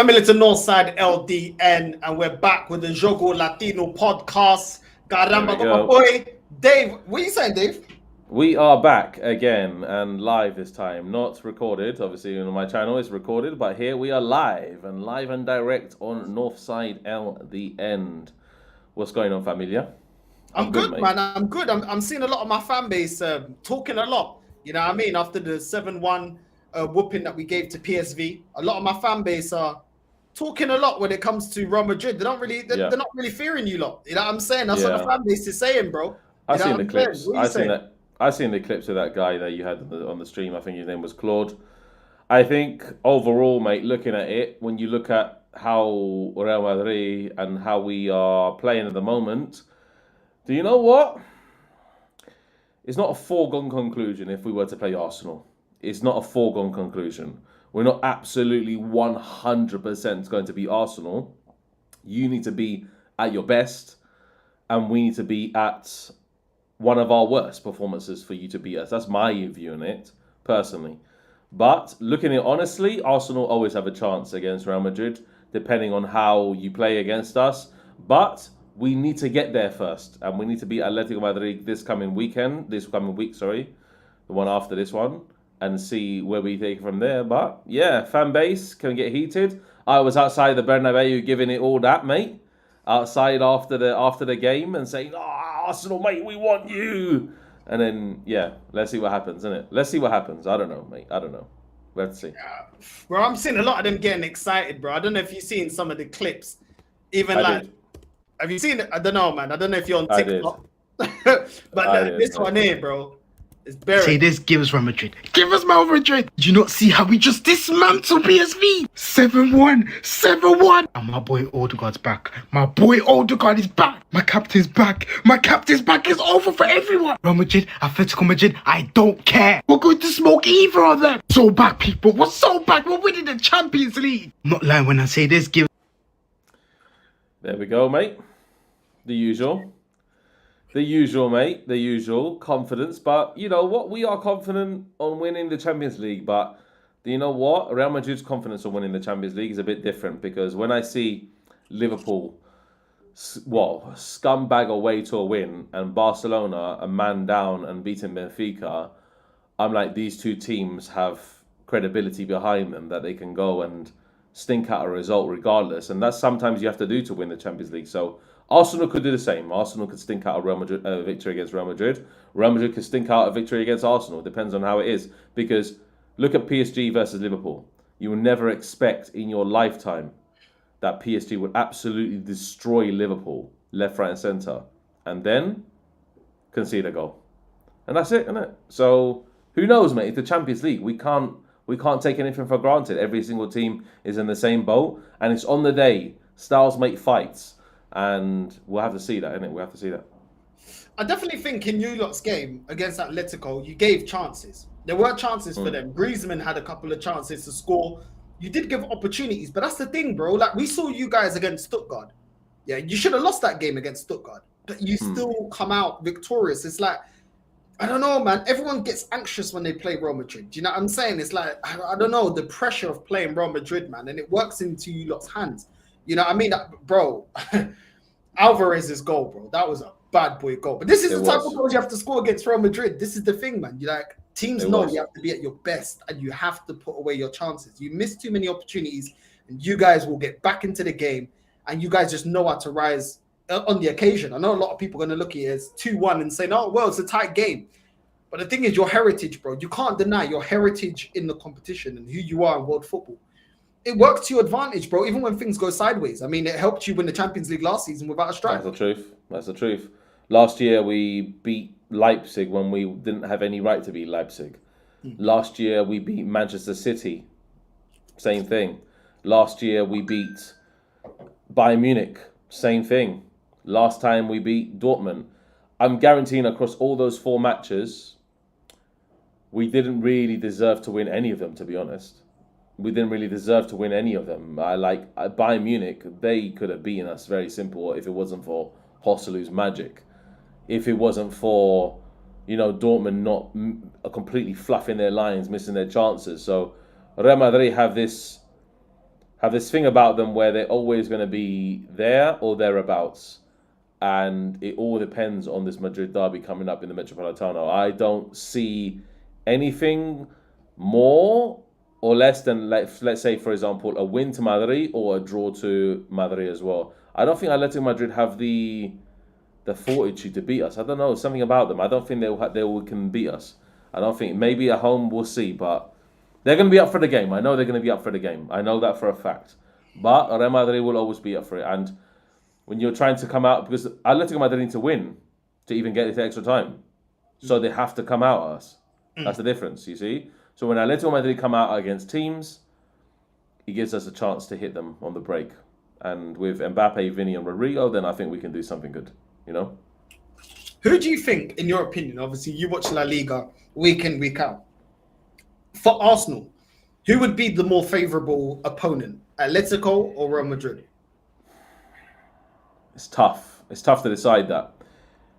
familiar to Northside LDN, and we're back with the Jogo Latino podcast. Caramba, my boy, Dave. What are you saying, Dave? We are back again and live this time, not recorded. Obviously, on my channel it's recorded, but here we are live and direct on Northside LDN. What's going on, familia? I'm good, man. I'm good. I'm seeing a lot of my fan base talking a lot. You know what I mean? After the 7-1 whooping that we gave to PSV, a lot of my fan base are talking a lot when it comes to Real Madrid. They're not really fearing you lot. You know what I'm saying? That's what the fan base is saying, bro. I've seen the clips. I've seen the clips of that guy that you had on the stream. I think his name was Claude. I think overall, mate, looking at it, when you look at how Real Madrid and how we are playing at the moment, do you know what? It's not a foregone conclusion if we were to play Arsenal. It's not a foregone conclusion. We're not absolutely 100% going to be Arsenal. You need to be at your best, and we need to be at one of our worst performances for you to beat us. That's my view on it, personally. But looking at it honestly, Arsenal always have a chance against Real Madrid, depending on how you play against us. But we need to get there first, and we need to beat Atletico Madrid this coming week, the one after this one, and see where we take it from there. But yeah, fan base can get heated. I was outside the Bernabeu giving it all that, mate. Outside after the game and saying, "Oh, Arsenal, mate, we want you." And then yeah, let's see what happens, innit? Let's see what happens. I don't know, mate. I don't know. Let's see. Bro, I'm seeing a lot of them getting excited, bro. I don't know if you've seen some of the clips. Have you seen it? I don't know, man. I don't know if you're on TikTok. But this one here, bro, is buried. Say this, give us Real Madrid. Give us Real Madrid. Did you not see how we just dismantled PSV? 7-1, 7-1. And my boy Odegaard's back. My boy Odegaard is back. My captain's back. My captain's back. Is over for everyone. Real Madrid, Atletico Madrid, I don't care. We're going to smoke either of them. So back, people. We're so back. We're winning the Champions League. I'm not lying when I say this, give. There we go, mate. The usual, mate. The usual confidence. But you know what? We are confident on winning the Champions League. But do you know what? Real Madrid's confidence on winning the Champions League is a bit different, because when I see Liverpool, scumbag away to a win, and Barcelona a man down and beating Benfica, I'm like, these two teams have credibility behind them that they can go and stink out a result regardless. And that's sometimes you have to do to win the Champions League. So Arsenal could do the same. Arsenal could stink out a victory against Real Madrid. Real Madrid could stink out a victory against Arsenal. It depends on how it is. Because look at PSG versus Liverpool. You will never expect in your lifetime that PSG would absolutely destroy Liverpool, left, right, and centre, and then concede a goal. And that's it, isn't it? So who knows, mate? It's the Champions League. We can't take anything for granted. Every single team is in the same boat, and it's on the day. Styles make fights. And we'll have to see that, innit? We'll have to see that. I definitely think in you lot's game against Atletico, you gave chances. There were chances for them. Griezmann had a couple of chances to score. You did give opportunities, but that's the thing, bro. Like, we saw you guys against Stuttgart. Yeah, you should have lost that game against Stuttgart, but you still come out victorious. It's like, I don't know, man. Everyone gets anxious when they play Real Madrid. Do you know what I'm saying? It's like, I don't know, the pressure of playing Real Madrid, man, and it works into you lot's hands. You know what I mean? Bro, Alvarez's goal, bro. That was a bad boy goal. But this is the type of goals you have to score against Real Madrid. This is the thing, man. You like, teams know you have to be at your best, and you have to put away your chances. You miss too many opportunities, and you guys will get back into the game, and you guys just know how to rise on the occasion. I know a lot of people are going to look at it as 2-1 and say, "No, well, it's a tight game." But the thing is, your heritage, bro. You can't deny your heritage in the competition and who you are in world football. It works to your advantage, bro, even when things go sideways. I mean, it helped you win the Champions League last season without a strike. That's the truth. Last year, we beat Leipzig when we didn't have any right to beat Leipzig. Last year, we beat Manchester City. Same thing. Last year, we beat Bayern Munich. Same thing. Last time, we beat Dortmund. I'm guaranteeing across all those 4 matches, we didn't really deserve to win any of them, to be honest. We didn't really deserve to win any of them. Bayern Munich, they could have beaten us, very simple, if it wasn't for Josselu's magic. If it wasn't for, Dortmund not completely fluffing their lines, missing their chances. So Real Madrid have this have this thing about them where they're always going to be there or thereabouts. And it all depends on this Madrid derby coming up in the Metropolitano. I don't see anything more or less than, let's say, for example, a win to Madrid or a draw to Madrid as well. I don't think Atletico Madrid have the fortitude to beat us. I don't know, something about them. I don't think they can beat us. I don't think, maybe at home we'll see, but they're going to be up for the game. I know they're going to be up for the game. I know that for a fact. But Real Madrid will always be up for it. And when you're trying to come out, because Atletico Madrid need to win to even get it to extra time. So they have to come out at us. That's the difference, you see? So when Atletico Madrid come out against teams, it gives us a chance to hit them on the break. And with Mbappe, Vini and Rodrigo, then I think we can do something good, you know? Who do you think, in your opinion, obviously you watch La Liga week in, week out, for Arsenal, who would be the more favourable opponent, Atletico or Real Madrid? It's tough. It's tough to decide that.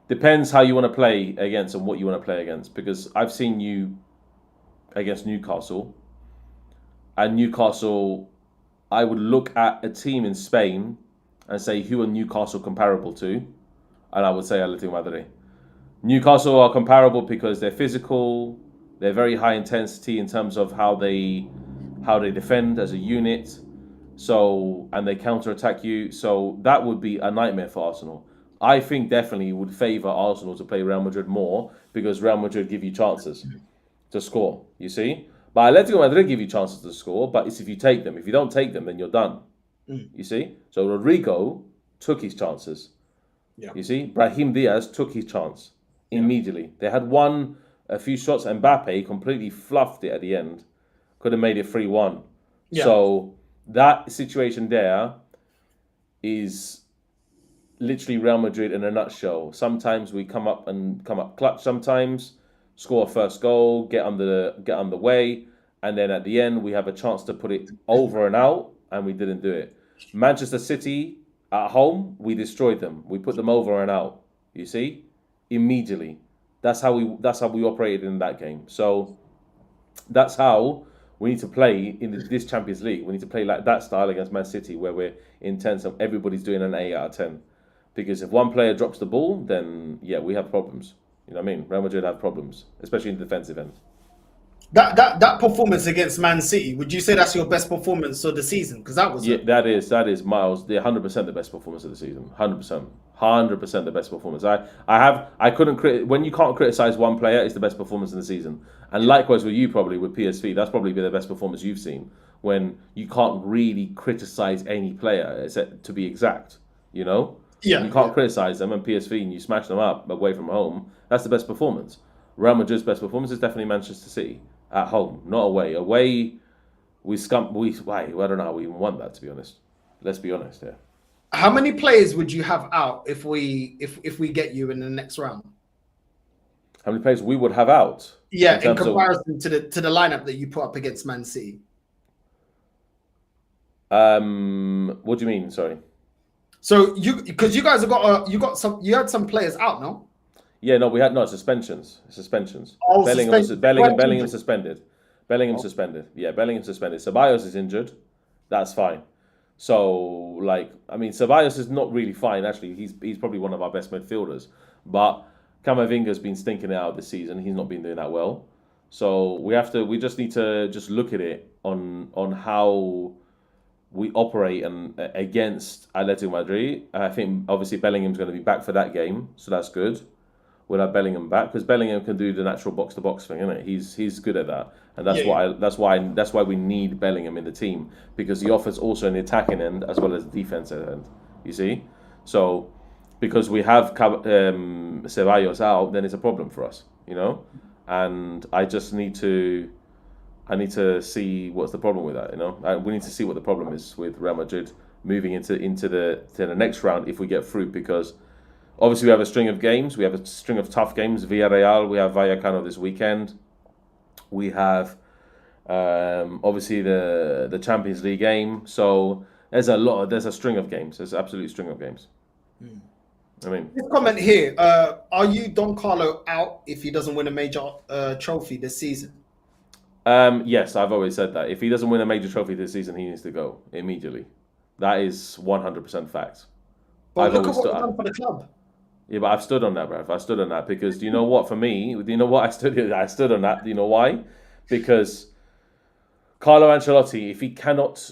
Depends how you want to play against and what you want to play against. Because I've seen you against Newcastle. And Newcastle, I would look at a team in Spain and say, who are Newcastle comparable to? And I would say Atletico Madrid. Newcastle are comparable because they're physical. They're very high intensity in terms of how they defend as a unit. So, and they counter-attack you. So that would be a nightmare for Arsenal. I think definitely would favour Arsenal to play Real Madrid more because Real Madrid give you chances to score, you see? But Atletico Madrid give you chances to score, but it's if you take them. If you don't take them, then you're done. You see? So Rodrigo took his chances. Yeah. You see? Brahim Diaz took his chance immediately. They had a few shots. Mbappe completely fluffed it at the end. Could have made it 3-1. Yeah. So that situation there is literally Real Madrid in a nutshell. Sometimes we come up clutch. Sometimes score a first goal, get underway, and then at the end we have a chance to put it over and out, and we didn't do it. Manchester City at home, we destroyed them. We put them over and out. You see, immediately. That's how we operated in that game. So that's how we need to play in this Champions League. We need to play like that style against Man City, where we're intense and everybody's doing an 8 out of 10. Because if one player drops the ball, then yeah, we have problems. You know what I mean? Real Madrid have problems, especially in the defensive end. That performance against Man City, would you say that's your best performance of the season? Because that was that is Miles. They're 100% the best performance of the season. 100% the best performance. I couldn't when you can't criticize one player, it's the best performance in the season. And likewise with you, probably with PSV, that's probably been the best performance you've seen. When you can't really criticize any player, to be exact, you know. Yeah, you can't criticize them, and PSV and you smash them up away from home. That's the best performance. Real Madrid's best performance is definitely Manchester City at home, not away. Away, I don't know how we even want that, to be honest. Let's be honest here. How many players would you have out if we get you in the next round? How many players we would have out? Yeah, in comparison to the lineup that you put up against Man City. What do you mean? Sorry. So because you guys have you had some players out, no? Yeah, no, we had suspensions. Oh, Bellingham suspended. Bellingham suspended. Yeah, Bellingham suspended. Ceballos is injured. That's fine. So, Ceballos is not really fine. Actually, he's probably one of our best midfielders. But Camavinga's been stinking it out this season. He's not been doing that well. So we just need to just look at it on how we operate against Atletico Madrid. I think obviously Bellingham's going to be back for that game, so that's good. We'll have Bellingham back because Bellingham can do the natural box-to-box thing, isn't it? He's good at that, and that's why we need Bellingham in the team, because he offers also an attacking end as well as defensive end. You see, so because we have Ceballos out, then it's a problem for us, you know. And I need to see what's the problem with that, you know. We need to see what the problem is with Real Madrid moving into the next round if we get through, because obviously we have a string of games. We have a string of tough games. Villarreal, we have Vallecano this weekend. We have obviously the Champions League game. So there's a string of games. There's an absolute string of games. I mean, this comment here, are you Don Carlo out if he doesn't win a major trophy this season? Yes, I've always said that. If he doesn't win a major trophy this season, he needs to go immediately. That is 100% fact. But look at what he's done for the club. Yeah, but I've stood on that, bruv. I've stood on that because do you know what? For me, do you know what I stood on that. Do you know why? Because Carlo Ancelotti, if he cannot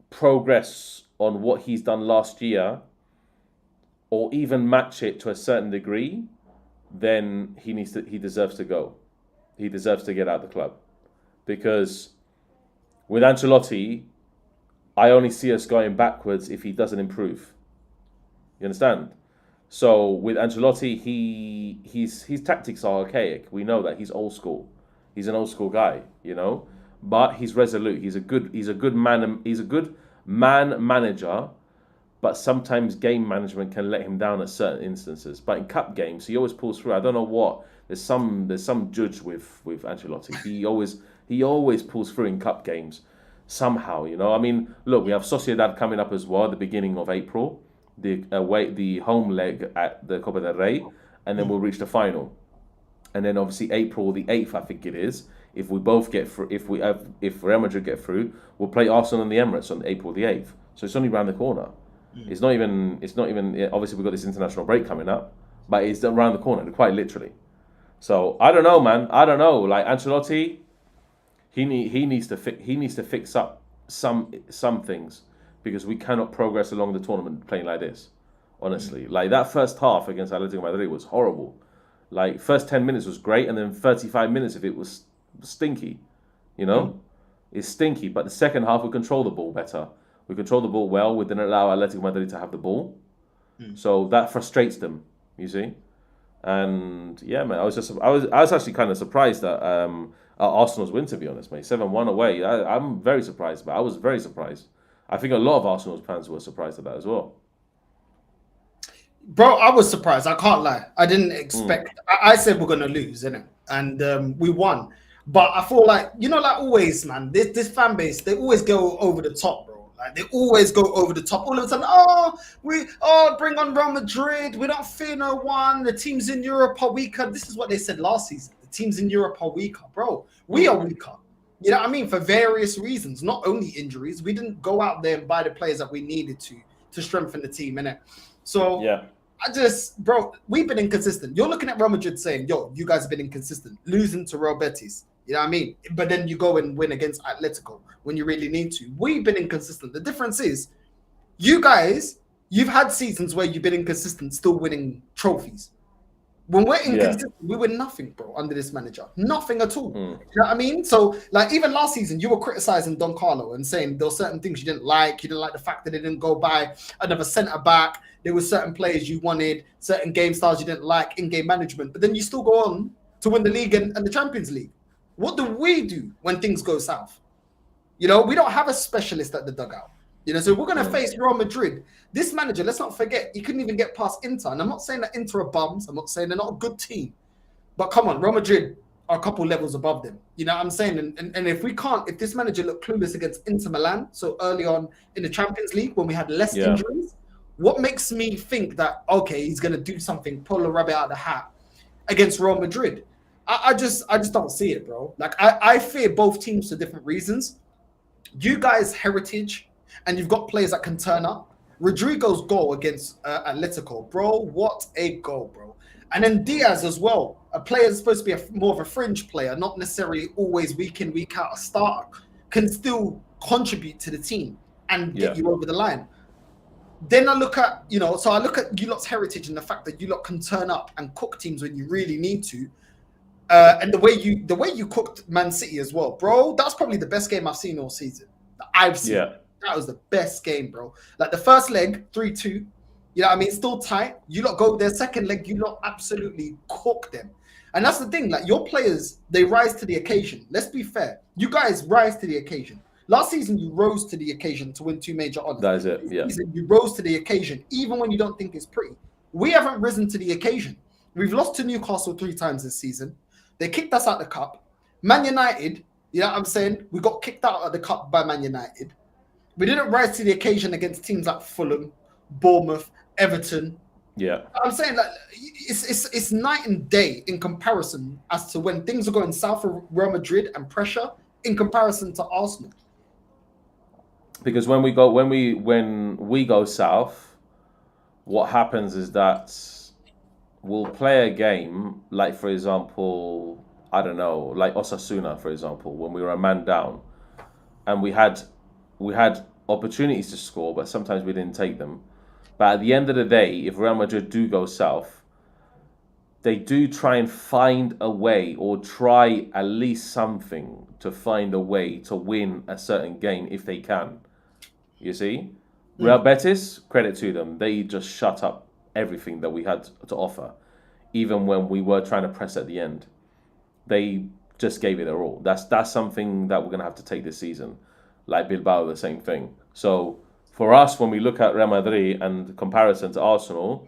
progress on what he's done last year, or even match it to a certain degree, then he deserves to go. He deserves to get out of the club. Because with Ancelotti, I only see us going backwards if he doesn't improve. You understand? So with Ancelotti, his tactics are archaic. We know that he's old school. He's an old school guy, you know. But he's resolute. He's a good man. He's a good man manager. But sometimes game management can let him down at certain instances. But in cup games, he always pulls through. I don't know what. There's some judge with Ancelotti. He always pulls through in cup games somehow. You know. I mean, look, we have Sociedad coming up as well at the beginning of April. The home leg at the Copa del Rey, and then we'll reach the final. And then obviously April the 8th, I think it is. If we both get through, if Real Madrid get through, we'll play Arsenal in the Emirates on April the 8th. So it's only around the corner. It's not even. Obviously, we've got this international break coming up, but it's around the corner, quite literally. So I don't know, man. I don't know. Like Ancelotti, he needs to fix up some things because we cannot progress along the tournament playing like this. Honestly, like that first half against Atletico Madrid was horrible. Like first 10 minutes was great, and then 35 minutes of it was stinky. You know, it's stinky. But the second half we control the ball better. We control the ball well. We didn't allow Atletico Madrid to have the ball, so that frustrates them. You see, and yeah, man, I was actually kind of surprised at Arsenal's win. To be honest, mate, 7-1 away. I'm very surprised, but I was very surprised. I think a lot of Arsenal's fans were surprised at that as well. Bro, I was surprised. I can't lie. I didn't expect. I said we're gonna lose, innit? And we won. But I feel like like always, man. This fan base, they always go over the top, bro. Like they always go over the top. All of a sudden, bring on Real Madrid. We don't fear no one. The teams in Europe are weaker. This is what they said last season. The teams in Europe are weaker, bro. We are weaker. You know what I mean? For various reasons, not only injuries. We didn't go out there and buy the players that we needed to strengthen the team, innit? So yeah. Bro, we've been inconsistent. You're looking at Real Madrid saying, yo, you guys have been inconsistent, losing to Real Betis. You know what I mean? But then you go and win against Atletico when you really need to. We've been inconsistent. The difference is, you guys, you've had seasons where you've been inconsistent, still winning trophies. When we're inconsistent, we win nothing, bro, under this manager. Nothing at all. You know what I mean? So, like, even last season, you were criticizing Don Carlo and saying there were certain things you didn't like. You didn't like the fact that they didn't go buy another centre-back. There were certain players you wanted, certain game styles you didn't like, in-game management. But then you still go on to win the league and the Champions League. What do we do when things go south? You know, we don't have a specialist at the dugout. You know, so we're going to face Real Madrid. This manager, let's not forget, he couldn't even get past Inter. And I'm not saying that Inter are bums. I'm not saying they're not a good team. But come on, Real Madrid are a couple levels above them. You know what I'm saying? And if this manager looked clueless against Inter Milan so early on in the Champions League when we had less injuries, what makes me think that, okay, he's going to do something, pull a rabbit out of the hat against Real Madrid? I just don't see it, bro. Like, I fear both teams for different reasons. You guys' heritage, and you've got players that can turn up. Rodrigo's goal against Atletico, bro, what a goal, bro. And then Diaz as well, a player that's supposed to be more of a fringe player, not necessarily always week in, week out a starter, can still contribute to the team and get you over the line. Then I look at, you lot's heritage and the fact that you lot can turn up and cook teams when you really need to. And the way you cooked Man City as well, bro, that's probably the best game I've seen all season. That I've seen. Yeah. That was the best game, bro. Like the first leg, 3-2. You know what I mean? Still tight. You lot go their second leg, you lot absolutely cook them. And that's the thing, like your players, they rise to the occasion. Let's be fair. You guys rise to the occasion. Last season, you rose to the occasion to win 2 major honors. That is it, yeah. This season, you rose to the occasion, even when you don't think it's pretty. We haven't risen to the occasion. We've lost to Newcastle 3 times this season. They kicked us out the cup. Man United, you know what I'm saying? We got kicked out of the cup by Man United. We didn't rise to the occasion against teams like Fulham, Bournemouth, Everton. Yeah. I'm saying like it's night and day in comparison as to when things are going south for Real Madrid and pressure in comparison to Arsenal? Because when we go south, what happens is that we'll play a game, like for example, I don't know, like Osasuna, for example, when we were a man down, and we had opportunities to score, but sometimes we didn't take them. But at the end of the day, if Real Madrid do go south, they do try and find a way, or try at least something to find a way to win a certain game if they can. You see? Real Betis, credit to them. They just shut up everything that we had to offer. Even when we were trying to press at the end. They just gave it their all. That's something that we're going to have to take this season. Like Bilbao, the same thing. So for us, when we look at Real Madrid and comparison to Arsenal,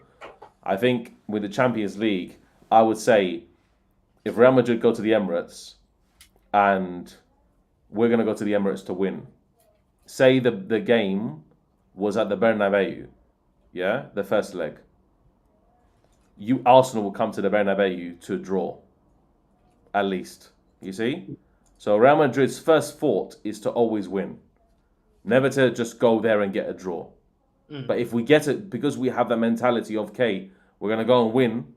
I think with the Champions League, I would say if Real Madrid go to the Emirates and we're going to go to the Emirates to win, say the game was at the Bernabeu, yeah, the first leg. Arsenal will come to the Bernabeu to draw, at least. You see? So Real Madrid's first thought is to always win. Never to just go there and get a draw. But if we get it, because we have that mentality of, okay, we're going to go and win,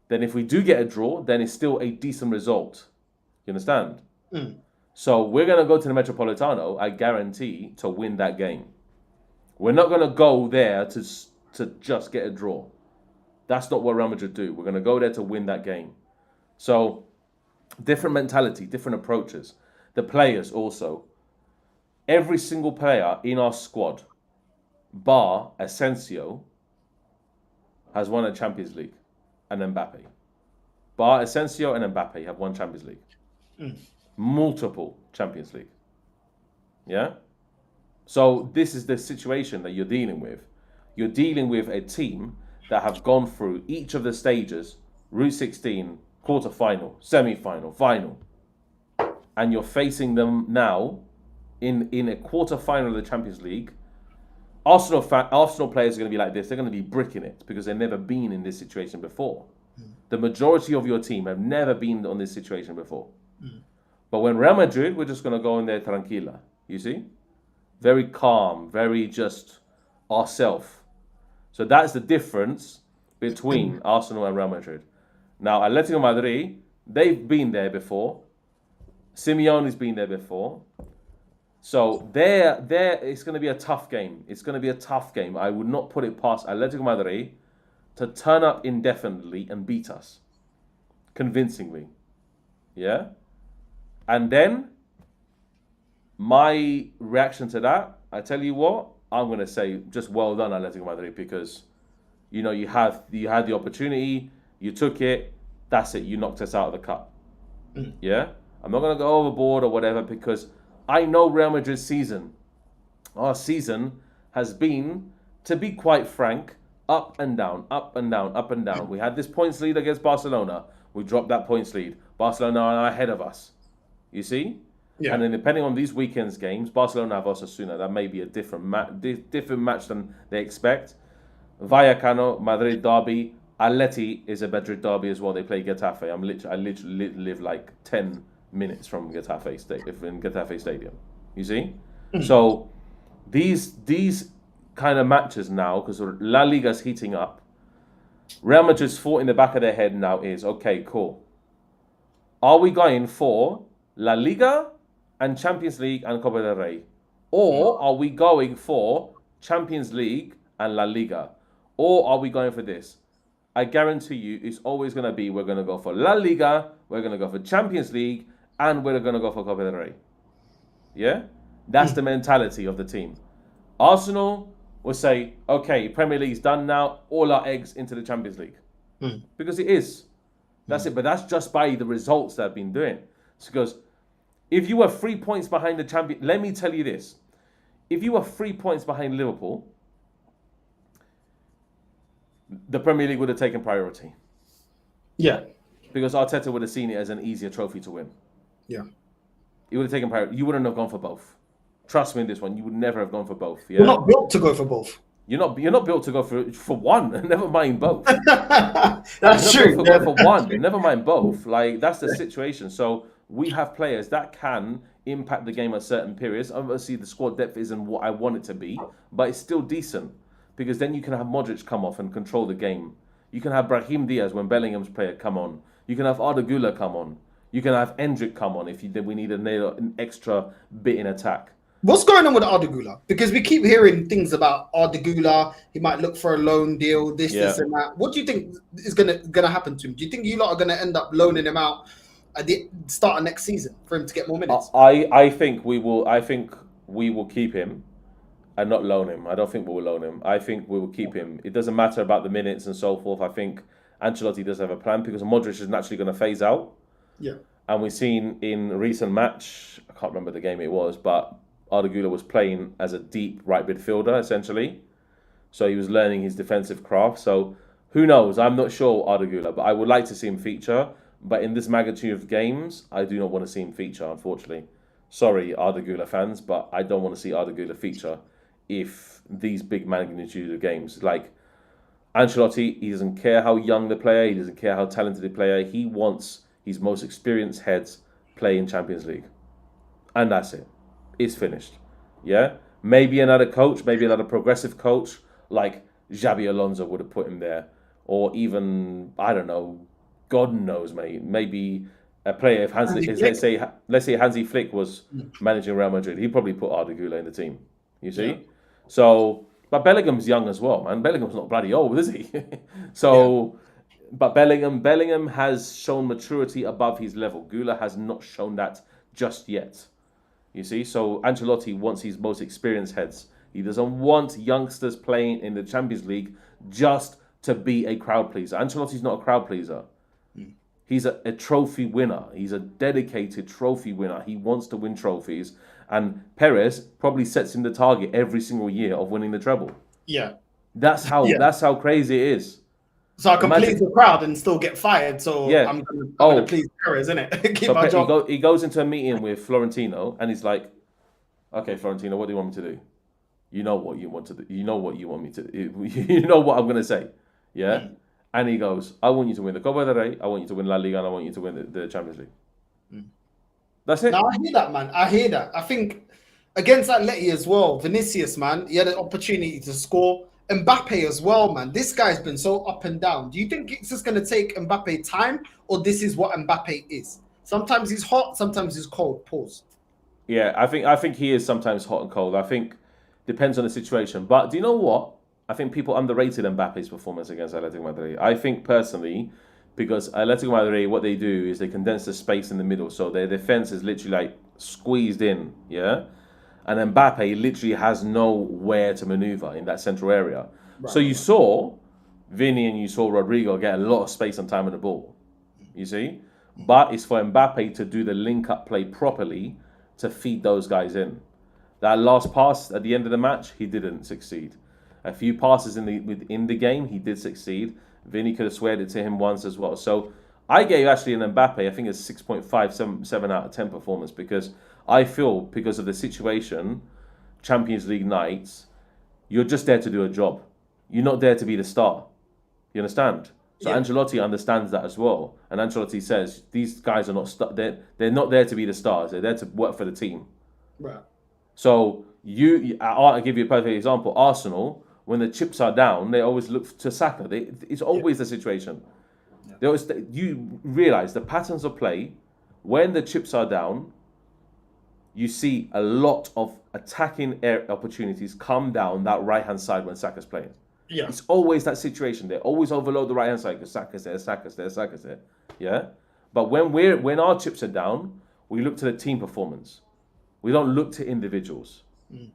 then if we do get a draw, then it's still a decent result. You understand? So we're going to go to the Metropolitano, I guarantee, to win that game. We're not going to go there to just get a draw. That's not what Real Madrid do. We're going to go there to win that game. So different mentality, different approaches. The players also. Every single player in our squad, bar Asensio, has won a Champions League, and Mbappe. Bar Asensio and Mbappe have won Champions League. Multiple Champions League. Yeah? So this is the situation that you're dealing with. You're dealing with a team that have gone through each of the stages, Route 16, quarter-final, semi-final, final. And you're facing them now in a quarter-final of the Champions League. Arsenal players are going to be like this. They're going to be bricking it because they've never been in this situation before. The majority of your team have never been on this situation before. But when Real Madrid, we're just going to go in there tranquila. You see? Very calm, very just ourselves. So that's the difference between Arsenal and Real Madrid. Now, Atletico Madrid, they've been there before. Simeone's been there before. So there, it's going to be a tough game. It's going to be a tough game. I would not put it past Atletico Madrid to turn up indefinitely and beat us. Convincingly. Yeah? And then, my reaction to that, I tell you what, I'm going to say just well done Atletico Madrid, because, you know, you had the opportunity, you took it, that's it, you knocked us out of the cup. Yeah? I'm not going to go overboard or whatever, because I know Real Madrid's season. Our season has been, to be quite frank, up and down, up and down, up and down. We had this points lead against Barcelona. We dropped that points lead. Barcelona are ahead of us. You see? Yeah. And then depending on these weekend's games, Barcelona have Osasuna. That may be a different match than they expect. Vallecano, Madrid derby. Atleti is a Madrid derby as well. They play Getafe. I literally live like 10 minutes from Getafe Stadium. You see? So these kind of matches now, because La Liga's heating up, Real Madrid's thought in the back of their head now is, okay, cool. Are we going for La Liga and Champions League and Copa del Rey? Or are we going for Champions League and La Liga? Or are we going for this? I guarantee you it's always going to be, we're going to go for La Liga, we're going to go for Champions League, and we're going to go for Copa del Rey. Yeah? That's the mentality of the team. Arsenal will say, okay, Premier League's done now, all our eggs into the Champions League. Because it is. That's it. But that's just by the results they've been doing. Because if you were 3 points behind the champion, let me tell you this. If you were 3 points behind Liverpool, the Premier League would have taken priority. Yeah. Because Arteta would have seen it as an easier trophy to win. Yeah. He would have taken priority. You wouldn't have gone for both. Trust me in this one, you would never have gone for both. Yeah? You're not built to go for both. You're not built to go for one, never mind both. That's true. Go for one, never mind both. Like, that's the situation. So we have players that can impact the game at certain periods. Obviously, the squad depth isn't what I want it to be, but it's still decent because then you can have Modric come off and control the game. You can have Brahim Diaz when Bellingham's player come on. You can have Arda Güler come on. You can have Endrick come on if we need an extra bit in attack. What's going on with Arda Güler? Because we keep hearing things about Arda Güler. He might look for a loan deal, this and that. What do you think is gonna happen to him? Do you think you lot are gonna end up loaning him out at the start of next season for him to get more minutes? I think we will. I think we will keep him and not loan him. I don't think we will loan him. I think we will keep him. It doesn't matter about the minutes and so forth. I think Ancelotti does have a plan because Modric is naturally going to phase out. Yeah. And we've seen in a recent match, I can't remember the game it was, but Arda Güler was playing as a deep right midfielder, essentially. So he was learning his defensive craft. So who knows? I'm not sure Arda Güler, but I would like to see him feature. But in this magnitude of games, I do not want to see him feature, unfortunately. Sorry, Arda Güler fans, but I don't want to see Arda Güler feature if these big magnitude of games. Like Ancelotti, he doesn't care how young the player, he doesn't care how talented the player. He wants his most experienced heads play in Champions League. And that's it. It's finished. Yeah? Maybe another coach, maybe another progressive coach, like Xabi Alonso would have put him there. Or even, I don't know, God knows, mate. Maybe a player, if let's say Hansi Flick was managing Real Madrid, he'd probably put Arda Güler in the team. You see? Yeah. So, but Bellingham's young as well, man. Bellingham's not bloody old, is he? But Bellingham has shown maturity above his level. Güler has not shown that just yet. You see? So Ancelotti wants his most experienced heads. He doesn't want youngsters playing in the Champions League just to be a crowd pleaser. Ancelotti's not a crowd pleaser. He's a trophy winner. He's a dedicated trophy winner. He wants to win trophies. And Perez probably sets him the target every single year of winning the treble. Yeah. That's how crazy it is. So I can please the crowd and still get fired. So I'm gonna please Perez, innit? Keep my job. He goes into a meeting with Florentino and he's like, okay, Florentino, what do you want me to do? You know what you want to do. You know what you want me to do. You know what I'm going to say. Yeah? Mm. And he goes, I want you to win the Copa del Rey, I want you to win La Liga, and I want you to win the Champions League. Mm. That's it. Now, I hear that, man. I hear that. I think against Atleti as well, Vinicius, man, he had an opportunity to score. Mbappe as well, man. This guy's been so up and down. Do you think it's just going to take Mbappe time, or this is what Mbappe is? Sometimes he's hot, sometimes he's cold. Pause. Yeah, I think he is sometimes hot and cold. I think depends on the situation. But do you know what? I think people underrated Mbappe's performance against Atletico Madrid. I think personally, because Atletico Madrid, what they do is they condense the space in the middle. So their defense is literally like squeezed in, yeah? And Mbappe literally has nowhere to maneuver in that central area. Right. So you saw Vinny and you saw Rodrigo get a lot of space and time on the ball, you see? But it's for Mbappe to do the link-up play properly to feed those guys in. That last pass at the end of the match, he didn't succeed. A few passes in the game, he did succeed. Vinny could have squared it to him once as well. So I gave actually an Mbappe, I think it's 6.5, 7 out of 10 performance, because I feel because of the situation, Champions League nights, you're just there to do a job. You're not there to be the star. You understand? So yeah. Ancelotti understands that as well. And Ancelotti says, these guys are not they're not there to be the stars. They're there to work for the team. Right. So I'll give you a perfect example. Arsenal, when the chips are down, they always look to Saka. It's always the situation. Yeah. You realise the patterns of play, when the chips are down, you see a lot of attacking air opportunities come down that right-hand side when Saka's playing. Yeah. It's always that situation. They always overload the right-hand side because Saka's there. Yeah? But when our chips are down, we look to the team performance. We don't look to individuals. Mm.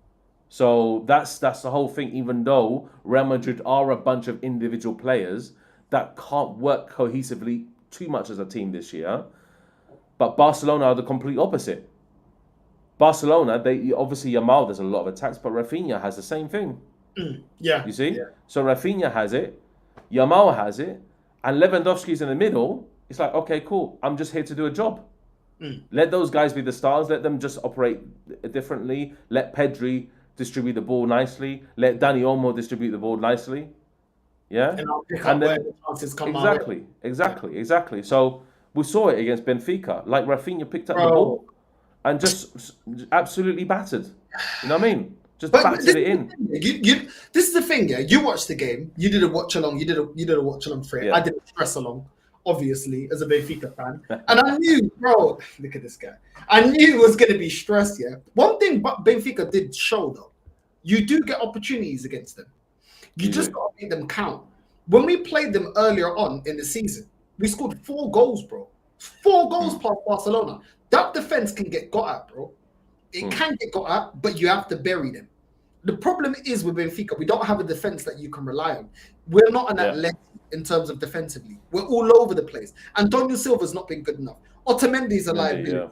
So that's the whole thing, even though Real Madrid are a bunch of individual players that can't work cohesively too much as a team this year. But Barcelona are the complete opposite. Barcelona, obviously Yamal, there's a lot of attacks, but Rafinha has the same thing. Yeah. You see? Yeah. So Rafinha has it, Yamal has it, and Lewandowski's in the middle. It's like, okay, cool. I'm just here to do a job. Let those guys be the stars. Let them just operate differently. Let Pedri distribute the ball nicely. Let Dani Olmo distribute the ball nicely. Yeah? And I'll pick up where the chances come Exactly. So We saw it against Benfica. Like Rafinha picked up the ball and just absolutely battered. You know what I mean? Just battered it in. This is the thing, yeah. You watched the game. You did a watch along. You did a watch along for it. I did a stress along, obviously, as a Benfica fan. And I knew, bro, look at this guy. I knew it was going to be stressed, yeah. One thing Benfica did show, though, you do get opportunities against them. You just got to make them count. When we played them earlier on in the season, we scored 4 goals, bro. 4 goals past Barcelona. That defense can get got at, bro. It can get got at, but you have to bury them. The problem is with Benfica, we don't have a defense that you can rely on. We're not an athletic in terms of defensively. We're all over the place. Antonio Silva's not been good enough. Otamendi's a liability. Do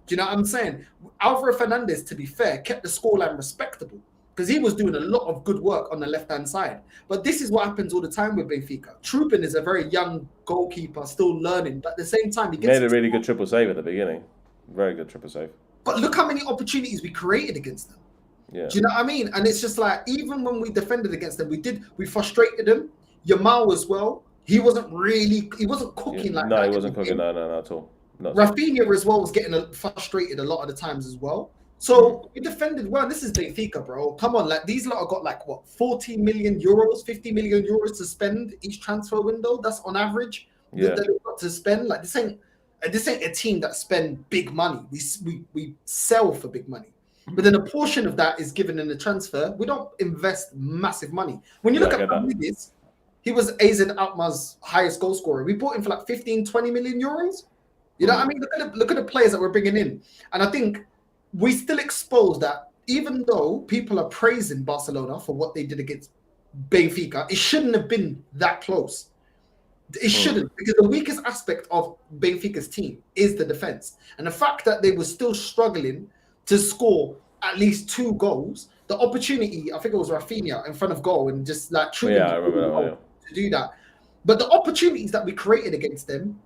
you know what I'm saying? Alvaro Fernandez, to be fair, kept the scoreline respectable because he was doing a lot of good work on the left-hand side. But this is what happens all the time with Benfica. Trupin is a very young goalkeeper, still learning, but at the same time, he made a really good triple save at the beginning. Very good triple save. But look how many opportunities we created against them. Yeah. Do you know what I mean? And it's just like, even when we defended against them, we frustrated them. Yamal as well. He wasn't cooking like that. No, he wasn't cooking. No, at all. Rafinha as well was getting frustrated a lot of the times as well. So we defended well. This is Benfica, bro. Come on, like these lot have got like what 40 million euros, 50 million euros to spend each transfer window. That's on average that they've got to spend. Like this ain't a team that spend big money. We sell for big money. But then a portion of that is given in the transfer. We don't invest massive money. When you look at VIDS, he was AZ Alkmaar's highest goal scorer. We bought him for like 15, 20 million euros. You know what I mean? Look at the players that we're bringing in. And I think we still expose that even though people are praising Barcelona for what they did against Benfica, it shouldn't have been that close. It shouldn't, because the weakest aspect of Benfica's team is the defense. And the fact that they were still struggling to score at least 2 goals, the opportunity, I think it was Rafinha in front of goal and just like truly I remember that, to do that. But the opportunities that we created against them,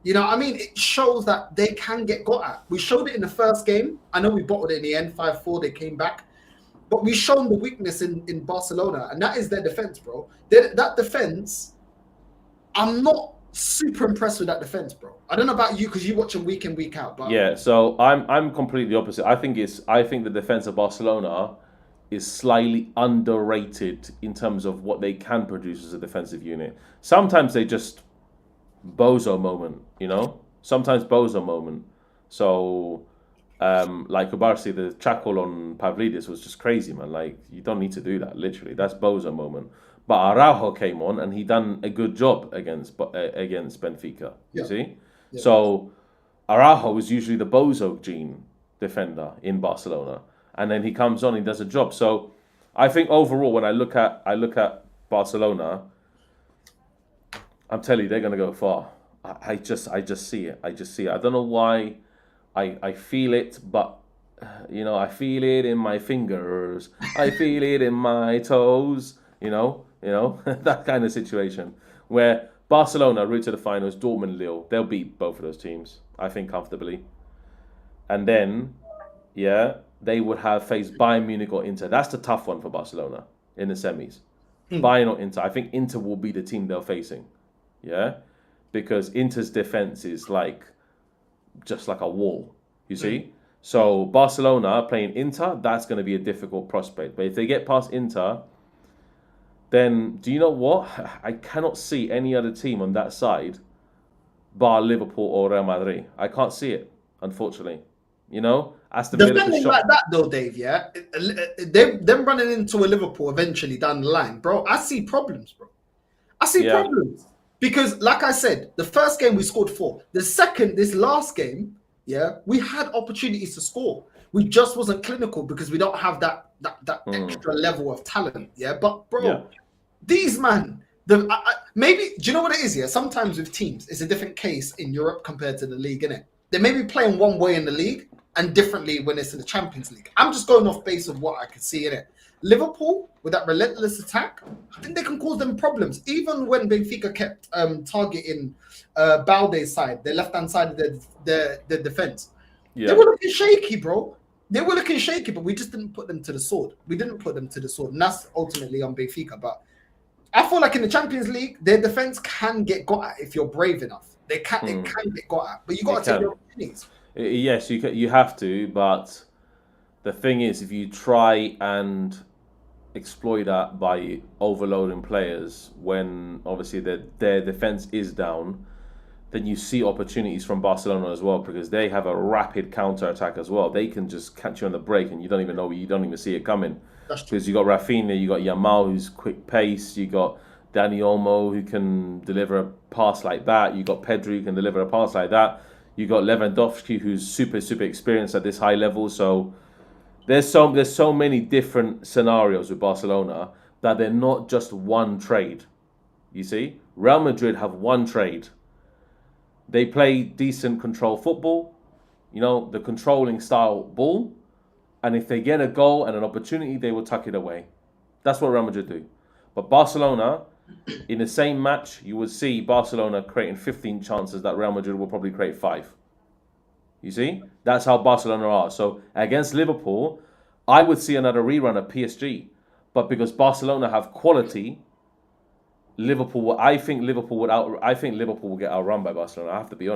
you know what I mean? It shows that they can get got at. We showed it in the first game. I know we bottled it in the end, 5-4, they came back. But we've shown the weakness in Barcelona, and that is their defense, bro. That defense, I'm not super impressed with that defense, bro. I don't know about you because you watch them week in, week out. But so I'm completely opposite. I think the defense of Barcelona is slightly underrated in terms of what they can produce as a defensive unit. Sometimes they just bozo moment, you know. Sometimes bozo moment. So, like Ubarsi, the tackle on Pavlidis was just crazy, man. Like you don't need to do that. Literally, that's bozo moment. But Araujo came on and he done a good job against Benfica. You see, so Araujo was usually the bozo gene defender in Barcelona, and then he comes on, he does a job. So I think overall, when I look at Barcelona, I'm telling you, they're gonna go far. I just see it. I don't know why. I feel it, but you know, I feel it in my fingers. I feel it in my toes. You know, that kind of situation where Barcelona route to the finals, Dortmund, Lille, they'll beat both of those teams, I think, comfortably. And then, they would have faced Bayern Munich or Inter. That's the tough one for Barcelona in the semis. Bayern or Inter. I think Inter will be the team they're facing. Yeah, because Inter's defense is just like a wall. You see. So Barcelona playing Inter, that's going to be a difficult prospect. But if they get past Inter, then do you know what? I cannot see any other team on that side bar Liverpool or Real Madrid. I can't see it, unfortunately. You know, as the defending like that though, Dave. Yeah, them running into a Liverpool eventually down the line, bro. I see problems, bro. I see problems because, like I said, the first game we scored 4. This last game, we had opportunities to score. We just wasn't clinical because we don't have that extra level of talent. Yeah, but bro, these man, maybe do you know what it is? Yeah, sometimes with teams, it's a different case in Europe compared to the league, innit? They may be playing one way in the league and differently when it's in the Champions League. I'm just going off base of what I could see in it. Liverpool, with that relentless attack, I think they can cause them problems. Even when Benfica kept targeting Balde's side, the left-hand side of the defense. They were looking shaky, bro. They were looking shaky, but we just didn't put them to the sword. And that's ultimately on Benfica. But I feel like in the Champions League, their defense can get got at if you're brave enough. They can get got at, but you got to take your opportunities. Yes, you have to, but the thing is, if you try and exploit that by overloading players when obviously their defense is down, then you see opportunities from Barcelona as well, because they have a rapid counter attack as well. They can just catch you on the break, and you don't even see it coming. Because you got Rafinha, you got Yamal, who's quick pace, you got Dani Olmo, who can deliver a pass like that, you got Pedri, who can deliver a pass like that, you got Lewandowski, who's super experienced at this high level. So there's so many different scenarios with Barcelona that they're not just one trade. You see, Real Madrid have one trade. They play decent control football, the controlling style ball. And if they get a goal and an opportunity, they will tuck it away. That's what Real Madrid do. But Barcelona, in the same match, you would see Barcelona creating 15 chances that Real Madrid will probably create 5. You see? That's how Barcelona are. So against Liverpool, I would see another rerun of PSG. But because Barcelona have quality, I think Liverpool will get outrun by Barcelona. I have to be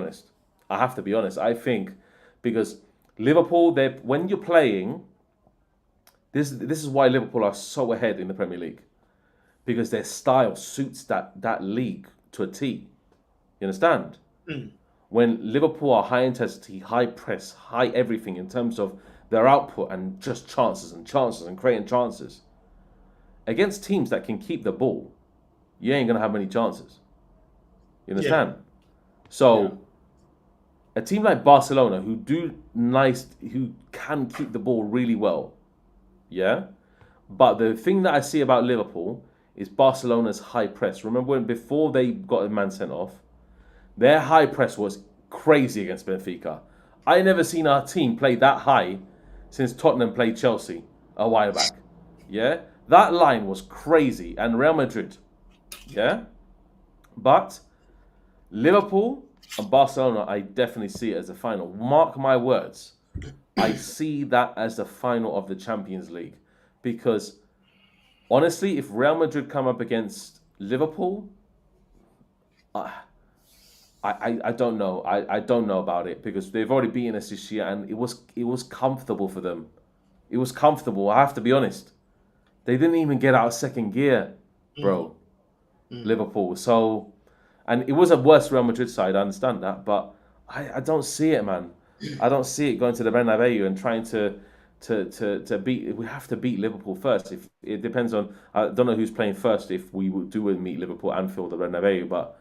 honest. I think because Liverpool, when you're playing, this is why Liverpool are so ahead in the Premier League, because their style suits that league to a T. You understand? When Liverpool are high intensity, high press, high everything in terms of their output and just chances and creating chances against teams that can keep the ball, you ain't gonna have many chances. You understand? Yeah. So a team like Barcelona, who can keep the ball really well, yeah. But the thing that I see about Liverpool is Barcelona's high press. Remember before they got a man sent off, their high press was crazy against Benfica. I never seen our team play that high since Tottenham played Chelsea a while back. Yeah, that line was crazy, and Real Madrid. Yeah, but Liverpool and Barcelona, I definitely see it as the final. Mark my words, I see that as the final of the Champions League, because honestly, if Real Madrid come up against Liverpool, I don't know. I don't know about it, because they've already beaten us this year, and it was comfortable for them. It was comfortable. I have to be honest. They didn't even get out of second gear, bro. Liverpool. So, and it was a worse Real Madrid side. I understand that, but I don't see it, man. I don't see it going to the Bernabeu and trying to beat. We have to beat Liverpool first. If it depends on, I don't know who's playing first. If we do meet Liverpool, Anfield or Bernabeu, but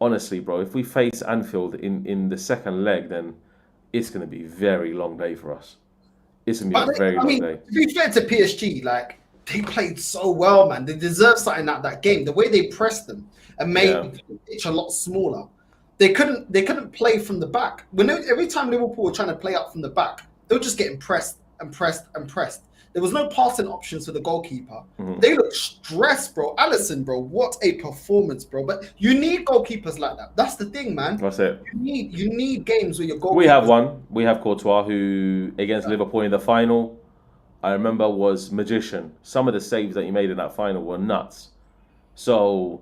honestly, bro, if we face Anfield in the second leg, then it's going to be a very long day for us. It's going to be a very long day. To be fair to PSG, like, they played so well, man. They deserve something out of that game. The way they pressed them and made the pitch a lot smaller. They couldn't play from the back. Every time Liverpool were trying to play up from the back, they were just getting pressed and pressed and pressed. There was no passing options for the goalkeeper. They looked stressed, bro. Alisson, bro, what a performance, bro. But you need goalkeepers like that. That's the thing, man. That's it. You need games where your goalkeepers... We have one. We have Courtois, who, against Liverpool in the final, I remember was magician. Some of the saves that he made in that final were nuts. So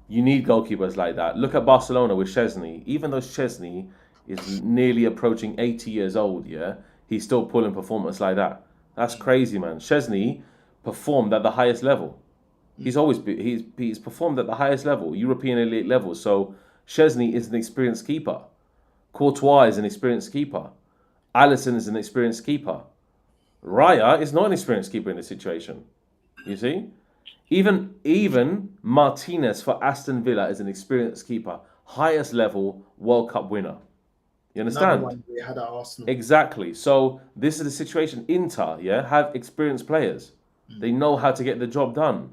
you need goalkeepers like that. Look at Barcelona with Szczesny. Even though Szczesny is nearly approaching 80 years old, yeah, he's still pulling performance like that. That's crazy, man. Szczesny performed at the highest level. He's performed at the highest level, European elite level. So Szczesny is an experienced keeper. Courtois is an experienced keeper. Alisson is an experienced keeper. Raya is not an experienced keeper in this situation. You see? Even Martinez for Aston Villa is an experienced keeper. Highest level World Cup winner. You understand? Another one we had at Arsenal. Exactly. So this is the situation. Inter, yeah, have experienced players. They know how to get the job done.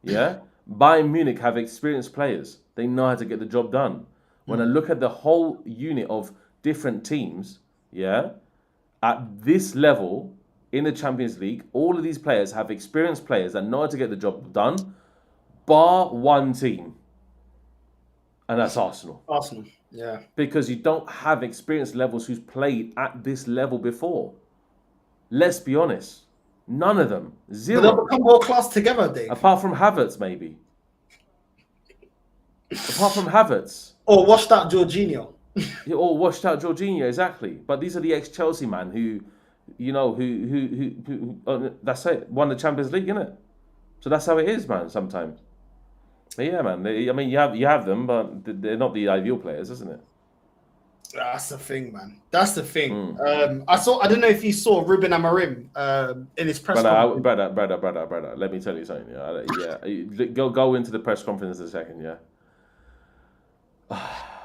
Yeah? Bayern Munich have experienced players. They know how to get the job done. When I look at the whole unit of different teams, yeah, at this level in the Champions League, all of these players have experienced players that know how to get the job done, bar one team. And that's Arsenal. Arsenal, yeah. Because you don't have experienced levels who's played at this level before. Let's be honest. None of them. Zero. But they'll become world class together, Dave. Apart from Havertz, maybe. Apart from Havertz. Or washed out Jorginho. Or washed out Jorginho, exactly. But these are the ex-Chelsea man who that's it, won the Champions League, innit? So that's how it is, man, sometimes. But yeah, man. You have them, but they're not the ideal players, isn't it? That's the thing, man. That's the thing. I don't know if you saw Ruben Amorim in his press conference. Brother. Let me tell you something. Yeah. Go into the press conference in a second. Yeah.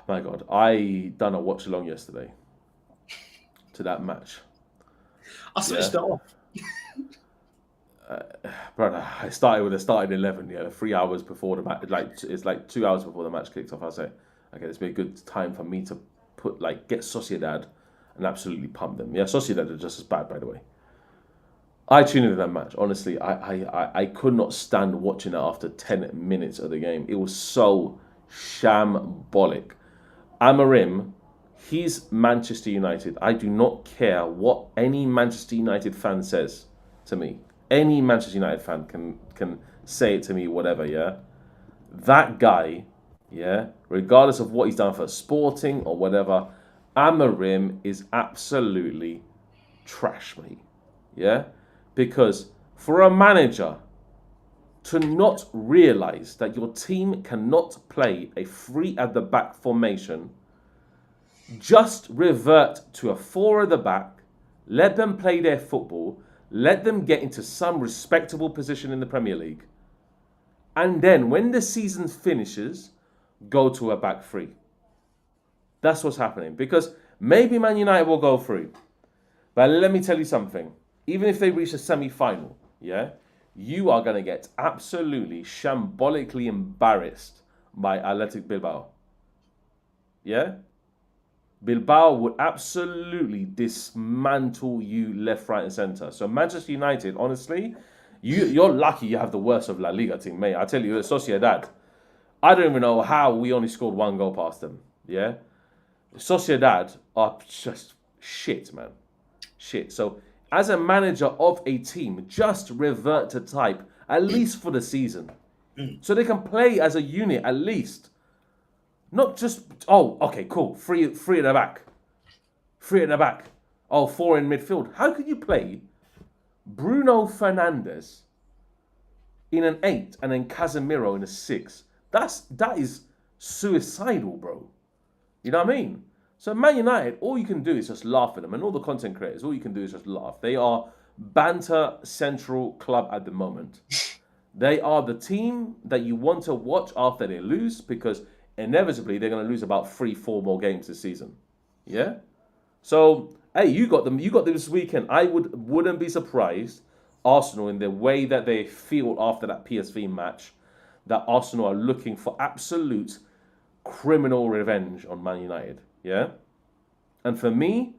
My God, I done a watch along yesterday to that match. I switched it off. Brother, I started with a starting 11. Yeah, 3 hours before the match. It's like 2 hours before the match kicked off. I say, okay, this will be a good time for me to get Sociedad and absolutely pump them. Yeah, Sociedad are just as bad, by the way. I tuned into that match. Honestly, I could not stand watching it after 10 minutes of the game. It was so shambolic. Amorim, he's Manchester United. I do not care what any Manchester United fan says to me. Any Manchester United fan can say it to me, whatever, yeah? That guy, yeah, regardless of what he's done for Sporting or whatever, Amorim is absolutely trash, mate. Yeah? Because for a manager to not realise that your team cannot play a three at the back formation, just revert to a four at the back, let them play their football, let them get into some respectable position in the Premier League, and then when the season finishes, go to a back three. That's what's happening. Because maybe Man United will go through. But let me tell you something. Even if they reach a semi-final, yeah, you are going to get absolutely shambolically embarrassed by Athletic Bilbao. Yeah? Bilbao would absolutely dismantle you left, right, and centre. So Manchester United, honestly, you're lucky you have the worst of La Liga team, mate. I tell you, Sociedad, I don't even know how we only scored 1 goal past them. Yeah? Sociedad are just shit, man. Shit. So as a manager of a team, just revert to type, at least for the season. So they can play as a unit, at least. Not just, okay, cool. Three at the back. 3 at the back. 4 in midfield. How could you play Bruno Fernandes in an 8 and then Casemiro in a 6? That is suicidal, bro. You know what I mean? So Man United, all you can do is just laugh at them. And all the content creators, all you can do is just laugh. They are banter central club at the moment. They are the team that you want to watch after they lose, because inevitably they're going to lose about 3-4 more games this season. Yeah? So, hey, you got them this weekend. I wouldn't be surprised, Arsenal, in the way that they feel after that PSV match, that Arsenal are looking for absolute criminal revenge on Man United. Yeah? And for me,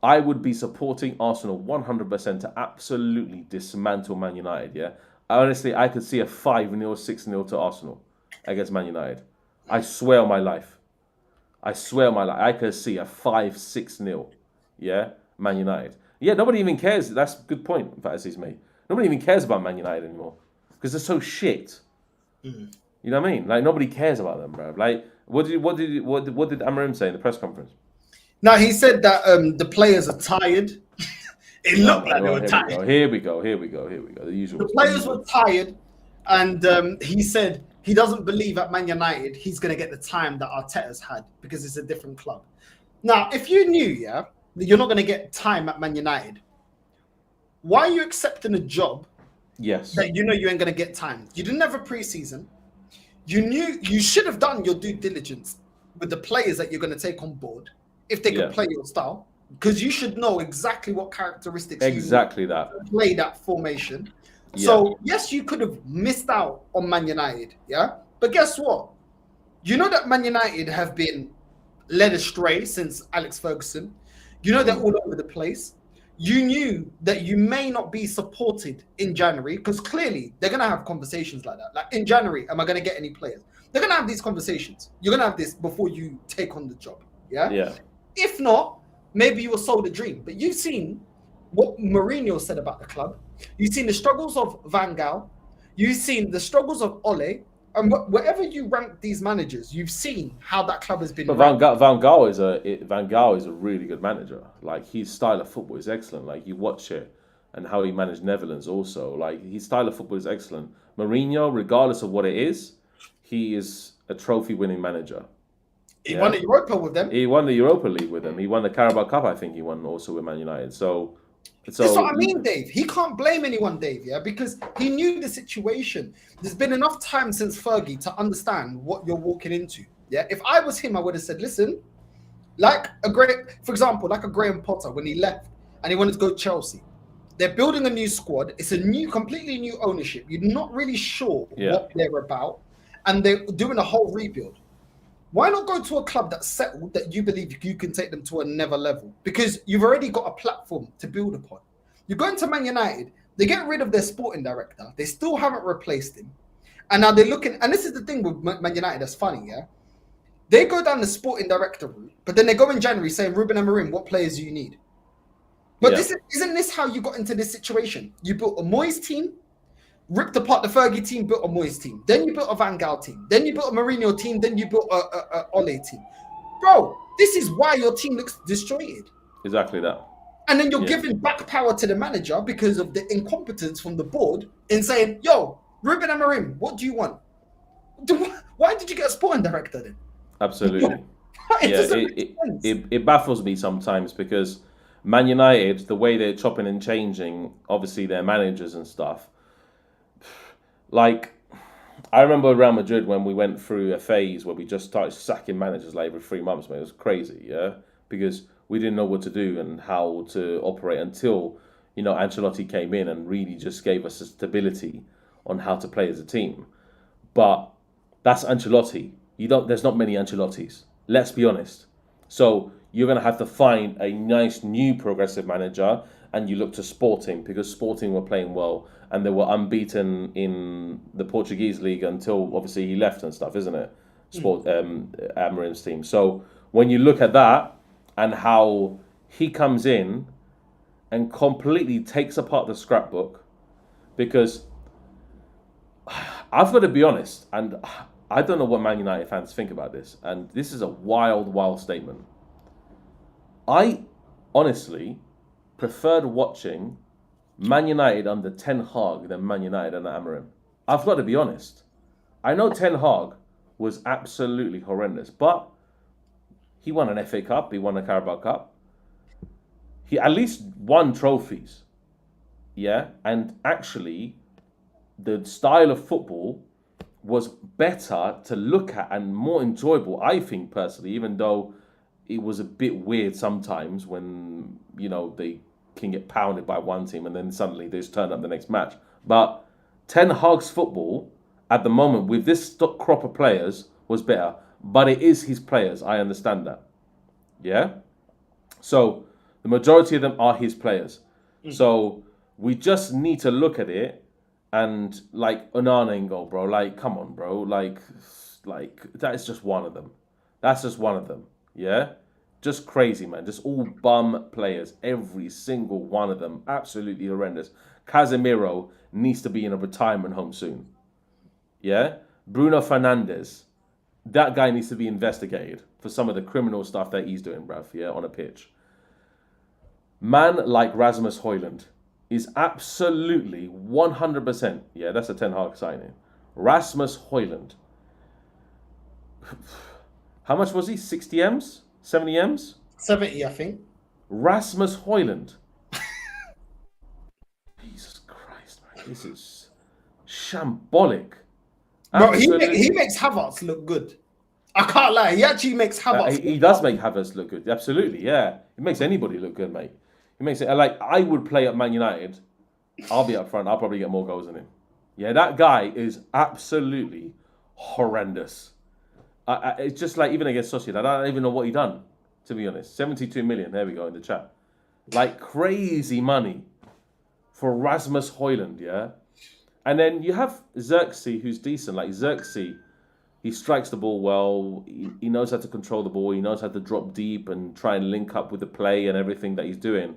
I would be supporting Arsenal 100% to absolutely dismantle Man United. Yeah? Honestly, I could see a 5-0, 6-0 to Arsenal against Man United. I swear on my life. I could see a 5-6-0. Yeah? Man United. Yeah, nobody even cares. That's a good point, Fantasies made. Nobody even cares about Man United anymore. Because they're so shit. You know what I mean? Like, nobody cares about them, bro. Like, what did Amorim say in the press conference? No, he said that the players are tired. It looked like they were tired. Here we go. The usual. The players were tired, and he said he doesn't believe at Man United he's going to get the time that Arteta's had, because it's a different club. Now, if you knew, that you're not going to get time at Man United, why are you accepting a job? Yes. That you know you ain't going to get time. You didn't have a preseason. You knew you should have done your due diligence with the players that you're going to take on board if they could play your style, because you should know exactly what characteristics you play that formation. Yeah. So yes, you could have missed out on Man United, but guess what? You know that Man United have been led astray since Alex Ferguson. You know they're all over the place. You knew that you may not be supported in January, because clearly they're going to have conversations like that. Like, in January, am I going to get any players? They're going to have these conversations. You're going to have this before you take on the job. Yeah. If not, maybe you were sold a dream. But you've seen what Mourinho said about the club. You've seen the struggles of Van Gaal. You've seen the struggles of Ole. and wherever you rank these managers, you've seen how that club has been. But Van Gaal is a really good manager. Like, his style of football is excellent. Like, you watch it and how he managed Netherlands also. Like, his style of football is excellent. Mourinho, regardless of what it is, he is a trophy-winning manager. He won the Europa with them. He won the Europa League with them. He won the Carabao Cup, I think he won also with Man United. So that's what I mean, Dave. He can't blame anyone, Dave, yeah, because he knew the situation. There's been enough time since Fergie to understand what you're walking into. Yeah, if I was him, I would have said, listen, for example, like a Graham Potter when he left and he wanted to go to Chelsea. They're building a new squad. It's a completely new ownership. You're not really sure what they're about, and they're doing a whole rebuild. Why not go to a club that's settled, that you believe you can take them to another level? Because you've already got a platform to build upon. You're going to Man United, they get rid of their sporting director. They still haven't replaced him. And now they're looking, and this is the thing with Man United that's funny, yeah? They go down the sporting director route, but then they go in January saying, Ruben Amorim, what players do you need? But isn't this how you got into this situation? You built a Moyes team, ripped apart the Fergie team, built a Moyes team. Then you built a Van Gaal team. Then you built a Mourinho team. Then you built a Ole team. Bro, this is why your team looks disjointed. Exactly that. And then you're giving back power to the manager because of the incompetence from the board in saying, yo, Ruben Amorim, what do you want? Why did you get a sporting director then? Absolutely. It baffles me sometimes because Man United, the way they're chopping and changing, obviously their managers and stuff. Like, I remember Real Madrid when we went through a phase where we just started sacking managers like every 3 months, man. It was crazy, because we didn't know what to do and how to operate until, Ancelotti came in and really just gave us a stability on how to play as a team. But that's Ancelotti. There's not many Ancelottis. Let's be honest. So you're going to have to find a nice new progressive manager, and you look to Sporting because Sporting were playing well and they were unbeaten in the Portuguese league until obviously he left and stuff, isn't it? Amorim's team. So when you look at that and how he comes in and completely takes apart the scrapbook, because I've got to be honest, and I don't know what Man United fans think about this, and this is a wild, wild statement. I honestly preferred watching Man United under Ten Hag than Man United under Amorim. I've got to be honest. I know Ten Hag was absolutely horrendous, but he won an FA Cup, he won a Carabao Cup. He at least won trophies. And actually, the style of football was better to look at and more enjoyable, I think, personally, even though it was a bit weird sometimes when, they can get pounded by one team and then suddenly they just turn up the next match. But Ten Hag's football at the moment with this crop of players was better. But it is his players, I understand that. Yeah? So the majority of them are his players. So we just need to look at it and like Onana and goal, bro. Like, come on, bro. Like that is just one of them. That's just one of them. Yeah? Just crazy, man. Just all bum players. Every single one of them. Absolutely horrendous. Casemiro needs to be in a retirement home soon. Yeah? Bruno Fernandes. That guy needs to be investigated for some of the criminal stuff that he's doing, bruv, on a pitch. Man like Rasmus Højlund is absolutely 100%. Yeah, that's a Ten Hag signing. Rasmus Højlund. How much was he? 60 M's? 70 M's? 70, I think. Rasmus Højlund. Jesus Christ, man. This is shambolic. Bro, he makes Havertz look good. I can't lie. He actually makes Havertz he does make Havertz look good. Absolutely, yeah. He makes anybody look good, mate. He makes it like I would play at Man United. I'll be up front. I'll probably get more goals than him. Yeah, that guy is absolutely horrendous. It's just like even against Sociedad, I don't even know what he done, to be honest. 72 million, there we go in the chat. Like crazy money for Rasmus Højlund, yeah? And then you have Xerxes, who's decent. Like Xerxes, he strikes the ball well. He knows how to control the ball. He knows how to drop deep and try and link up with the play and everything that he's doing.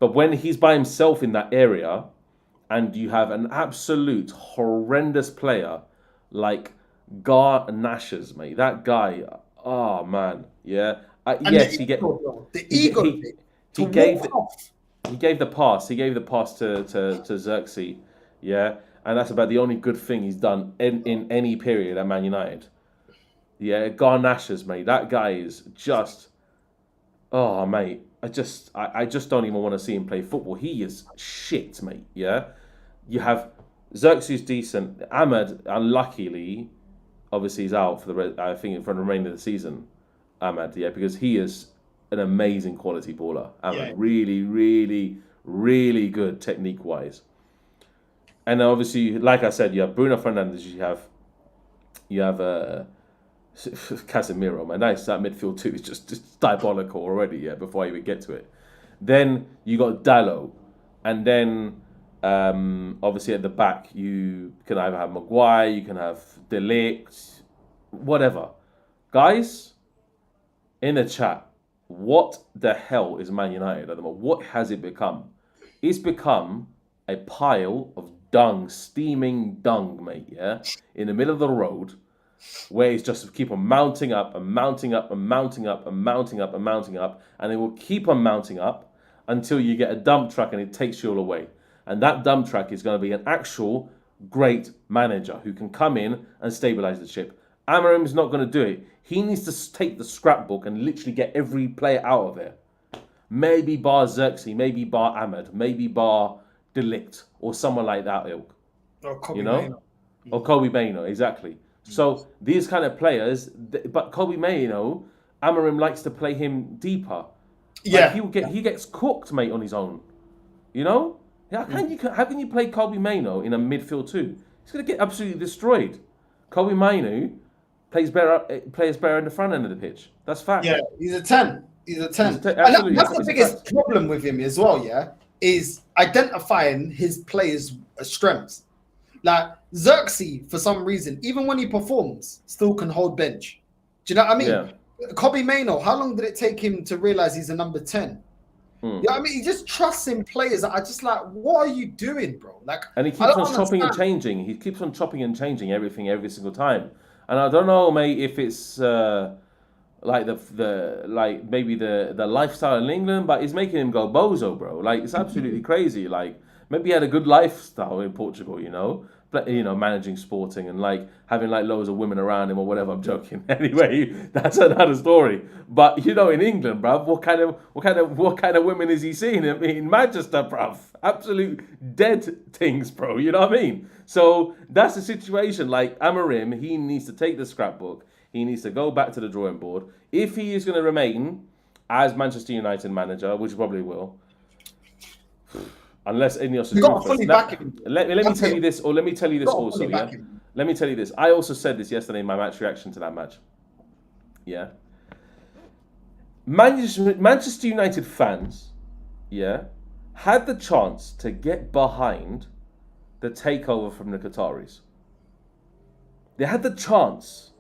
But when he's by himself in that area and you have an absolute horrendous player like garnashers, mate. That guy, oh man, yeah. And Yes, the ego, bro. The ego. He gave the pass. He gave the pass to Xerxes, yeah, and that's about the only good thing he's done in any period at Man United. Yeah, garnashers, mate. That guy is just, oh mate. I just don't even want to see him play football. He is shit, mate. Yeah, you have Xerxes decent. Ahmed, unluckily, obviously he's out for the remainder of the season. Ahmed, yeah, because he is an amazing quality baller. Ahmed, really, really, really good technique wise. And obviously, like I said, you have Bruno Fernandes. You have Casemiro, man. That midfield too is just diabolical already. Yeah, before I even get to it, then you got Dalot, and then obviously at the back you can either have Maguire, you can have De Ligt, whatever. Guys, in the chat, what the hell is Man United at the moment? What has it become? It's become a pile of dung, steaming dung, mate. Yeah, in the middle of the road, where it's just keep on mounting up and mounting up and mounting up and mounting up and mounting up, and it will keep on mounting up until you get a dump truck and it takes you all away. And that dump truck is going to be an actual great manager who can come in and stabilize the ship. Amorim is not going to do it. He needs to take the scrapbook and literally get every player out of there. Maybe bar Xerxes, maybe bar Ahmed, maybe bar De Ligt, or someone like that ilk. Or Kobe Mainoo. Or Kobe Mainoo, exactly. So these kind of players, but Kobe Mainoo, Amorim likes to play him deeper. Yeah, he gets cooked, mate, on his own. You know, how can you play Kobe Mainoo in a midfield too? He's gonna get absolutely destroyed. Kobe Mainoo plays better in the front end of the pitch. That's fact. Yeah, he's a 10. Absolutely. And that's the biggest problem with him as well. Yeah, is identifying his players' strengths. Like Xerxes, for some reason, even when he performs, still can hold bench. Do you know what I mean? Yeah. Kobe Mainoo, how long did it take him to realize he's a number 10? You know what I mean? He just trusts in players. I just like, what are you doing, bro? Like, and he keeps on chopping and changing. He keeps on chopping and changing everything every single time. And I don't know, mate, if it's like maybe the lifestyle in England, but it's making him go bozo, bro. Like, it's absolutely crazy. Like, maybe he had a good lifestyle in Portugal, you know, managing Sporting and like having like loads of women around him or whatever. I'm joking. Anyway, that's another story. But you know, in England, bruv, what kind of women is he seeing in Manchester, bruv? Absolute dead things, bro. You know what I mean? So that's the situation. Like Amorim, he needs to take the scrapbook. He needs to go back to the drawing board. If he is going to remain as Manchester United manager, which he probably will. Unless Ineos is let me tell you this also, yeah? Let me tell you this. I also said this yesterday in my match reaction to that match. Yeah. Manchester United fans, yeah, had the chance to get behind the takeover from the Qataris. They had the chance.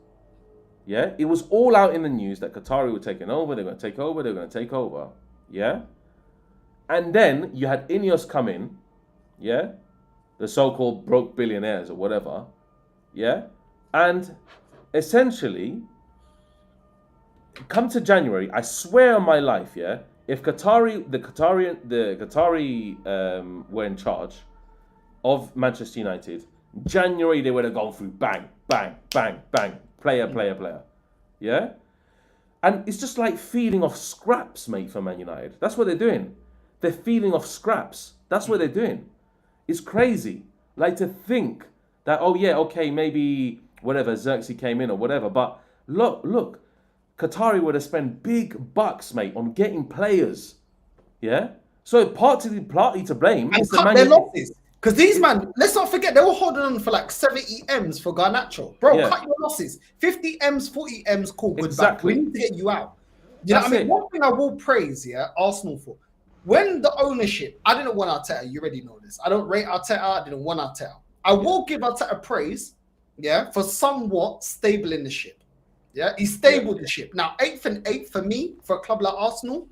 Yeah? It was all out in the news that Qatari were taking over, they're going to take over. Yeah? And then you had Ineos come in, yeah? The so-called broke billionaires or whatever, yeah? And essentially, come to January, I swear on my life, yeah? If the Qatari were in charge of Manchester United, January they would have gone through bang, bang, bang, bang, player, yeah? And it's just like feeding off scraps, mate, for Man United. That's what they're doing. They're feeding off scraps. That's what they're doing. It's crazy. Like to think that, oh yeah, okay, maybe whatever, Xerxes came in or whatever. But look, Qatari would have spent big bucks, mate, on getting players. Yeah? So partly to blame. And cut their losses. Because these man, let's not forget, they were holding on for like 70 M's for Garnacho. Bro, cut your losses. 50 M's, 40 M's, cool, good back. We need to get you out. You know what I mean? One thing I will praise, Arsenal for. When the ownership, I didn't want Arteta, you already know this. I don't rate Arteta, I didn't want Arteta. I will give Arteta praise, for somewhat stable in the ship. Yeah, he stabled the ship. Now, 8th and 8th for me, for a club like Arsenal,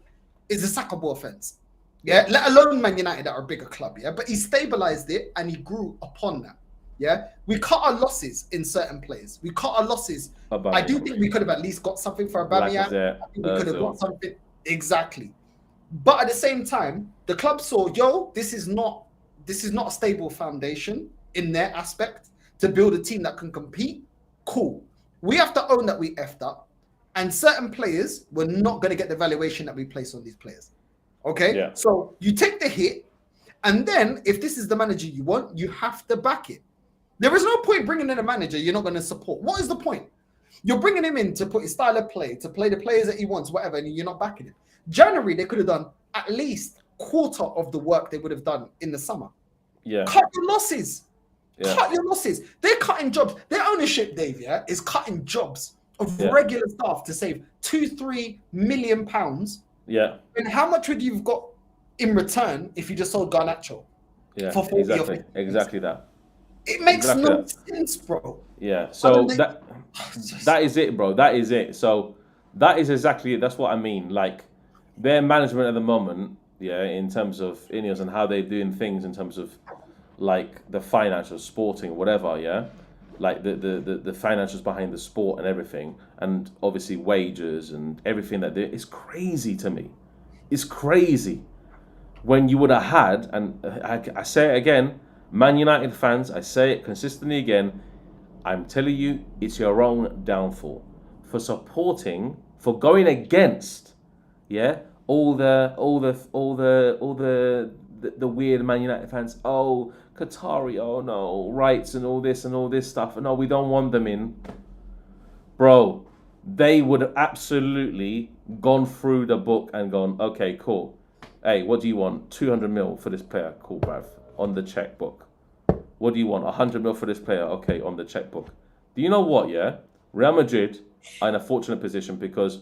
is a sackable offence. Yeah, let alone Man United that are a bigger club, yeah. But he stabilized it and he grew upon that. yeah, we cut our losses in certain players. We cut our losses. I do think we could have at least got something for Aubameyang. I think we could have got something. Exactly. But at the same time, the club saw, this is not a stable foundation in their aspect to build a team that can compete. Cool. We have to own that we effed up. And certain players were not going to get the valuation that we place on these players. Okay? Yeah. So you take the hit, and then if this is the manager you want, you have to back it. There is no point bringing in a manager you're not going to support. What is the point? You're bringing him in to put his style of play, to play the players that he wants, whatever, and you're not backing him. January, they could have done at least quarter of the work they would have done in the summer. Yeah. Cut your losses. Yeah. Cut your losses. They're cutting jobs. Their ownership, Dave, is cutting jobs of regular staff to save £2-3 million. Yeah. And how much would you've got in return if you just sold Garnacho? Yeah, for 40 exactly that. It makes no sense, bro. Yeah. So that is it, bro. That is it. So that is exactly it. That's what I mean. Like their management at the moment, in terms of Ineos and how they're doing things in terms of like the financial, sporting, whatever, like the financials behind the sport and everything, and obviously wages and everything that it's crazy to me. It's crazy when you would have had, and I say it again, Man United fans, I say it consistently again, I'm telling you, it's your own downfall for supporting, for going against, all the weird Man United fans. Oh, Qatari, oh no, rights and all this stuff. No, we don't want them in. Bro, they would have absolutely gone through the book and gone, okay, cool. Hey, what do you want? 200 mil for this player. Cool, bruv. On the checkbook. What do you want? 100 mil for this player. Okay, on the checkbook. Do you know what, Real Madrid are in a fortunate position because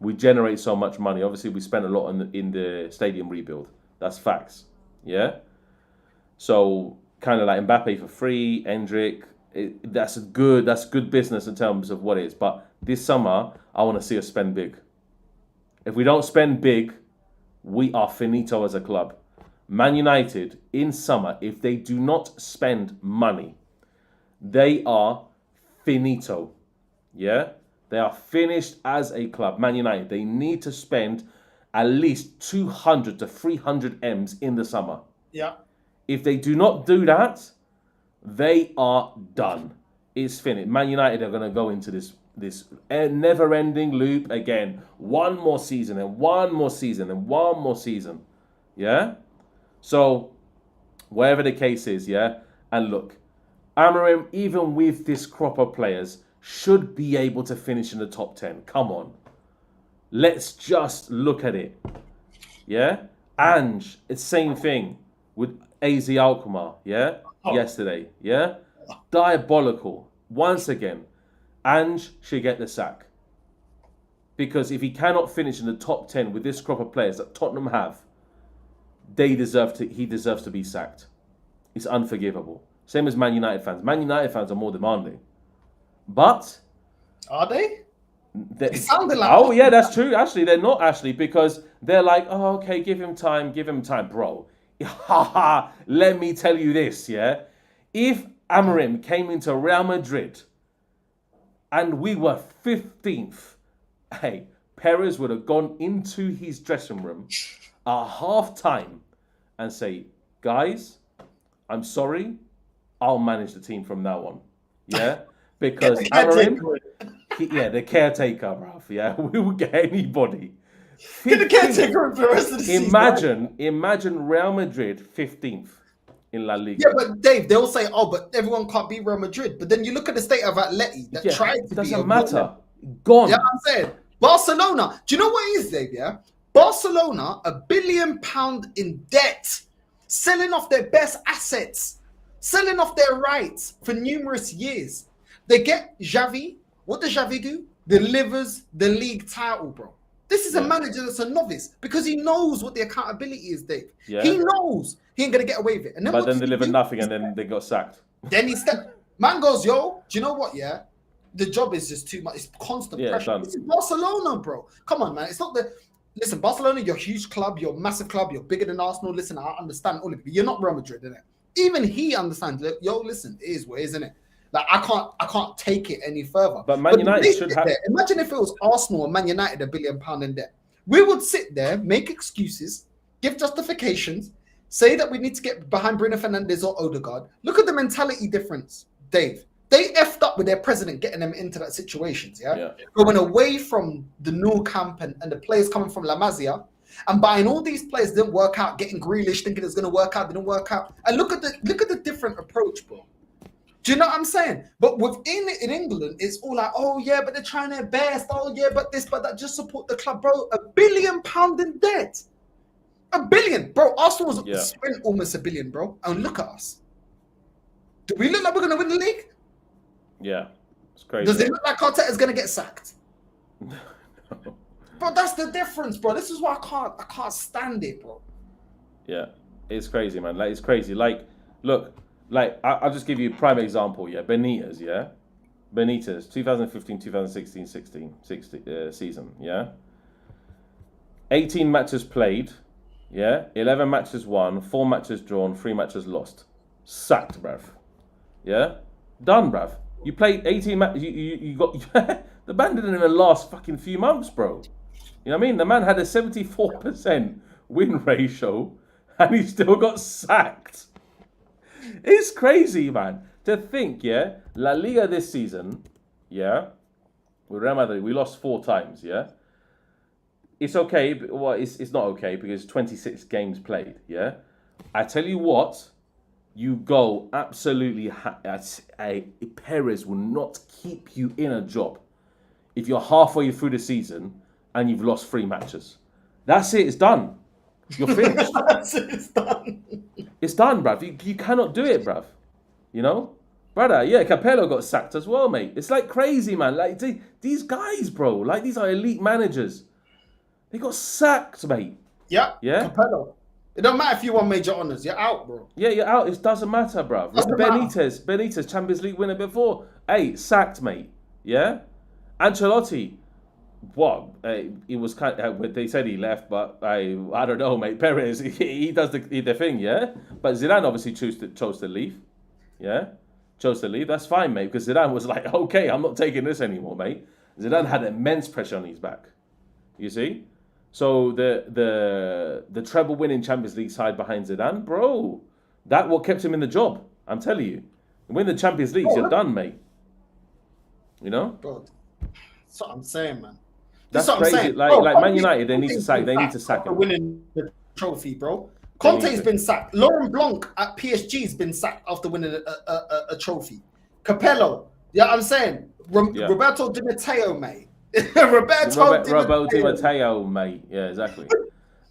we generate so much money. Obviously, we spent a lot in the stadium rebuild. That's facts. So, kind of like Mbappe for free, Endrick. That's good business in terms of what it is. But this summer, I want to see us spend big. If we don't spend big, we are finito as a club. Man United, in summer, if they do not spend money, they are finito. They are finished as a club. Man United, they need to spend at least 200 to 300 M's in the summer. If they do not do that, they are done. It's finished. Man United are going to go into this never-ending loop again. One more season and one more season and one more season. So, whatever the case is, and look, Amorim, even with this crop of players, should be able to finish in the top 10. Come on. Let's just look at it. Ange, it's same thing with AZ Alkmaar, yesterday, Diabolical. Once again, Ange should get the sack. Because if he cannot finish in the top 10 with this crop of players that Tottenham have, he deserves to be sacked. It's unforgivable. Same as Man United fans. Man United fans are more demanding. But... Are they? It sounded like... Oh, yeah, that's true. Actually, they're not actually, because they're like, oh, okay, give him time. Bro, let me tell you this, If Amorim came into Real Madrid and we were 15th, hey, Perez would have gone into his dressing room at half-time and say, guys, I'm sorry, I'll manage the team from now on. Because Amorim, the caretaker, bruv. We will get anybody. Get the caretaker for the rest of the season. Imagine Real Madrid 15th in La Liga. Yeah, but Dave, they'll say, oh, but everyone can't beat Real Madrid. But then you look at the state of Atleti that tried to be. It doesn't matter. Gone. Yeah, I'm saying. Barcelona. Do you know what it is, Dave? Barcelona, £1 billion in debt, selling off their best assets, selling off their rights for numerous years. They get Xavi. What does Xavi do? Delivers the league title, bro. This is a manager that's a novice because he knows what the accountability is, Dave. He knows he ain't going to get away with it. And then then delivered nothing and then they got sacked. Then he stepped. Man goes, do you know what, The job is just too much. It's constant pressure. This is Barcelona, bro. Come on, man. It's not the... Listen, Barcelona, you're a huge club. You're a massive club. You're bigger than Arsenal. Listen, I understand all of it. But you're not Real Madrid, innit? even he understands. Look, yo, listen, it is what, isn't it? Like I can't take it any further. But Man United should have. Imagine if it was Arsenal or Man United £1 billion in debt. We would sit there, make excuses, give justifications, say that we need to get behind Bruno Fernandes or Odegaard. Look at the mentality difference, Dave. They effed up with their president getting them into that situations, yeah? Going away from the new camp and the players coming from La Masia and buying all these players didn't work out, getting Grealish thinking it's going to work out, didn't work out. And look at the different approach, bro. Do you know what I'm saying? But in England, it's all like, oh yeah, but they're trying their best. Oh yeah, but this, but that. Just support the club, bro. £1 billion in debt. £1 billion, bro. Arsenal spent almost $1 billion, bro. And look at us. Do we look like we're going to win the league? Yeah, it's crazy. Does it look like Arteta is going to get sacked? No. Bro, that's the difference, bro. This is why I can't stand it, bro. Yeah, it's crazy, man. Like, it's crazy. Like, look, like, I'll just give you a prime example, yeah? Benitez, 2015-2016 season, yeah? 18 matches played, yeah? 11 matches won, 4 matches drawn, 3 matches lost. Sacked, bruv. Yeah? Done, bruv. You played 18 matches, you got... The man didn't even last fucking few months, bro. You know what I mean? The man had a 74% win ratio, and he still got sacked. It's crazy, man. To think, yeah, La Liga this season, yeah, with Real Madrid, we lost 4 times, yeah. It's okay, but, well, it's not okay because 26 games played, yeah. I tell you what, you go absolutely... Perez will not keep you in a job if you're halfway through the season and you've lost 3 matches. That's it, it's done. You're finished. That's it, it's done. It's done, bruv. You cannot do it, bruv. You know? Brother, yeah, Capello got sacked as well, mate. It's like crazy, man. Like, these guys, bro, like, these are elite managers. They got sacked, mate. Yeah? Yeah? Capello. It don't matter if you won major honours. You're out, bro. Yeah, you're out. It doesn't matter, bruv. Benitez, Champions League winner before. Hey, sacked, mate. Yeah? Ancelotti. What? It was kind of, they said he left, but I don't know, mate. Perez, he does the thing, yeah? But Zidane obviously chose to leave. Yeah? Chose to leave. That's fine, mate, because Zidane was like, okay, I'm not taking this anymore, mate. Zidane had immense pressure on his back. You see? So the treble winning Champions League side behind Zidane, bro, that what kept him in the job. I'm telling you. Win the Champions League, you're done, mate. You know? Bro, that's what I'm saying, man. That's crazy. Like Man United, they need to sack him. Winning the trophy, bro. Conte's been sacked. Laurent Blanc at PSG's been sacked after winning a trophy. Capello, yeah, I'm saying Roberto Di Matteo, mate. Roberto Di Matteo, mate. Yeah, exactly.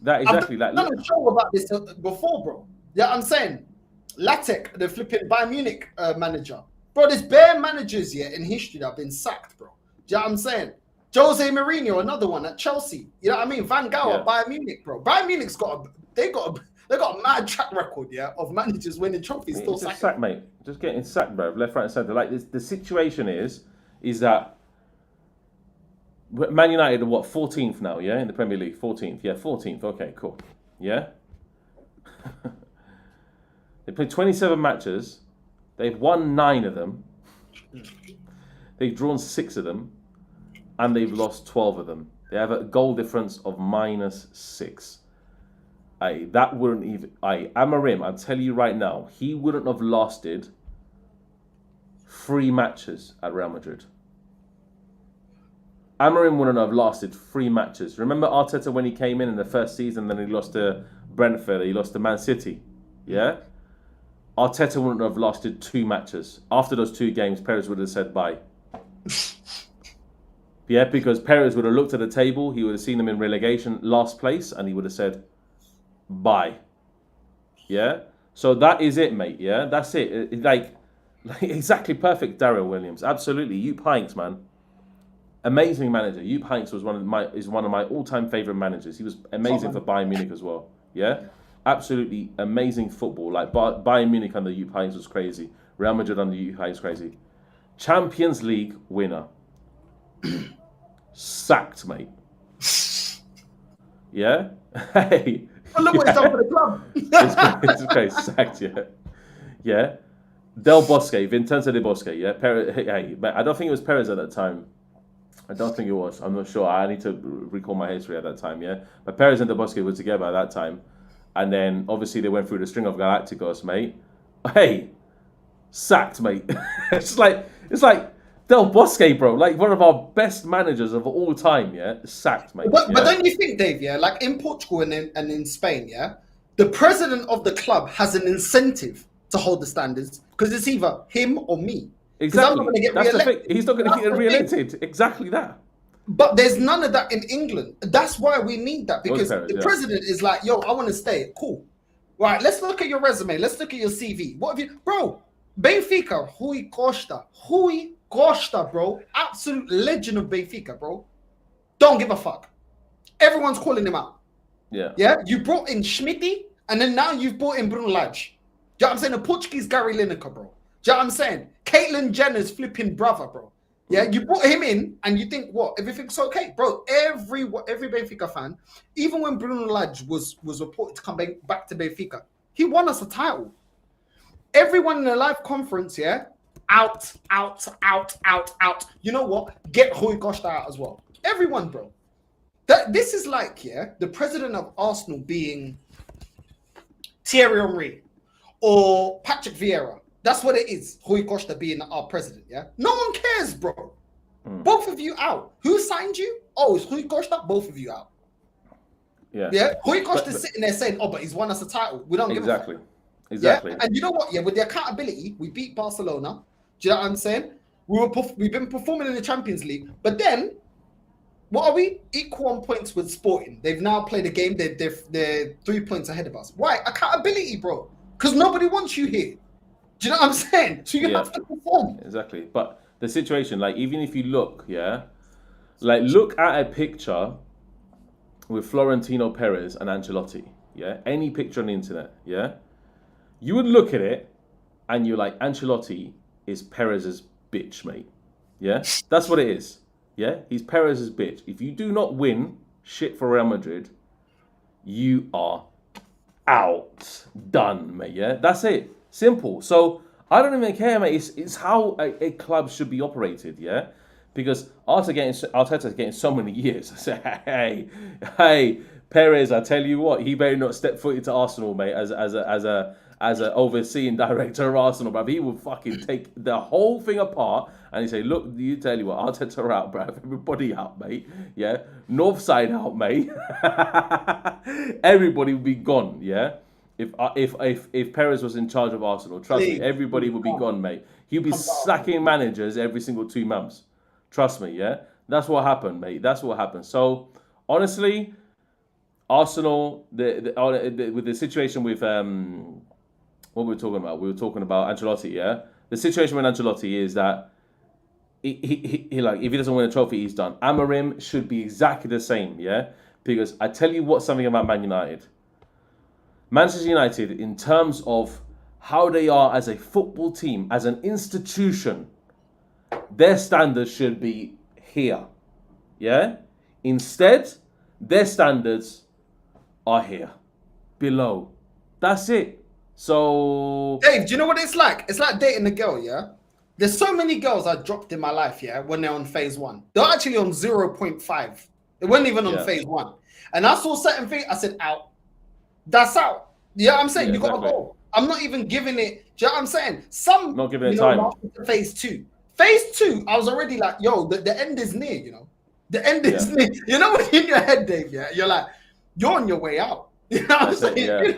I've done a show about this before, bro. Yeah, I'm saying Latek, the flipping Bayern Munich manager, bro. There's bare managers here in history that have been sacked, bro. Do you know what I'm saying? Jose Mourinho, another one at Chelsea. You know what I mean? Van Gaal at Bayern Munich, bro. Bayern Munich's got a mad track record, yeah, of managers winning trophies. Still sacked, mate. Just getting sacked, bro. Left, right, and centre. Like this, the situation is that Man United are what, 14th now, yeah, in the Premier League. 14th, yeah, 14th. Okay, cool, yeah. They played 27 matches. They've won 9 of them. They've drawn 6 of them. And they've lost 12 of them. They have a goal difference of -6. That wouldn't even... Amorim, I'll tell you right now, he wouldn't have lasted 3 matches at Real Madrid. Amorim wouldn't have lasted 3 matches. Remember Arteta when he came in the first season, then he lost to Brentford, he lost to Man City, yeah? Arteta wouldn't have lasted 2 matches. After those 2 games, Perez would have said bye. Yeah, because Perez would have looked at the table, he would have seen them in relegation, last place, and he would have said, bye. Yeah? So that is it, mate, yeah? That's it. Like exactly perfect, Daryl Williams. Absolutely. Jupp Heynckes, man. Amazing manager. Jupp Heynckes was one of my all-time favourite managers. He was amazing for Bayern Munich as well. Yeah? Absolutely amazing football. Like Bayern Munich under Jupp Heynckes was crazy. Real Madrid under Jupp Heynckes crazy. Champions League winner. Sacked, mate. Yeah? Hey. Well, look what he's done for the club. It's okay, sacked, yeah. yeah, Del Bosque, Vincenzo Del Bosque, yeah, hey, but I don't think it was Perez at that time. I don't think it was. I'm not sure. I need to recall my history at that time, yeah. But Perez and Del Bosque were together at that time. And then, obviously, they went through the string of Galacticos, mate. Hey, sacked, mate. it's like Del Bosque, bro. Like, one of our best managers of all time, yeah? Sacked, mate. But don't you think, Dave, yeah? Like, in Portugal and in Spain, yeah? The president of the club has an incentive to hold the standards because it's either him or me. Exactly. I'm not gonna get That's the re-elected. thing. He's not going to get re-elected. Exactly that. But there's none of that in England. That's why we need that, because the president is like, yo, I want to stay. Cool. Right, let's look at your resume. Let's look at your CV. What have you... Bro, Benfica, Rui Costa, bro. Absolute legend of Benfica, bro. Don't give a fuck. Everyone's calling him out. Yeah. Yeah? You brought in Schmitty, and then now you've brought in Bruno Lage. Do you know what I'm saying? The Portuguese Gary Lineker, bro. Do you know what I'm saying? Caitlyn Jenner's flipping brother, bro. Yeah, you brought him in, and you think what? Everything's okay, bro. Every Benfica fan, even when Bruno Lage was reported to come back to Benfica, he won us a title. Everyone in the live conference, yeah, out. You know what? Get Rui Costa out as well. Everyone, bro. This is like, yeah, the president of Arsenal being Thierry Henry or Patrick Vieira. That's what it is. Rui Costa being our president, yeah? No one cares, bro. Both of you out. Who signed you? Oh, it's Rui Costa? Both of you out. Yeah. Yeah? Rui Costa's sitting there saying, oh, but he's won us a title. We don't give a fuck. Exactly. Yeah? And you know what? Yeah, with the accountability, we beat Barcelona. Do you know what I'm saying? We've been performing in the Champions League. But then, what are we? Equal on points with Sporting. They've now played a game. They're 3 points ahead of us. Why? Accountability, bro. Because nobody wants you here. Do you know what I'm saying? So you have to perform. Exactly. But the situation, like, even if you look, yeah, like, look at a picture with Florentino Perez and Ancelotti, yeah, any picture on the internet, yeah, you would look at it and you're like, Ancelotti is Perez's bitch, mate. Yeah, that's what it is. Yeah, he's Perez's bitch. If you do not win shit for Real Madrid, you are out. Done, mate. Yeah, that's it. Simple. So I don't even care, mate. It's how a club should be operated, yeah? Because Arteta's getting so many years. I say, hey, Perez, I tell you what, he better not step foot into Arsenal, mate, as a overseeing director of Arsenal, bruv. He will fucking take the whole thing apart and he say, look, you tell you what, Arteta out, bruv. Everybody out, mate. Yeah? North side out, mate. Everybody will be gone, yeah? If Perez was in charge of Arsenal, trust me, everybody would be gone, mate. He'll be sacking managers every single 2 months. Trust me, yeah? That's what happened, mate. That's what happened. So, honestly, Arsenal, with the situation with what we were talking about? We were talking about Ancelotti, yeah? The situation with Ancelotti is that he like, if he doesn't win a trophy, he's done. Amorim should be exactly the same, yeah? Because I tell you what, something about Man United. Manchester United, in terms of how they are as a football team, as an institution, their standards should be here. Yeah? Instead, their standards are here. Below. That's it. So... Dave, do you know what it's like? It's like dating a girl, yeah? There's so many girls I dropped in my life, yeah, when they're on phase 1. They're actually on 0.5. They weren't even on phase 1. And I saw certain things, I said, out. That's out. You know what I'm saying? You got to go. I'm not even giving it. Do you know what I'm saying? Not giving it time. Phase 2. Phase 2, I was already like, yo, the end is near, you know? The end is near. You know, in your head, Dave, yeah? You're like, you're on your way out. You know what I'm saying?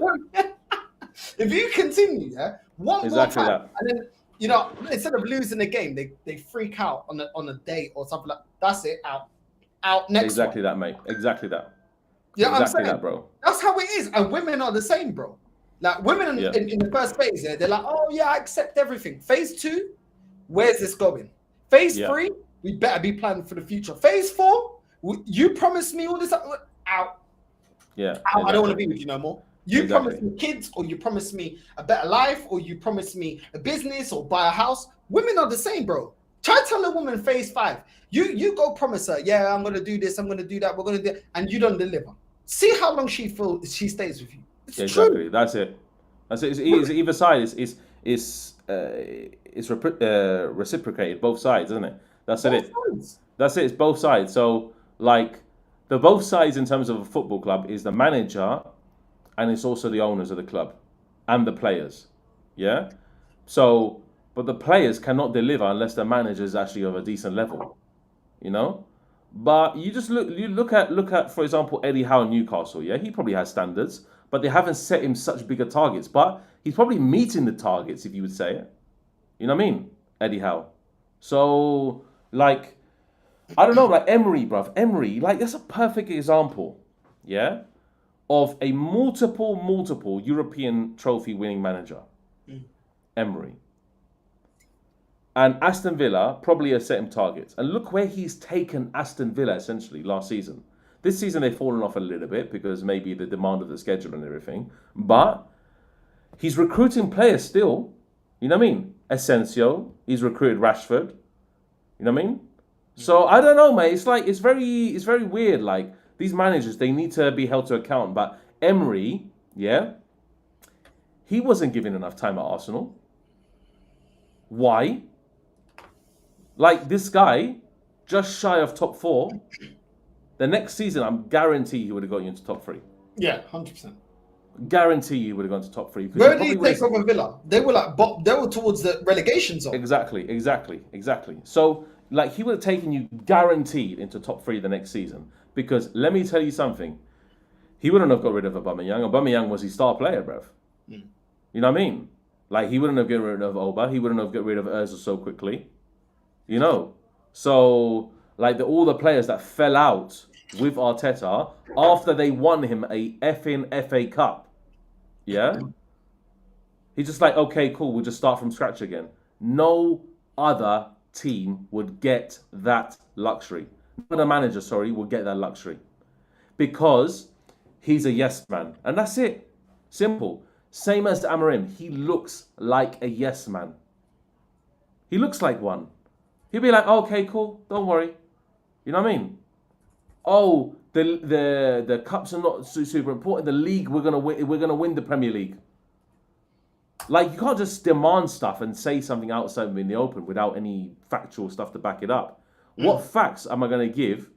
If you continue, yeah, one more time, and then, you know, instead of losing the game, they freak out on a day or something like that's it, out next Exactly one. That, mate. Exactly that. Yeah, exactly that, bro. That's how it is. And women are the same, bro. Like, women in the first phase, they're like, oh, yeah, I accept everything. Phase 2, where's this going? Phase 3, we better be planning for the future. Phase 4, you promised me all this. Out. Yeah. Out. Exactly. I don't want to be with you no more. You promised me kids, or you promised me a better life, or you promised me a business, or buy a house. Women are the same, bro. Try to tell a woman phase 5. You go promise her, yeah, I'm gonna do this, I'm gonna do that, we're gonna do it, and you don't deliver. See how long she stays with you. It's exactly. true. That's it. It's either side. reciprocated both sides, isn't it? That's Both it. sides. That's it. It's both sides. So like the both sides in terms of a football club is the manager, and it's also the owners of the club and the players. Yeah. So, but the players cannot deliver unless the manager is actually of a decent level. You know. But you just look at for example Eddie Howe in Newcastle. Yeah, he probably has standards, but they haven't set him such bigger targets. But he's probably meeting the targets, if you would say it. You know what I mean, Eddie Howe. So like, I don't know, like Emery, bruv. Emery, like that's a perfect example, yeah, of a multiple European trophy winning manager. Emery. And Aston Villa probably has set him targets. And look where he's taken Aston Villa essentially last season. This season they've fallen off a little bit because maybe the demand of the schedule and everything. But he's recruiting players still. You know what I mean? Asensio, he's recruited Rashford. You know what I mean? So I don't know, mate. It's like it's very weird. Like these managers, they need to be held to account. But Emery, yeah, he wasn't given enough time at Arsenal. Why? Like this guy, just shy of top 4. The next season, I'm guarantee he would have got you into top 3. Yeah, 100%. Guarantee you would have gone to top 3. Where did he take over Villa? They were like they were towards the relegation zone. Exactly. So like he would have taken you guaranteed into top 3 the next season. Because let me tell you something, he wouldn't have got rid of Aubameyang. Aubameyang was his star player, bruv. You know what I mean? Like he wouldn't have got rid of Oba. He wouldn't have got rid of Özil so quickly. You know, so like all the players that fell out with Arteta after they won him a effing FA Cup, yeah, he's just like, okay, cool, we'll just start from scratch again. No other team would get that luxury. No other manager, would get that luxury because he's a yes man, and that's it. Simple. Same as Amorim. He looks like a yes man. He looks like one. He'll be like, okay, cool, don't worry. You know what I mean? Oh, the cups are not super important. The league, we're gonna win the Premier League. Like you can't just demand stuff and say something outside in the open without any factual stuff to back it up. What facts am I gonna give?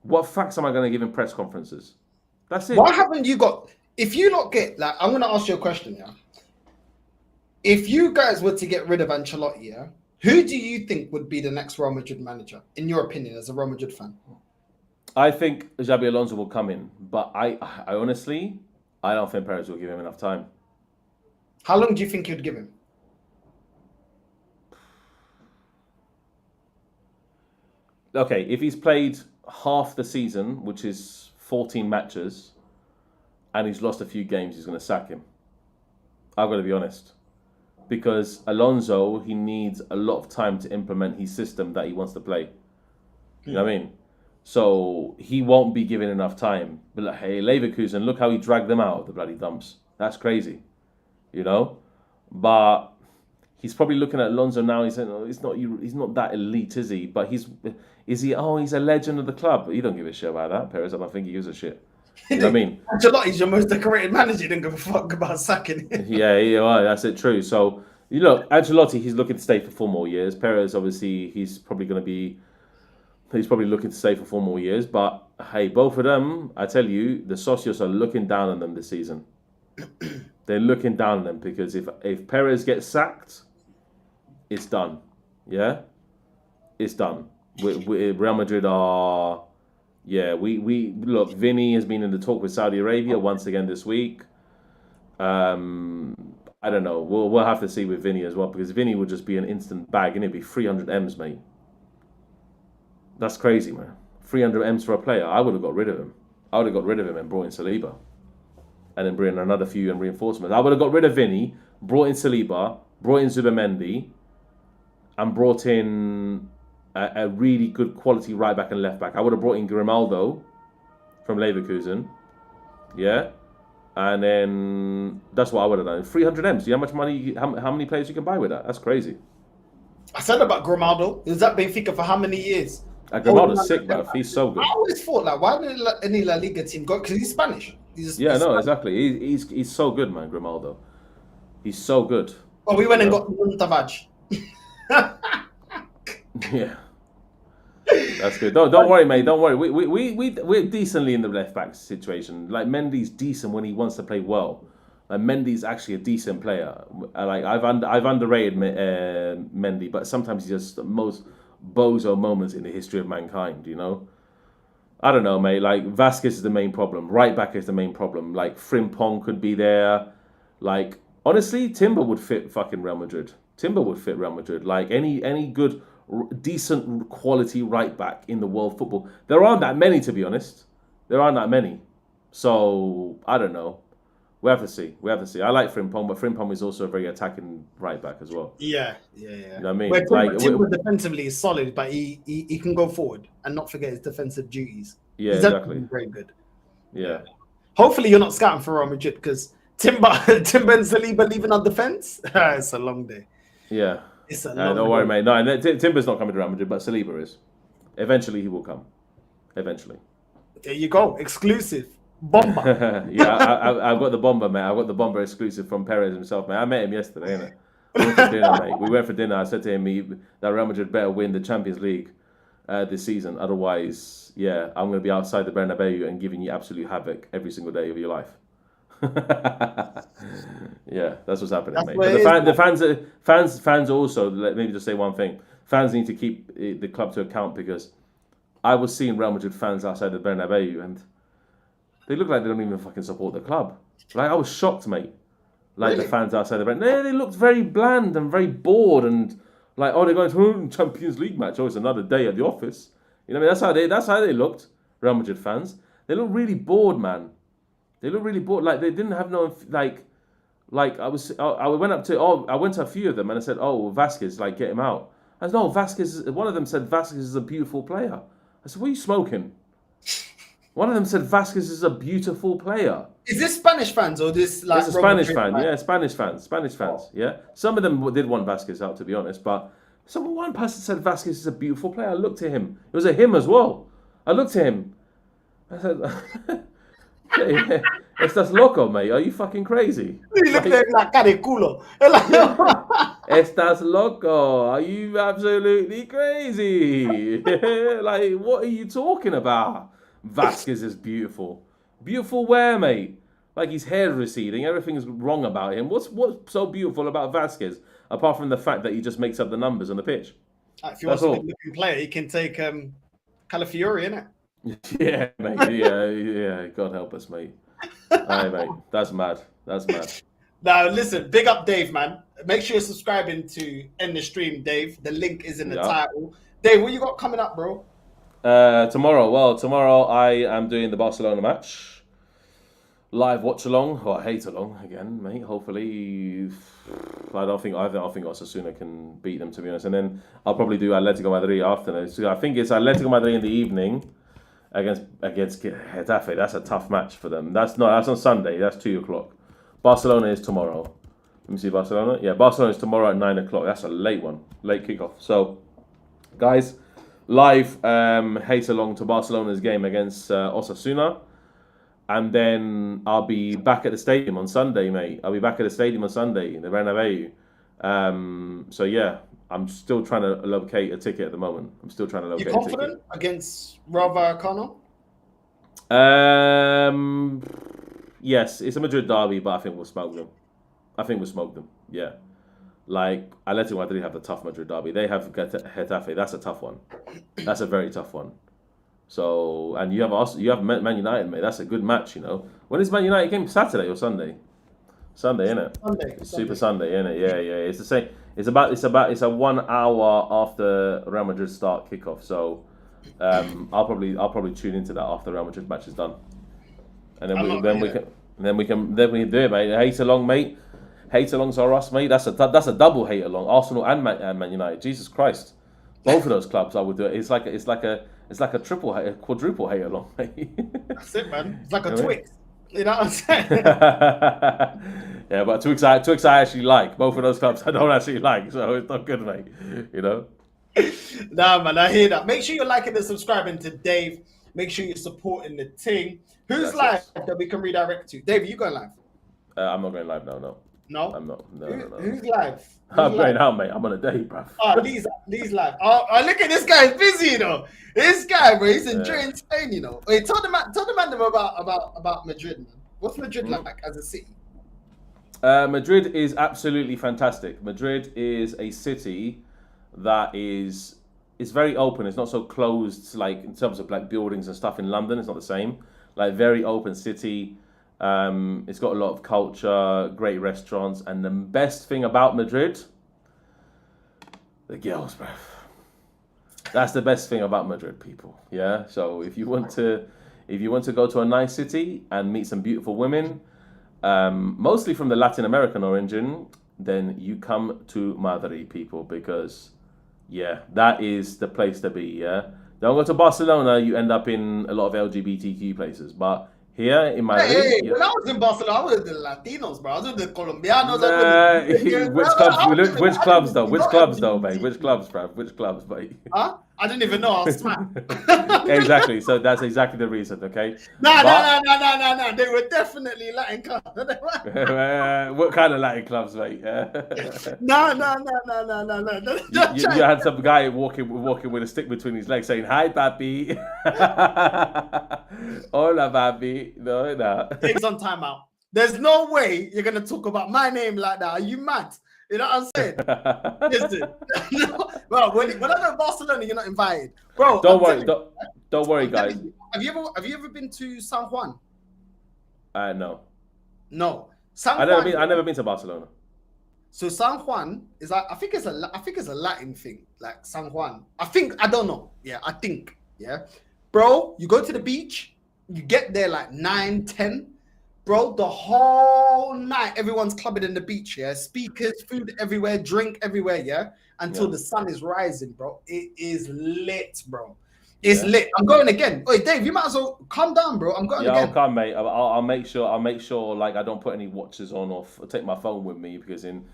What facts am I gonna give in press conferences? That's it. Why haven't you got? If you not get like, I'm gonna ask you a question, yeah. If you guys were to get rid of Ancelotti, yeah. Who do you think would be the next Real Madrid manager, in your opinion, as a Real Madrid fan? I think Xabi Alonso will come in, but I honestly, I don't think Perez will give him enough time. How long do you think you'd give him? Okay, if he's played half the season, which is 14 matches, and he's lost a few games, he's going to sack him. I've got to be honest. Because Alonso, he needs a lot of time to implement his system that he wants to play. You know what I mean? So he won't be given enough time. But like, hey, Leverkusen, look how he dragged them out of the bloody dumps. That's crazy. You know? But he's probably looking at Alonso now. He's saying, oh, he's not that elite, is he? But he's a legend of the club. He don't give a shit about that, Perez. I don't think he gives a shit. You know what I mean? Ancelotti's your most decorated manager. He didn't give a fuck about sacking him. Yeah, that's it. True. So you look, Ancelotti, he's looking to stay for 4 more years. Perez, obviously, he's probably looking to stay for 4 more years. But hey, both of them, I tell you, the socios are looking down on them this season. They're looking down on them because if Perez gets sacked, it's done. Yeah, it's done. Real Madrid are. Yeah, we look. Vinny has been in the talk with Saudi Arabia once again this week. I don't know. We'll have to see with Vinny as well because Vinny would just be an instant bag and it'd be 300 M's, mate. That's crazy, man. 300 M's for a player. I would have got rid of him. I would have got rid of him and brought in Saliba, and then bring another few and reinforcements. I would have got rid of Vinny, brought in Saliba, brought in Zubimendi, and brought in a really good quality right back and left back. I would have brought in Grimaldo from Leverkusen. Yeah. And then that's what I would have done. 300 M's. Do you know how much money, how many players you can buy with that? That's crazy. I said about Grimaldo. He was at Benfica for how many years? Grimaldo's sick, bro. He's so good. I always thought, like, why didn't any La Liga team go? Because he's Spanish. Exactly. He's so good, man, Grimaldo. He's so good. Oh, we went and got Tavares. Yeah. That's good. Don't worry, mate. Don't worry. We're decently in the left back situation. Like Mendy's decent when he wants to play well. Like Mendy's actually a decent player. Like I've underrated Mendy, but sometimes he's just the most bozo moments in the history of mankind. You know. I don't know, mate. Like Vasquez is the main problem. Right back is the main problem. Like Frimpong could be there. Like honestly, Timber would fit fucking Real Madrid. Timber would fit Real Madrid. Like any good, decent quality right back in the world football. There aren't that many, to be honest. There aren't that many. So I don't know. We have to see. I like Frimpong, but Frimpong is also a very attacking right back as well. Yeah. You know what I mean? Where Timber defensively is solid, but he can go forward and not forget his defensive duties. Yeah, He's exactly. Very good. Yeah. Hopefully you're not scouting for Real Madrid because Timber and Saliba leaving on defense. It's a long day. Yeah. It's a long don't worry, mate. No, Timber's not coming to Real Madrid, but Saliba is. Eventually he will come. Eventually. There you go. Exclusive. Bomber. Yeah, I've got the bomber, mate. I've got the bomber exclusive from Perez himself, mate. I met him yesterday, innit? We went for dinner, mate. We went for dinner. I said to him that Real Madrid better win the Champions League this season. Otherwise, yeah, I'm going to be outside the Bernabeu and giving you absolute havoc every single day of your life. Yeah, that's what's happening, mate. But the fans also, maybe just say one thing. Fans need to keep the club to account because I was seeing Real Madrid fans outside the Bernabeu and they look like they don't even fucking support the club. Like I was shocked, mate. Like the fans outside the Bernabeu, they looked very bland and very bored and like, oh, they're going to Champions League match. Oh, it's another day at the office. You know what I mean? That's how they looked. Real Madrid fans. They look really bored, man. They look really bored. Like they didn't have no like I went to a few of them and I said, oh, Vasquez, like get him out. I said, no, Vasquez. One of them said Vasquez is a beautiful player. I said, what are you smoking? One of them said Vasquez is a beautiful player. Is this Spanish fans or this like? It's a Spanish fan, yeah, Spanish fans, yeah. Some of them did want Vasquez out, to be honest, but one person said Vasquez is a beautiful player. I looked at him. It was a him as well. I looked at him. I said, "Estás loco, mate? Are you fucking crazy?" He looked at him like cara de culo. Estás loco? Are you absolutely crazy? Like, what are you talking about? Vasquez is beautiful. Beautiful where, mate? Like his hair receding, everything's wrong about him. What's so beautiful about Vasquez, apart from the fact that he just makes up the numbers on the pitch? If you want a good-looking player, he can take Calafiori, innit? Yeah, mate. Yeah. God help us, mate. Aye, mate. That's mad. Now, listen, big up Dave, man. Make sure you're subscribing to End the Stream, Dave. The link is in the title. Dave, what you got coming up, bro? Tomorrow I am doing the Barcelona match. Live watch along or hate along again, mate. Hopefully, I don't think Osasuna can beat them, to be honest. And then I'll probably do Atletico Madrid after. So I think it's Atletico Madrid in the evening against Getafe. That's a tough match for them. That's on Sunday. That's 2:00. Barcelona is tomorrow. Let me see Barcelona. Yeah, Barcelona is tomorrow at 9:00. That's a late one, late kickoff. So, guys. Live hate along to Barcelona's game against Osasuna. And then I'll be back at the stadium on Sunday, mate. I'll be back at the stadium on Sunday in the Bernabeu. So, yeah, I'm still trying to locate a ticket at the moment. You confident against Rayo Vallecano? Yes, it's a Madrid derby, but I think we'll smoke them. Yeah. Like, Atletico Madrid have the tough Madrid derby. They have Getafe. That's a tough one. That's a very tough one. So, and you have Man United, mate. That's a good match, you know. When is Man United game? Saturday or Sunday? Sunday, innit? Sunday. Super Sunday, innit? Yeah. It's the same. It's a 1 hour after Real Madrid start kickoff. So, I'll probably tune into that after Real Madrid match is done, and then we can do it, mate. Hate along, mate. Hate alongs are us, mate. That's a double hate along. Arsenal and Man United. Jesus Christ, both of those clubs I would do it. It's like a triple hate, a quadruple hate along, mate. That's it, man. It's like a Twix. You know what I'm saying? Yeah, but Twix I actually like. Both of those clubs I don't actually like, so it's not good, mate. You know. Nah, man, I hear that. Make sure you're liking and subscribing to Dave. Make sure you're supporting the team. Who's live that we can redirect to? Dave, you going live? I'm not going live now, no. No, I'm not. No. Who's live? I'm going out, mate. I'm on a date, bruv. Lee's live. Oh, look at this guy. He's busy, you know. This guy, bro. He's enjoying Spain, you know. Wait, tell the man about Madrid, man. What's Madrid like as a city? Madrid is absolutely fantastic. Madrid is a city that is very open. It's not so closed, like in terms of like buildings and stuff in London. It's not the same. Like very open city. It's got a lot of culture, great restaurants, and the best thing about Madrid, the girls, bro. That's the best thing about Madrid, people. Yeah. So if you want to go to a nice city and meet some beautiful women, mostly from the Latin American origin, then you come to Madrid, people, because that is the place to be. Yeah. Don't go to Barcelona. You end up in a lot of LGBTQ places, but here in Madrid, when I was in Barcelona, I was with the Latinos, bro. I was with the Colombians. Which clubs though, mate? Which clubs, bro? Which clubs, mate? Huh? I didn't even know I was smacked. Exactly. So that's exactly the reason. Okay. No. They were definitely Latin clubs. What kind of Latin clubs, mate? No. You had some guy walking with a stick between his legs saying, "Hi, papi." Hola, papi. No. Takes on timeout. There's no way you're gonna talk about my name like that. Are you mad? You know what I'm saying? Listen, well, when I go to Barcelona, you're not invited, bro. Don't worry, guys. Have you ever been to San Juan? No. San I've Juan. never been to Barcelona. So San Juan is like I think it's a Latin thing, like San Juan. I don't know. Yeah, I think. Yeah, bro. You go to the beach. You get there like 9, 10. Bro, the whole night, everyone's clubbing in the beach, yeah? Speakers, food everywhere, drink everywhere, yeah? Until the sun is rising, bro. It is lit, bro. It's lit. I'm going again. Wait, Dave, you might as well calm down, bro. I'm going again. I'll come, mate. I'll make sure, like, I don't put any watches on or take my phone with me because in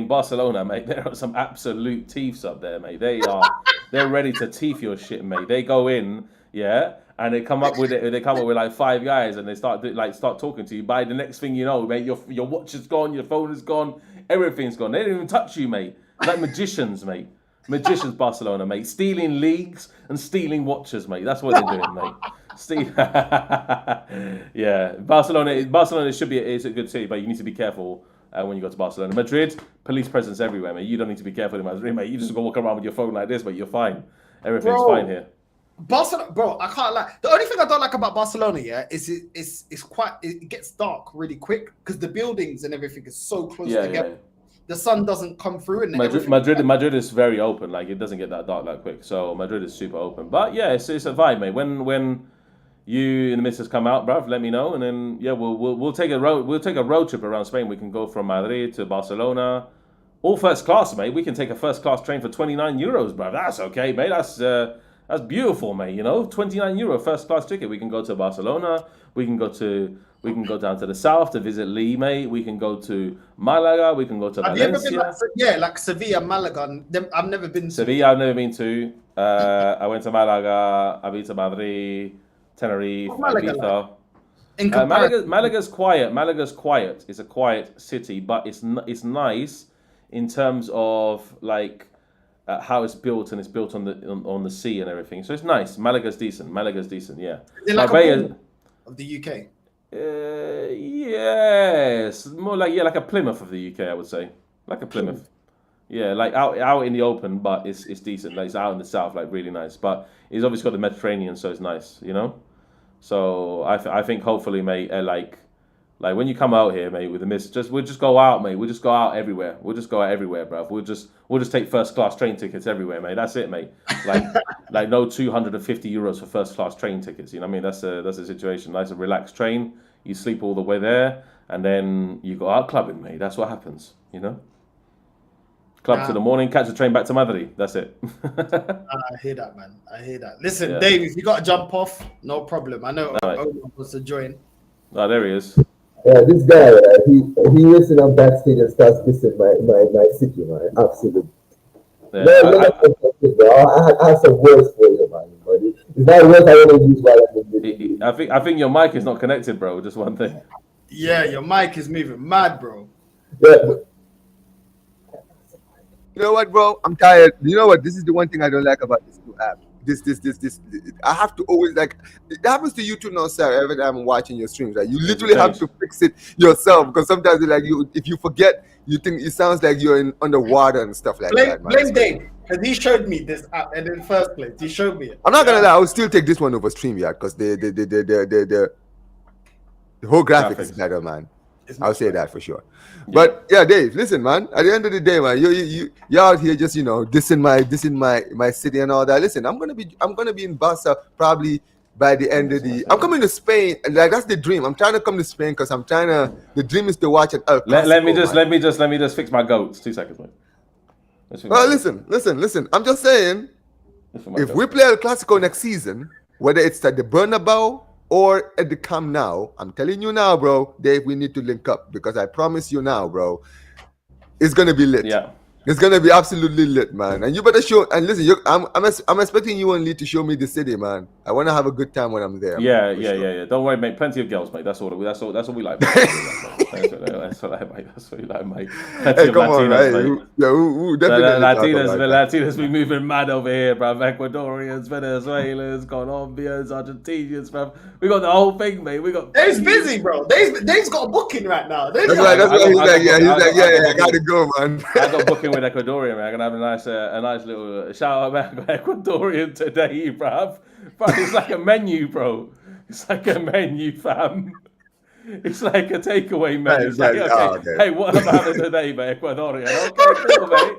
Barcelona, mate, there are some absolute thieves up there, mate. They're ready to thief your shit, mate. They go in, yeah? And they come up with like 5 guys, and they start talking to you. By the next thing you know, mate, your watch is gone, your phone is gone, everything's gone. They don't even touch you, mate. Like magicians, mate. Magicians, Barcelona, mate. Stealing leagues and stealing watches, mate. That's what they're doing, mate. Yeah, Barcelona is a good city, but you need to be careful when you go to Barcelona. Madrid, police presence everywhere, mate. You don't need to be careful in Madrid, mate. You just go walk around with your phone like this, but you're fine. Everything's fine here. Barcelona, bro, I can't lie. The only thing I don't like about Barcelona, is it gets dark really quick because the buildings and everything is so close together. Yeah. The sun doesn't come through, and Madrid is very open. Like it doesn't get that dark that quick. So Madrid is super open. But yeah, it's a vibe, mate. When you and the missus come out, bruv, let me know, and then we'll take a road trip around Spain. We can go from Madrid to Barcelona, all first class, mate. We can take a first class train for €29, bruv. That's okay, mate. That's beautiful, mate. You know, €29 first class ticket. We can go to Barcelona. We can go down to the south to visit Lee, mate. We can go to Malaga. We can go to Valencia. Have you ever been like Sevilla, Malaga? I've never been to Sevilla. I've never been to. I went to Malaga. I've been to Madrid, Tenerife, Ibiza. Malaga's quiet. Malaga's quiet. It's a quiet city, but it's nice in terms of like. How it's built, and it's built on the sea and everything, so it's nice. Malaga's decent. Yeah. Is it like a of the UK? Yes, more like a Plymouth of the UK, I would say, like a Plymouth. Yeah, like out in the open, but it's decent. Like it's out in the south, like really nice. But it's obviously got the Mediterranean, so it's nice, you know. So I think hopefully, mate, like when you come out here, mate, with the miss, we'll just go out, mate. We'll just go out everywhere. We'll just go out everywhere, bruv. We'll just take first class train tickets everywhere, mate. That's it, mate. Like no €250 for first class train tickets. You know what I mean? That's the situation. Nice and relaxed train. You sleep all the way there, and then you go out clubbing, mate. That's what happens, you know. Club to the morning, catch the train back to Madrid. That's it. I hear that, man. I hear that. Listen, Dave, if you got to jump off, no problem. I know Owen wants to join. Oh, there he is. Yeah, this guy, he listen on backstage and starts dissing my city, man. Absolutely. Yeah, I have some words for you, man. But it's not words I want to use while I'm in I think your mic is not connected, bro. Just one thing. Yeah, your mic is moving mad, bro. Yeah, You know what, bro? I'm tired. You know what? This is the one thing I don't like about this new app. This. I have to always like. It happens to you too now, sir. Every time I'm watching your streams, like you literally have to fix it yourself because sometimes, like if you forget, you think it sounds like you're underwater and stuff like that. Man. Blame Dave because he showed me this app, and in the first place, he showed me it. I'm not gonna lie. I will still take this one over StreamYard because the whole graphic is better, man. I'll say that for sure. Yeah. But yeah, Dave, listen, man. At the end of the day, man, you're out here just dissing my city and all that. Listen, I'm gonna be in Barca probably by the end of the. I'm coming to Spain, and like that's the dream. I'm trying to come to Spain because I'm trying to. The dream is to watch it. Let me just fix my goats. 2 seconds, mate. Well, listen. I'm just saying, if we play El Clasico next season, whether it's at the Bernabeu or at the Camp Nou, I'm telling you now, bro, Dave, we need to link up because I promise you now, bro, it's gonna be lit. Yeah, it's gonna be absolutely lit, man. And you better show. And listen, I'm expecting you and Lee to show me the city, man. I want to have a good time when I'm there. Yeah. Don't worry, mate. Plenty of girls, mate. That's all we like. That's what we like, mate. Plenty of Latinas, mate. Yeah, definitely. Latinas be moving mad over here, bruv. Ecuadorians, Venezuelans, Colombians, Argentinians, bruv. We got the whole thing, mate. Dave's busy, bro. Dave's got a booking right now. That's why he's like, I gotta go, man. I got booking with Ecuadorian, man. I'm gonna have a nice little shout out, man. Ecuadorian today, bruv. But it's like a menu, bro. It's like a menu, fam. It's like a takeaway menu. It's like, okay, hey, what about it today, mate? Ecuadorian. Okay, cool, mate.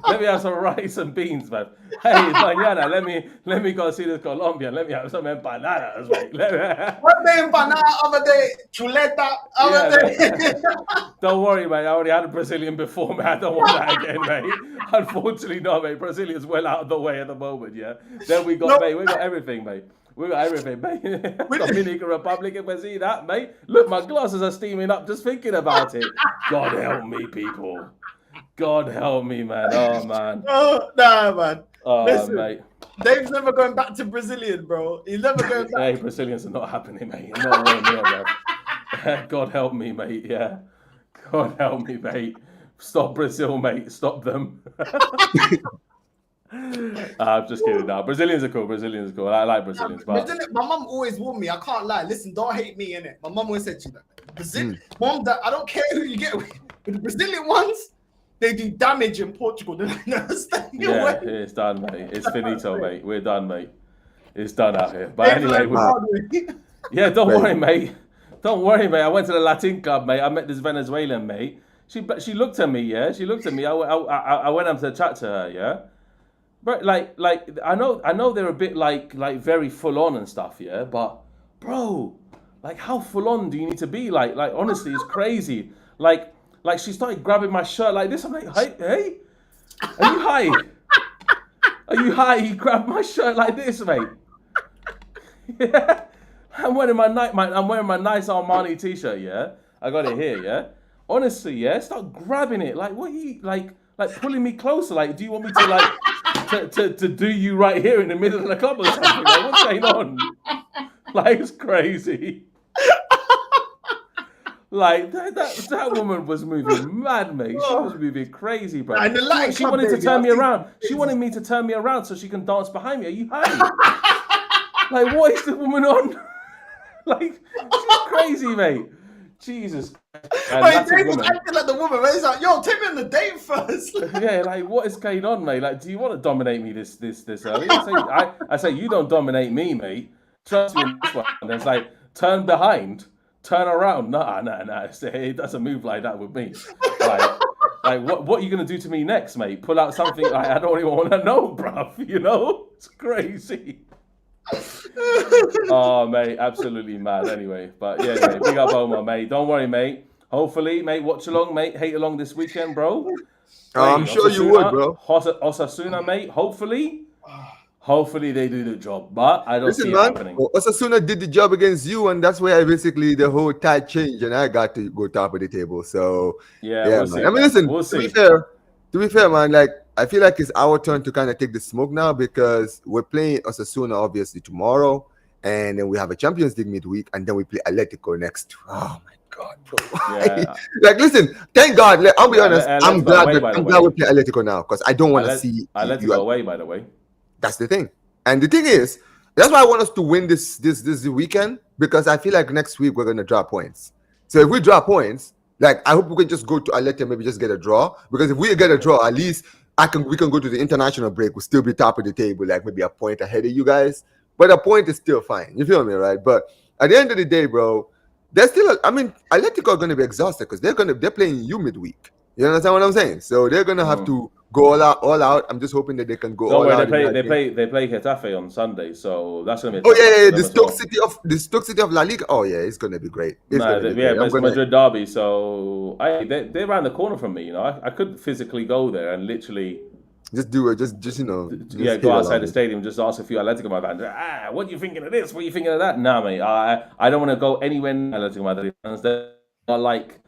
Let me have some rice and beans, man. Hey, mañana, let me go see this Colombian. Let me have some empanadas, mate. One day empanada, other day chuleta, other day. Don't worry, mate. I already had a Brazilian before, man. I don't want that again, mate. Unfortunately, no, mate. Brazilian's well out of the way at the moment, yeah. Then we got everything, mate. We got everything, mate. Dominican Republic, if we see that, mate. Look, my glasses are steaming up just thinking about it. God help me, people. God help me, man. Oh, man. Oh, nah, man. Oh, listen, mate. Dave's never going back to Brazilian, bro. He's never going back. Hey, Brazilians are not happening, mate. Not near, bro. God help me, mate. Yeah. God help me, mate. Stop Brazil, mate. Stop them. I'm just kidding now. Brazilians are cool. I like Brazilians. But... my mum always warned me. I can't lie. Listen, don't hate me, innit? My mum always said to me, Brazil, Mom, I don't care who you get with. But the Brazilian ones, they do damage in Portugal. They're not staying away. It's done, mate. It's finito, mate. We're done, mate. It's done out here. But anyway, don't worry, mate. Don't worry, mate. I went to the Latin club, mate. I met this Venezuelan, mate. She looked at me, yeah. She looked at me. I went up to chat to her, yeah. But like I know they're a bit like very full on and stuff, yeah. But bro, like how full on do you need to be? Like honestly, it's crazy. Like she started grabbing my shirt like this. I'm like, hey, are you high? Are you high? You grabbed my shirt like this, mate. Yeah. I'm wearing my nice Armani t-shirt, yeah. I got it here, yeah. Honestly, yeah. Start grabbing it. Like what you like pulling me closer. Like, do you want me to like to do you right here in the middle of the club or something? Like, what's going on? Like, it's crazy. Like that woman was moving mad, mate. She was moving crazy, bro. She wanted to turn me around. She wanted me to turn me around so she can dance behind me. Are you high? Like, what is the woman on? Like, she's crazy, mate. Jesus. Dave was acting like the woman. He's like, yo, take me on the date first. Yeah, like, what is going on, mate? Like, do you want to dominate me this early? I say, you don't dominate me, mate. Trust me on this one. And it's like, turn behind, turn around. Nah. It doesn't move like that with me. Like what are you going to do to me next, mate? Pull out something I don't even want to know, bruv. You know? It's crazy. Oh, mate, absolutely mad. Anyway, but yeah, mate, big up Omar, mate. Don't worry, mate. Hopefully, mate, watch along, mate. Hate along this weekend, bro. I'm sure you would, bro. Osasuna, mate. Hopefully they do the job, but I don't see it happening. Well, Osasuna did the job against you, and that's where basically the whole tide changed, and I got to go top of the table. So yeah, we'll see. I mean, listen, to be fair, man, like I feel like it's our turn to kind of take the smoke now because we're playing Osasuna obviously tomorrow, and then we have a Champions League midweek, and then we play Atletico next. Oh my God, bro. Yeah. Like, listen, thank God. I'll be honest. I'm Atletico away, glad. by the I'm glad way. we play Atletico now because I don't want to see Atletico away, by the way. That's the thing. And the thing is, that's why I want us to win this weekend, because I feel like next week we're gonna drop points. So if we drop points, like I hope we can just go to Atletico, maybe just get a draw. Because if we get a draw, at least we can go to the international break. We'll still be top of the table, like maybe a point ahead of you guys. But a point is still fine. You feel me, right? But at the end of the day, bro, they're still. I mean, Atletico are gonna be exhausted because they're playing you midweek. You understand what I'm saying? So they're gonna have to go all out. I'm just hoping that they can go all out. They play Getafe on Sunday, so that's gonna be. The Stoke City of La Liga. Oh yeah, it's gonna be great. But it's Madrid derby, so they're around the corner from me. You know, I could physically go there and literally just do it. Just you know, go outside the stadium, just ask a few Atletico Madrid fans. What are you thinking of this? What are you thinking of that? Nah, mate. I don't want to go anywhere near Atletico Madrid fans. They're like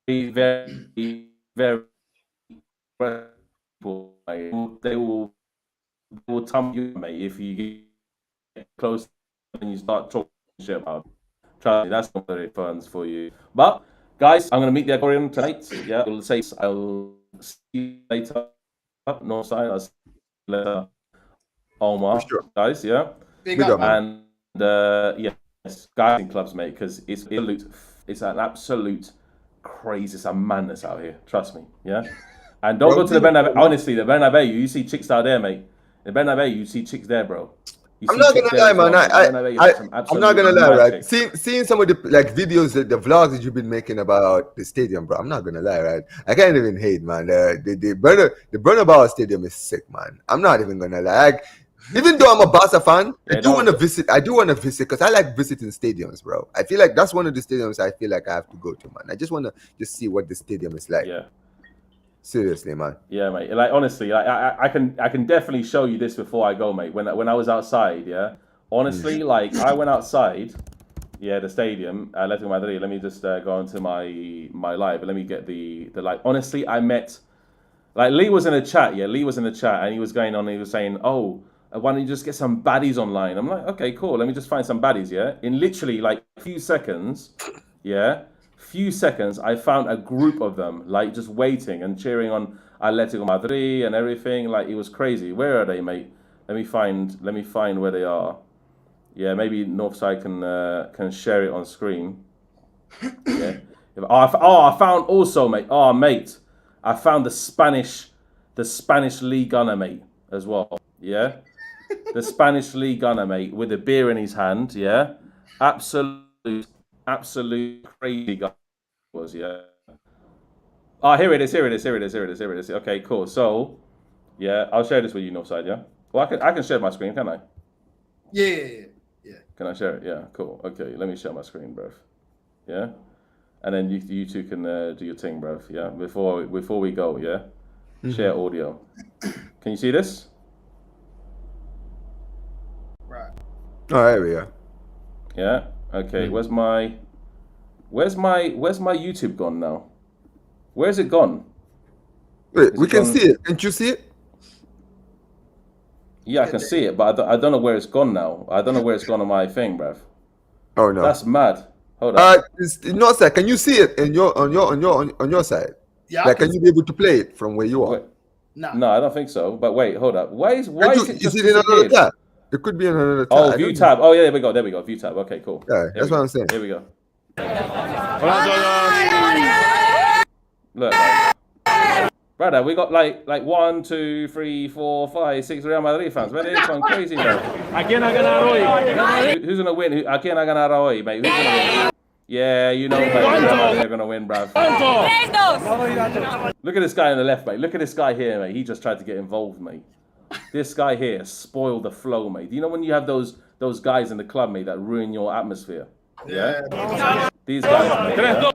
very, very they will tumble you, mate, if you get close and you start talking shit about. Trust me, that's not very fun for you. But guys, I'm gonna meet the aquarium tonight. Yeah, I'll see you later. Northside, I'll see you later. Omar, sure. Guys, yeah. Big up, and yes, guys in clubs, mate, because it's an absolute crazy, it's a madness out here. Trust me, yeah. And don't go to the Bernabeu. Honestly, the Bernabeu, you see chicks out there, mate. The Bernabeu, you see chicks there, bro. I'm not gonna lie, man. I'm not gonna lie, right? Seeing some of the videos, the vlogs that you've been making about the stadium, bro. I'm not gonna lie, right? I can't even hate, man. The Bernabeu Stadium is sick, man. I'm not even gonna lie. Like, even though I'm a Barca fan, I do want to visit because I like visiting stadiums, bro. I feel like that's one of the stadiums I feel like I have to go to, man. I just want to just see what the stadium is like. Yeah. Seriously, man. Yeah, mate. Like, honestly, like I can definitely show you this before I go, mate. When I was outside, yeah. Honestly, like I went outside, the stadium, Atletico Madrid. Let me just go into my live. Let me get the live. Honestly, I met, like, Lee was in a chat. Yeah, Lee was in the chat, and he was going on. He was saying, "Oh, why don't you just get some baddies online?" I'm like, "Okay, cool. Let me just find some baddies." Yeah, in literally like a few seconds, I found a group of them, like, just waiting and cheering on Atletico Madrid and everything. Like, it was crazy. Where are they, mate? Let me find where they are. Yeah, maybe Northside can share it on screen. Yeah. I found also, mate. Oh, mate, I found the Spanish League gunner, mate, as well. Yeah, the Spanish League gunner, mate, with a beer in his hand. Yeah, absolute crazy guy was. Yeah. Oh, here it is. Okay, cool. So, yeah, I'll share this with you, Northside. Yeah. Well, I can share my screen, can I? Yeah. Can I share it? Yeah, cool. Okay, let me share my screen, bruv. Yeah, and then you two can do your thing, bruv. Yeah, before we go, yeah. Share audio. Can you see this? Right. Oh, there we are. Yeah. Okay. Where's my YouTube gone now? Where's it gone? Wait, we can see it. Can't you see it? Yeah, I can see it, but I don't know where it's gone now. I don't know where it's gone on my thing, bruv. Oh no, that's mad. Hold on. No, sir. Can you see it on your side? Yeah. Like, can you be able to play it from where you are? Wait. No, I don't think so. But wait, hold up. Why is it just in another tab? It could be in another tab. Oh, view tab. Oh yeah, there we go. View tab. Okay, cool. Yeah, that's what I'm saying. Here we go. Look, brother, we got like 1, 2, 3, 4, 5, 6 Real Madrid fans. Man, it's going crazy, bro. Who's gonna win? ¿A quién ha ganado hoy, mate? Who's gonna win? Yeah, you know, mate, they're gonna win, bruv. Look at this guy on the left, mate. Look at this guy here, mate. He just tried to get involved, mate. This guy here spoiled the flow, mate. Do you know when you have those guys in the club, mate, that ruin your atmosphere? Yeah. These guys, mate.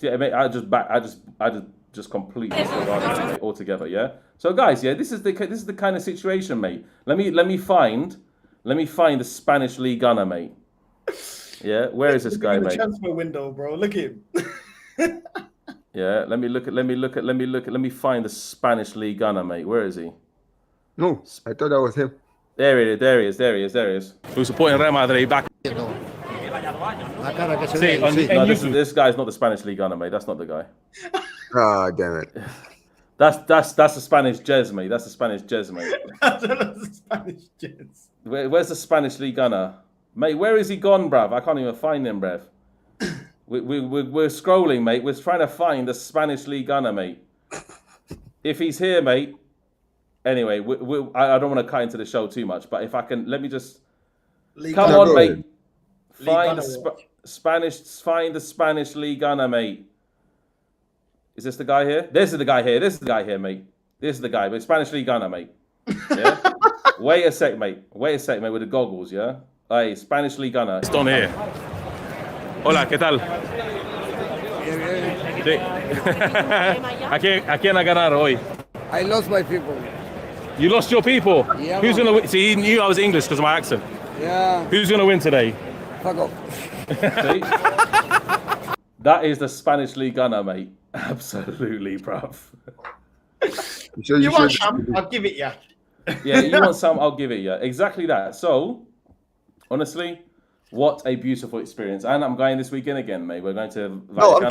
Yeah, mate. I just completely disregarded it altogether. Yeah. So, guys, yeah, this is the kind of situation, mate. Let me find the Spanish League gunner, mate. Yeah, where is this guy, mate? Transfer window, bro. Look at him. Yeah, let me find the Spanish League gunner, mate. Where is he? No, I thought that was him. There he is. Who's supporting Real Madrid back? No, this guy's not the Spanish League gunner, mate. That's not the guy. Ah, damn it. That's the Spanish Jez, mate. That's the Spanish Jez, mate. That's the Spanish Jez. Where's the Spanish League gunner? Mate, where is he gone, bruv? I can't even find him, bruv. We're scrolling, mate. We're trying to find the Spanish League gunner, mate. If he's here, mate. Anyway, I don't want to cut into the show too much, but if I can, let me just... Come on, mate. Find the Spanish League gunner, mate. Is this the guy here? This is the guy here. This is the guy here, mate. This is the guy. But Spanish League gunner, mate. Yeah? Wait a sec, mate. With the goggles, yeah? Hey, Spanish League gunner. Stone here. Hola, ¿qué tal? Sí. ¿A quién ha ganado hoy? I lost my people. You lost your people? Yeah, Who's man. going to win? See, he knew I was English because of my accent. Yeah. Who's going to win today? Fuck off. See? That is the Spanish League gunner, mate. Absolutely, bruv. You want some? I'll give it you. Yeah, you want some? I'll give it you. Exactly that. So, honestly, what a beautiful experience. And I'm going this weekend again, mate. We're going to. No, I'm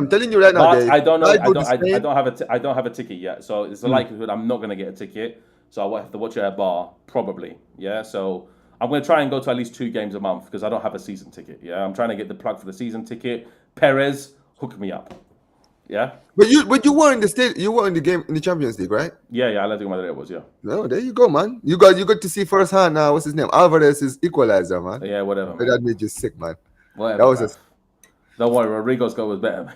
telling you right now, Dave. I don't know. I don't have a ticket yet. So it's a likelihood I'm not going to get a ticket. So I'll have to watch it at a bar, probably. Yeah. So I'm going to try and go to at least 2 games a month because I don't have a season ticket. Yeah. I'm trying to get the plug for the season ticket. Perez, hook me up. Yeah. But you were in the state. You were in the game in the Champions League, right? Yeah. Atletico Madrid was. Yeah. No, there you go, man. You got to see firsthand. What's his name? Alvarez's equalizer, man. Yeah. Whatever. But that made you sick, man. Whatever. That was Don't worry, Rodrigo's goal was better.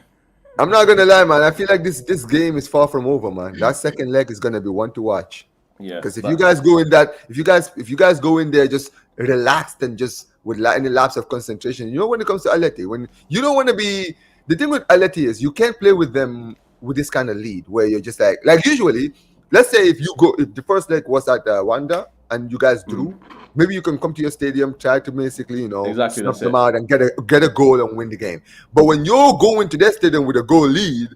I'm not gonna lie, man. I feel like this game is far from over, man. That second leg is gonna be one to watch. Yeah. Because if you guys go in that, if you guys go in there just relaxed and just with any lapse of concentration, you know, when it comes to Atleti, when you don't want to be. The thing with Atleti is you can't play with them with this kind of lead where you're just like usually, let's say if the first leg was at Wanda and you guys drew, maybe you can come to your stadium, try to basically, snuff them out and get a goal and win the game. But when you're going to their stadium with a goal lead,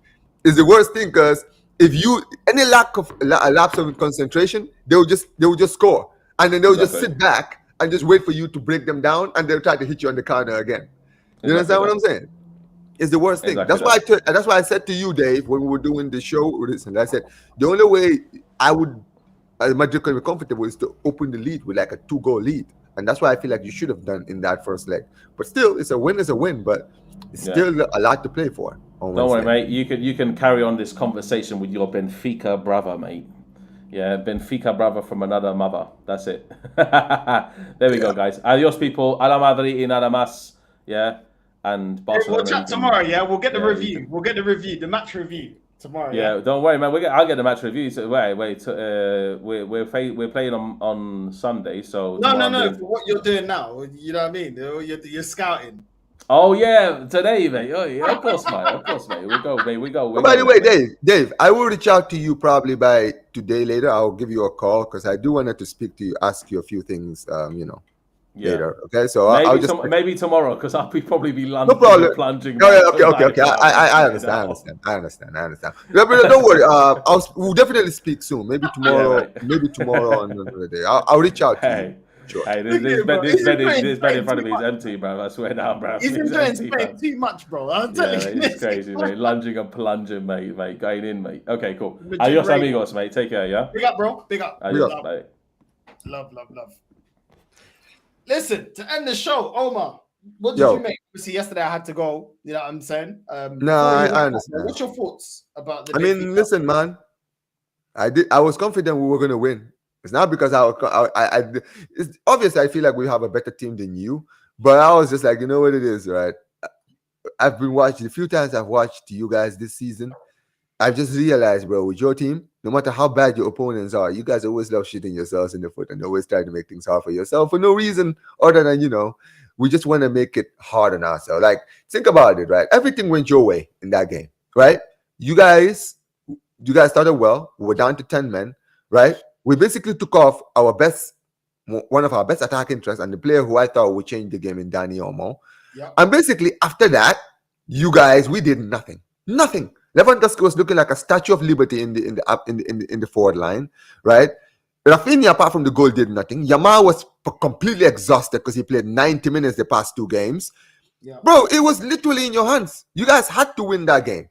is the worst thing because if you any lapse of concentration, they will just score and then they'll just sit back and just wait for you to break them down and they'll try to hit you on the counter again. You understand what I'm saying? It's the worst thing. That's why I said to you, Dave, when we were doing the show, listen, I said the only way Madrid can be comfortable is to open the lead with like a 2-goal lead, and that's why I feel like you should have done in that first leg. But still, it's a win, but it's still a lot to play for. Don't worry, mate. You can carry on this conversation with your Benfica brother, mate. Yeah, Benfica brother from another mother. That's it. There we go, guys. Adios, people. A la Madrid y nada más. Yeah. And Barcelona. We'll chat tomorrow, yeah? We'll get the review. We'll get the review, the match review tomorrow. Yeah, don't worry, man. I'll get the match review. So we're playing on Sunday, so no. For what you're doing now, you know what I mean? You're scouting. Oh yeah, today, mate. Oh yeah, of course, mate. We go. By the way, Dave, I will reach out to you probably by today later. I'll give you a call because I do want to speak to you, ask you a few things. Later. Okay, so I'll just maybe tomorrow because I'll probably be plunging. Okay. I understand. Yeah, but don't worry. We'll definitely speak soon. Maybe tomorrow. Maybe tomorrow on another day. I'll reach out to you. Sure. Hey, this bed in front of me is empty, bro. I swear down, bro. He's enjoying Spain too much, bro. I'm telling you, it's crazy, mate. Lunging and plunging, mate. Going in, mate. Okay, cool. Adios, amigos, mate. Take care, yeah. Big up, bro. Big up. Adios, mate. Love. Listen, to end the show, Omar, what did you make? Obviously, yesterday I had to go. You know what I'm saying? I understand. What's your thoughts about the? Listen, man. I was confident we were going to win. It's not because it's obviously I feel like we have a better team than you, but I was just like, you know what it is, right? I've been watching a few times. I've watched you guys this season. I've just realized, bro, with your team, no matter how bad your opponents are, you guys always love shooting yourselves in the foot and always try to make things hard for yourself for no reason other than, we just want to make it hard on ourselves. Like, think about it, right? Everything went your way in that game, right? You guys started well. We were down to 10 men, right? We basically took off one of our best attacking threats and the player who I thought would change the game in Dani Olmo. Yeah. And basically after that, we did nothing. Nothing. Lewandowski was looking like a Statue of Liberty in the forward line, right? Rafinha, apart from the goal, did nothing. Yamal was completely exhausted because he played 90 minutes the past 2 games. Yeah. Bro, it was literally in your hands. You guys had to win that game.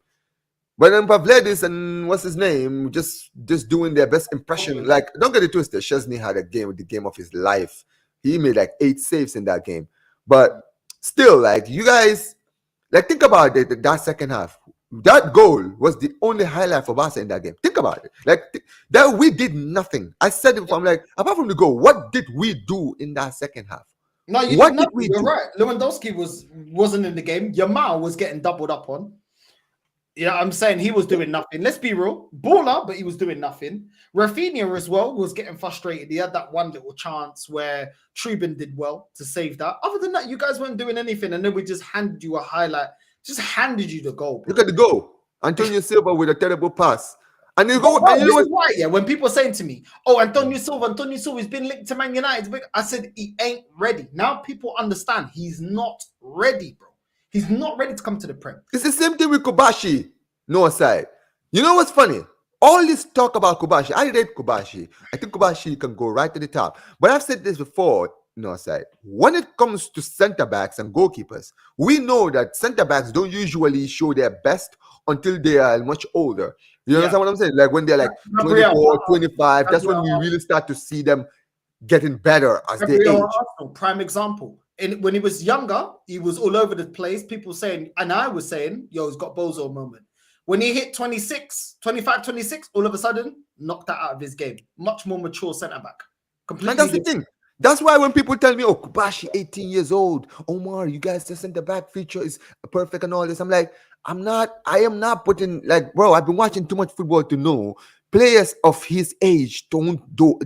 But then Pavlidis and what's his name just doing their best impression. Like, don't get it twisted. Chesney had the game of his life. He made like 8 saves in that game. But still, like, you guys, like, think about it. That second half, that goal was the only highlight for Barca in that game. Think about it. Like, that we did nothing. I said it from like, apart from the goal, what did we do in that second half? No, you What did did nothing. we You're do? right. Lewandowski wasn't in the game. Yamal was getting doubled up on. Yeah, I'm saying he was doing nothing. Let's be real. Baller, but he was doing nothing. Rafinha as well was getting frustrated. He had that one little chance where Trubin did well to save that. Other than that, you guys weren't doing anything. And then we just handed you a highlight. Just handed you the goal. Bro. Look at the goal. Antonio Silva with a terrible pass. And you go, Bro, and you know this what? is why, yeah, when people are saying to me, oh, Antonio Silva's been linked to Man United. I said, he ain't ready. Now people understand he's not ready, bro. He's not ready to come to the Prem. It's the same thing with Kobashi. No aside. You know what's funny? All this talk about Kobashi. I rate Kobashi. I think Kobashi can go right to the top. But I've said this before, no aside. When it comes to center backs and goalkeepers, we know that center backs don't usually show their best until they are much older. You understand what I'm saying? Like when they're like 24, 25, that's when we really start to see them getting better as they age. Arsenal, prime example. When he was younger, he was all over the place. People saying, and I was saying, yo, he's got bozo moment. When he hit 26, 25, 26, all of a sudden, knocked that out of his game. Much more mature centre-back. And that's the thing. That's why when people tell me, oh, Kobashi, 18 years old, Omar, you guys, the centre-back feature is perfect and all this. I'm like, I am not putting, like, bro, I've been watching too much football to know players of his age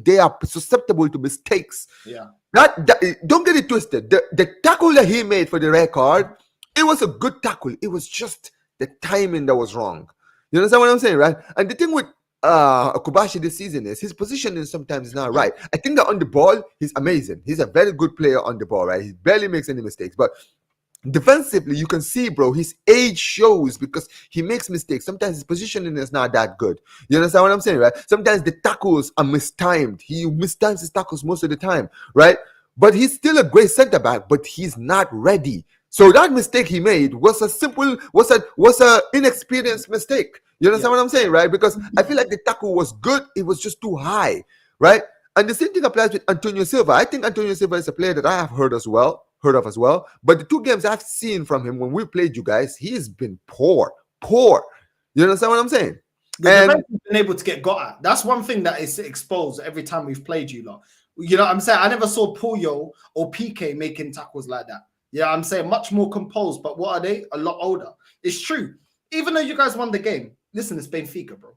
they are susceptible to mistakes. Yeah. Don't get it twisted. The tackle that he made for the red card, it was a good tackle. It was just the timing that was wrong. You understand what I'm saying, right? And the thing with Kobashi this season is his positioning sometimes is not right. I think that on the ball, he's amazing. He's a very good player on the ball, right? He barely makes any mistakes. But defensively, you can see, bro, his age shows because he makes mistakes. Sometimes his positioning is not that good. You understand what I'm saying, right? Sometimes the tackles are mistimed. He mistimes his tackles most of the time, right? But he's still a great center back, but he's not ready. So that mistake he made was a inexperienced mistake. You understand what I'm saying, right? Because I feel like the tackle was good. It was just too high, right? And the same thing applies with Antonio Silva. I think Antonio Silva is a player that I have heard of as well. But the 2 games I've seen from him when we played you guys, he's been poor. You understand what I'm saying? And been able to get got at. That's one thing that is exposed every time we've played you lot. You know what I'm saying? I never saw Puyo or PK making tackles like that. Yeah, I'm saying much more composed, but what are they? A lot older. It's true. Even though you guys won the game, listen, it's Benfica, bro.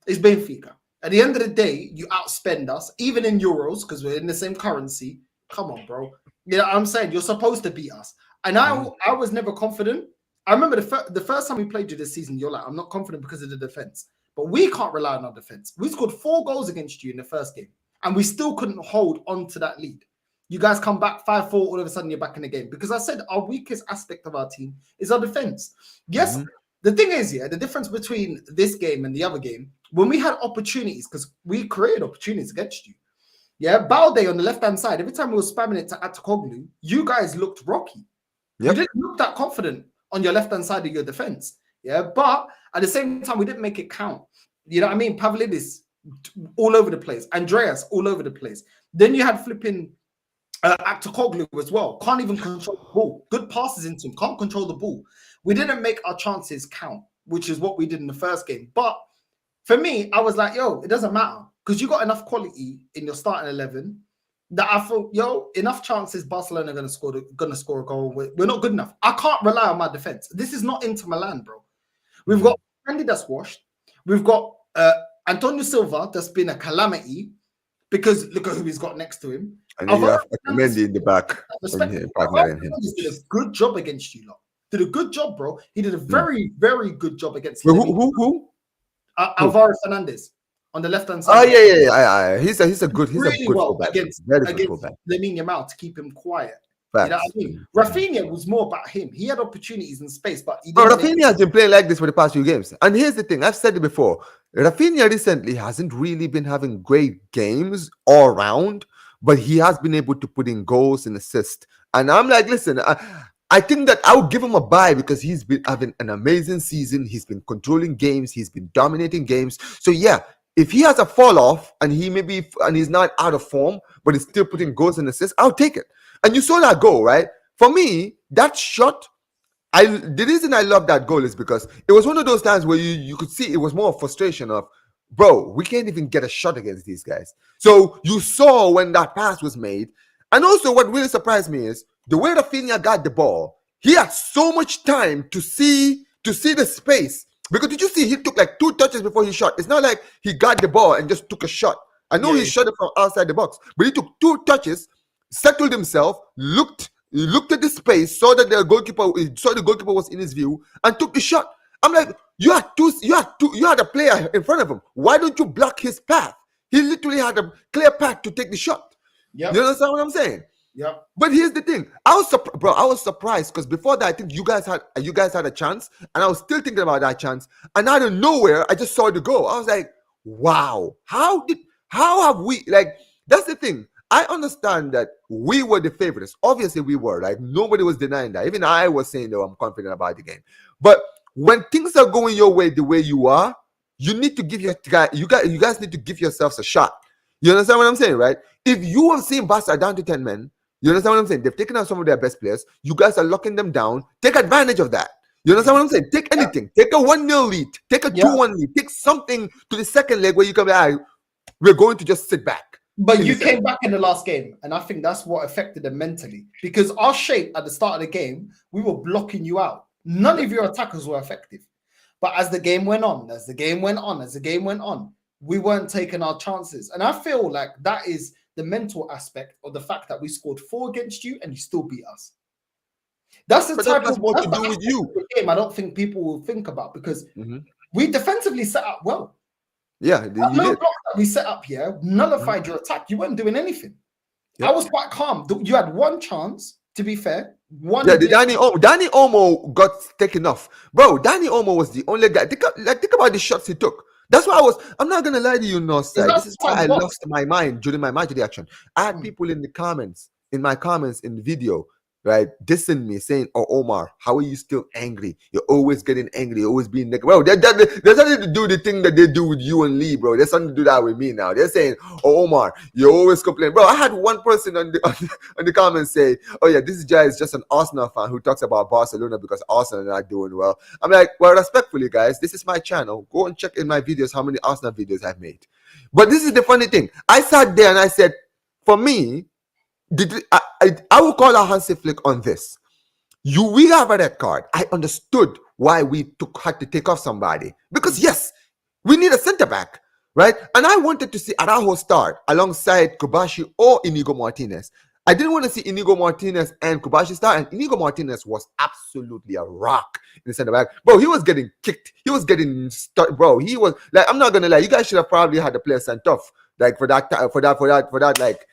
It's Benfica. At the end of the day, you outspend us, even in euros, because we're in the same currency. Come on, bro. You know what I'm saying? You're supposed to beat us. And I was never confident. I remember the first time we played you this season, you're like, I'm not confident because of the defense. But we can't rely on our defense. We scored 4 goals against you in the first game, and we still couldn't hold on to that lead. You guys come back 5-4, all of a sudden you're back in the game. Because I said our weakest aspect of our team is our defense. Yes, the thing is, the difference between this game and the other game, when we had opportunities, because we created opportunities against you. Yeah, Balde on the left-hand side, every time we were spamming it to Atacoglu, you guys looked rocky. Yep. You didn't look that confident on your left-hand side of your defense. Yeah, but at the same time, we didn't make it count. You know what I mean? Pavlidis all over the place. Andreas all over the place. Then you had flipping Atacoglu as well. Can't even control the ball. Good passes into him. Can't control the ball. We didn't make our chances count, which is what we did in the first game. But for me, I was like, yo, it doesn't matter. Because you got enough quality in your starting 11 that I thought, yo, enough chances Barcelona are going to score a goal. We're not good enough. I can't rely on my defense. This is not Inter Milan, bro. We've got Andy that's washed. We've got Antonio Silva that's been a calamity because look at who he's got next to him. And then you have Mendy in the back. He did a good job against you lot. Did a good job, bro. He did a very, very good job against who? Alvaro Fernandez on the left-hand side. Oh, yeah. He's a good fullback. Against Lamine Yamal to keep him quiet. Facts. You know what I mean? Rafinha was more about him. He had opportunities in space, but Rafinha has been playing like this for the past few games. And here's the thing, I've said it before. Rafinha recently hasn't really been having great games all around, but he has been able to put in goals and assists. And I'm like, listen, I think that I would give him a bye because he's been having an amazing season. He's been controlling games. He's been dominating games. So yeah, if he has a fall off and he's not out of form, but he's still putting goals and assists, I'll take it. And you saw that goal, right? For me, that shot, the reason I love that goal is because it was one of those times where you could see it was more of frustration of, bro, we can't even get a shot against these guys. So you saw when that pass was made. And also what really surprised me is the way Rafinha got the ball. He had so much time to see the space. Because did you see he took like 2 touches before he shot? It's not like he got the ball and just took a shot. I know he shot it from outside the box, but he took 2 touches, settled himself, looked at the space, saw that the goalkeeper was in his view, and took the shot. I'm like, you had a player in front of him. Why don't you block his path? He literally had a clear path to take the shot. Yep. You understand what I'm saying? Yeah. But here's the thing. I was surprised because before that, I think you guys had a chance, and I was still thinking about that chance. And out of nowhere, I just saw the goal. I was like, wow, how have we, like, that's the thing. I understand that we were the favorites. Obviously, we were. Like, nobody was denying that. Even I was saying, though, I'm confident about the game. But when things are going your way the way you are, you need to give you guys need to give yourselves a shot. You understand what I'm saying, right? If you have seen Barca down to 10 men, you understand what I'm saying? They've taken out some of their best players. You guys are locking them down. Take advantage of that. You understand what I'm saying? Take anything. Take a 1-0 lead. Take a 2-1 lead. Take something to the second leg where you can be like, we're going to just sit back. But you came back in the last game, and I think that's what affected them mentally. Because our shape at the start of the game, we were blocking you out. None of your attackers were effective. But as the game went on, we weren't taking our chances. And I feel like that is the mental aspect of the fact that we scored 4 against you and you still beat us. That's the type of what to do with you. Game I don't think people will think about because we defensively set up well. Yeah, no block that we set up here nullified your attack. You weren't doing anything. Yep. I was quite calm. You had 1 chance, to be fair. Danny Olmo got taken off. Bro, Danny Olmo was the only guy. Think about the shots he took. That's why I'm not going to lie to you, Northside. This is why I lost my mind during my match reaction. I had people in my comments in the video, right, dissing me, saying, "Oh, Omar, how are you still angry? You're always getting angry. You're always being negative." Bro, there's nothing to do with the thing that they do with you and Lee, bro. There's something to do that with me now. They're saying, "Oh, Omar, you're always complaining." Bro, I had one person on the comments say, "Oh yeah, this guy is just an Arsenal fan who talks about Barcelona because Arsenal are not doing well." I'm like, well, respectfully, guys, this is my channel. Go and check in my videos how many Arsenal videos I've made. But this is the funny thing. I sat there and I said, for me, I will call out Hansi Flick on this. We have a red card. I understood why we had to take off somebody. Because yes, we need a center back, right? And I wanted to see Araujo start alongside Kobashi or Inigo Martinez. I didn't want to see Inigo Martinez and Kobashi start, and Inigo Martinez was absolutely a rock in the center back. Bro, he was getting kicked. He was getting stuck. Bro, he was like, I'm not gonna lie, you guys should have probably had the player sent off. Like for that, like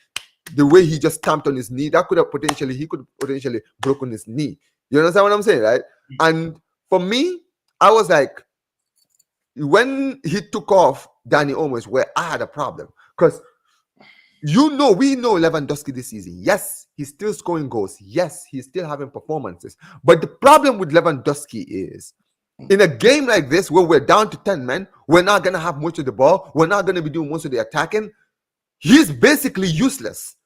the way he just stamped on his knee, he could have potentially broken his knee. You understand what I'm saying, right? And for me, I was like, when he took off Danny Olmo is where I had a problem. Because we know Lewandowski this season. Yes, he's still scoring goals. Yes, he's still having performances. But the problem with Lewandowski is, in a game like this, where we're down to 10 men, we're not going to have much of the ball. We're not going to be doing most of the attacking. He's basically useless.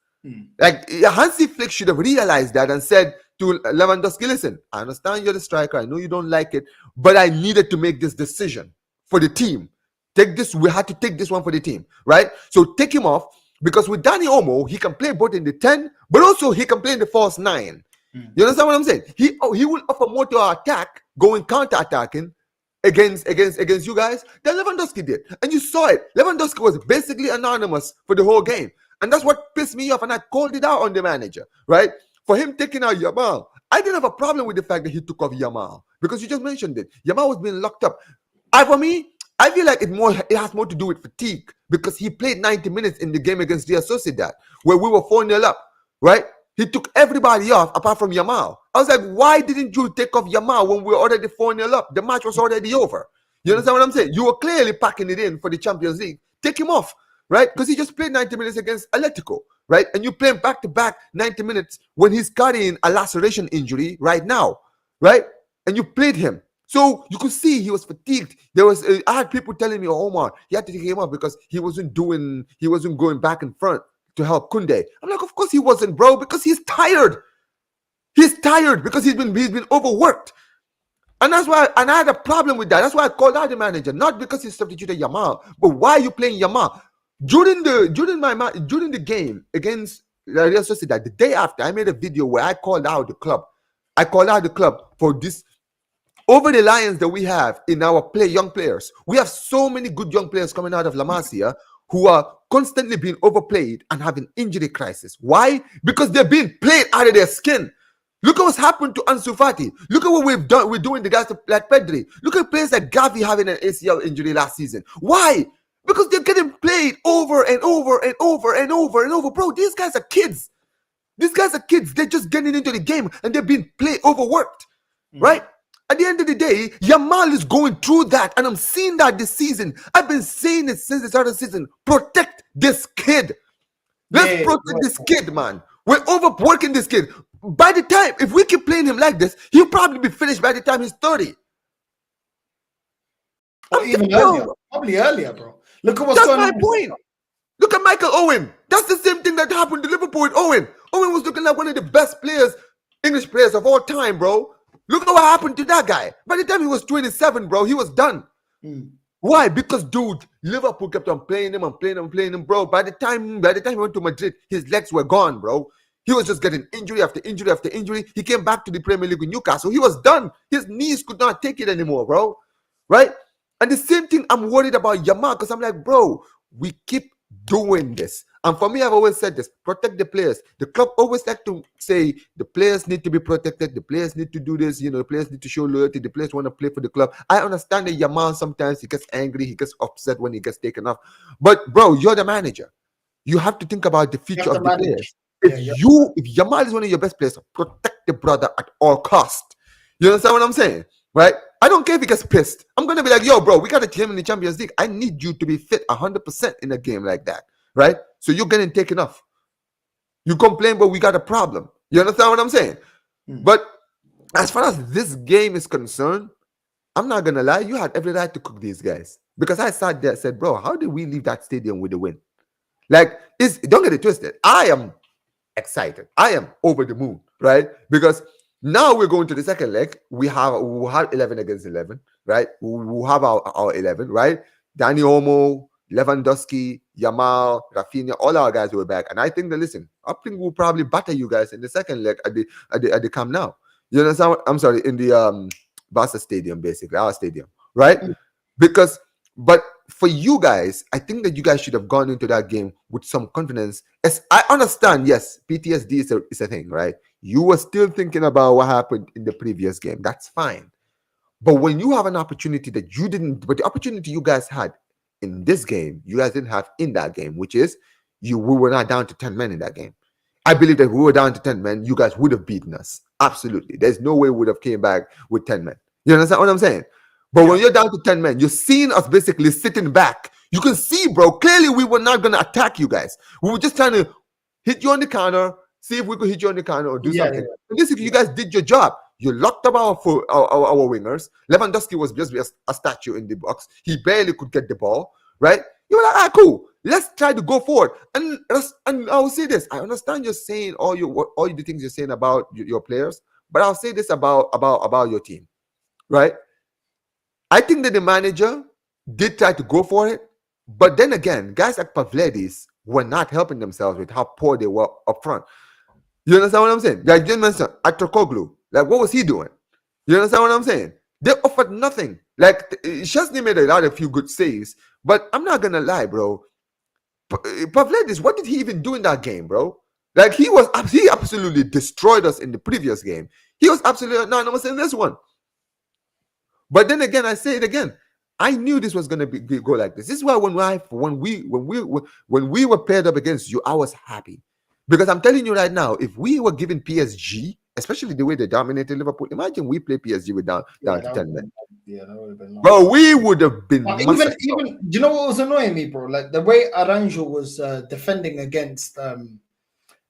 Like, Hansi Flick should have realized that and said to Lewandowski, listen, I understand you're the striker. I know you don't like it, but I needed to make this decision for the team. We had to take this one for the team, right? So take him off, because with Danny Olmo, he can play both in the 10, but also he can play in the false 9. You understand what I'm saying? He will offer more to our attack, going counter-attacking against you guys than Lewandowski did. And you saw it. Lewandowski was basically anonymous for the whole game. And that's what pissed me off, and I called it out on the manager, right? For him taking out Yamal. I didn't have a problem with the fact that he took off Yamal, because you just mentioned it. Yamal was being locked up. For me, I feel like it has more to do with fatigue, because he played 90 minutes in the game against Real Sociedad, where we were 4-0 up, right? He took everybody off apart from Yamal. I was like, why didn't you take off Yamal when we were already 4-0 up? The match was already over. You understand what I'm saying? You were clearly packing it in for the Champions League. Take him off, right? Because he just played 90 minutes against Atletico. right? And you play him back-to-back 90 minutes when he's carrying a laceration injury right now, right? And you played him. So you could see he was fatigued. I had people telling me, oh, Omar, he had to take him off because he wasn't going back and front to help Kunde. I'm like, of course he wasn't, bro, because he's tired. He's tired because he's been overworked. And that's why, and I had a problem with that. That's why I called out the manager, not because he substituted Yamal, but why are you playing Yamal? During the game against Real Sociedad, the day after, I made a video where I called out the club. I called out the club for this over the lines that we have in our young players. We have so many good young players coming out of La Masia who are constantly being overplayed and having injury crisis. Why? Because they're being played out of their skin. Look at what's happened to Ansu Fati. Look at what we're doing the guys like Pedri. Look at players like Gavi having an ACL injury last season. Why? Because they're getting played over and over and over and over and over. Bro, these guys are kids. These guys are kids. They're just getting into the game and they're being overworked. Right? At the end of the day, Yamal is going through that, and I'm seeing that this season. I've been saying it since the start of the season. Protect this kid. Let's protect this kid, man. We're overworking this kid. By the time, if we keep playing him like this, he'll probably be finished by the time he's 30. Or even earlier. Probably earlier, bro. Look at what's going on. That's my point. Look at Michael Owen. That's the same thing that happened to Liverpool with Owen. Owen was looking like one of the best players, English players of all time, bro. Look at what happened to that guy. By the time he was 27, bro, he was done. Why? Because, dude, Liverpool kept on playing him and playing him, bro. By the time he went to Madrid, his legs were gone, bro. He was just getting injury after injury after injury. He came back to the Premier League with Newcastle. He was done. His knees could not take it anymore, bro. Right? And the same thing I'm worried about Yamal, because I'm like, bro, we keep doing this. And for me, I've always said this, protect the players. The club always like to say the players need to be protected. The players need to do this. You know, the players need to show loyalty. The players want to play for the club. I understand that Yamal sometimes he gets angry. He gets upset when he gets taken off. But, bro, you're the manager. You have to think about the future of the players. If Yamal is one of your best players, protect the brother at all costs. You understand what I'm saying? Right? I don't care if he gets pissed. I'm going to be like, yo, bro, we got a team in the Champions League. I need you to be fit 100% in a game like that. Right? So you're getting taken off. You complain, but we got a problem. You understand what I'm saying? But as far as this game is concerned, I'm not going to lie. You had every right to cook these guys. Because I sat there and said, bro, how did we leave that stadium with a win? Like, don't get it twisted. I am excited. I am over the moon, right? Because now we're going to the second leg. We'll have 11 against 11, right? We'll have our 11, right? Dani Olmo, Lewandowski, Yamal, Rafinha, all our guys were back. And I think that, listen, I think we'll probably batter you guys in the second leg at the Camp Nou. You understand? I'm sorry, in the Barca stadium, basically, our stadium, right? But for you guys, I think that you guys should have gone into that game with some confidence. As I understand, yes, PTSD is a thing, right? You were still thinking about what happened in the previous game. That's fine. But when you have an opportunity that you didn't, but the opportunity you guys had in this game, you guys didn't have in that game, which is we were not down to 10 men in that game. I believe that if we were down to 10 men, you guys would have beaten us. Absolutely. There's no way we would have came back with 10 men. You understand what I'm saying? But when you're down to 10 men, you're seeing us basically sitting back. You can see, bro, clearly we were not going to attack you guys. We were just trying to hit you on the counter, see if we could hit you on the counter or do something. Yeah. And basically, you guys did your job. You locked up our wingers. Lewandowski was just a statue in the box. He barely could get the ball, right? You were like, cool. Let's try to go forward. And I will say this. I understand you're saying all the things you're saying about your players, but I'll say this about your team, right? I think that the manager did try to go for it, but then again, guys like Pavlidis were not helping themselves with how poor they were up front. You understand what I'm saying? Like you mentioned, Atrokoglu, like what was he doing? You understand what I'm saying? They offered nothing. Like Chesney made a few good saves, but I'm not gonna lie, bro. Pavlidis, what did he even do in that game, bro? Like he absolutely destroyed us in the previous game. He was absolutely anonymous in this one. But then again, I say it again. I knew this was gonna go like this. This is why when we were paired up against you, I was happy because I'm telling you right now, if we were given PSG, especially the way they dominated Liverpool, imagine we play PSG with down to 10 men. Yeah, that would have been. Bro, we would have been. Even, do you know what was annoying me, bro? Like the way Aranjo was defending against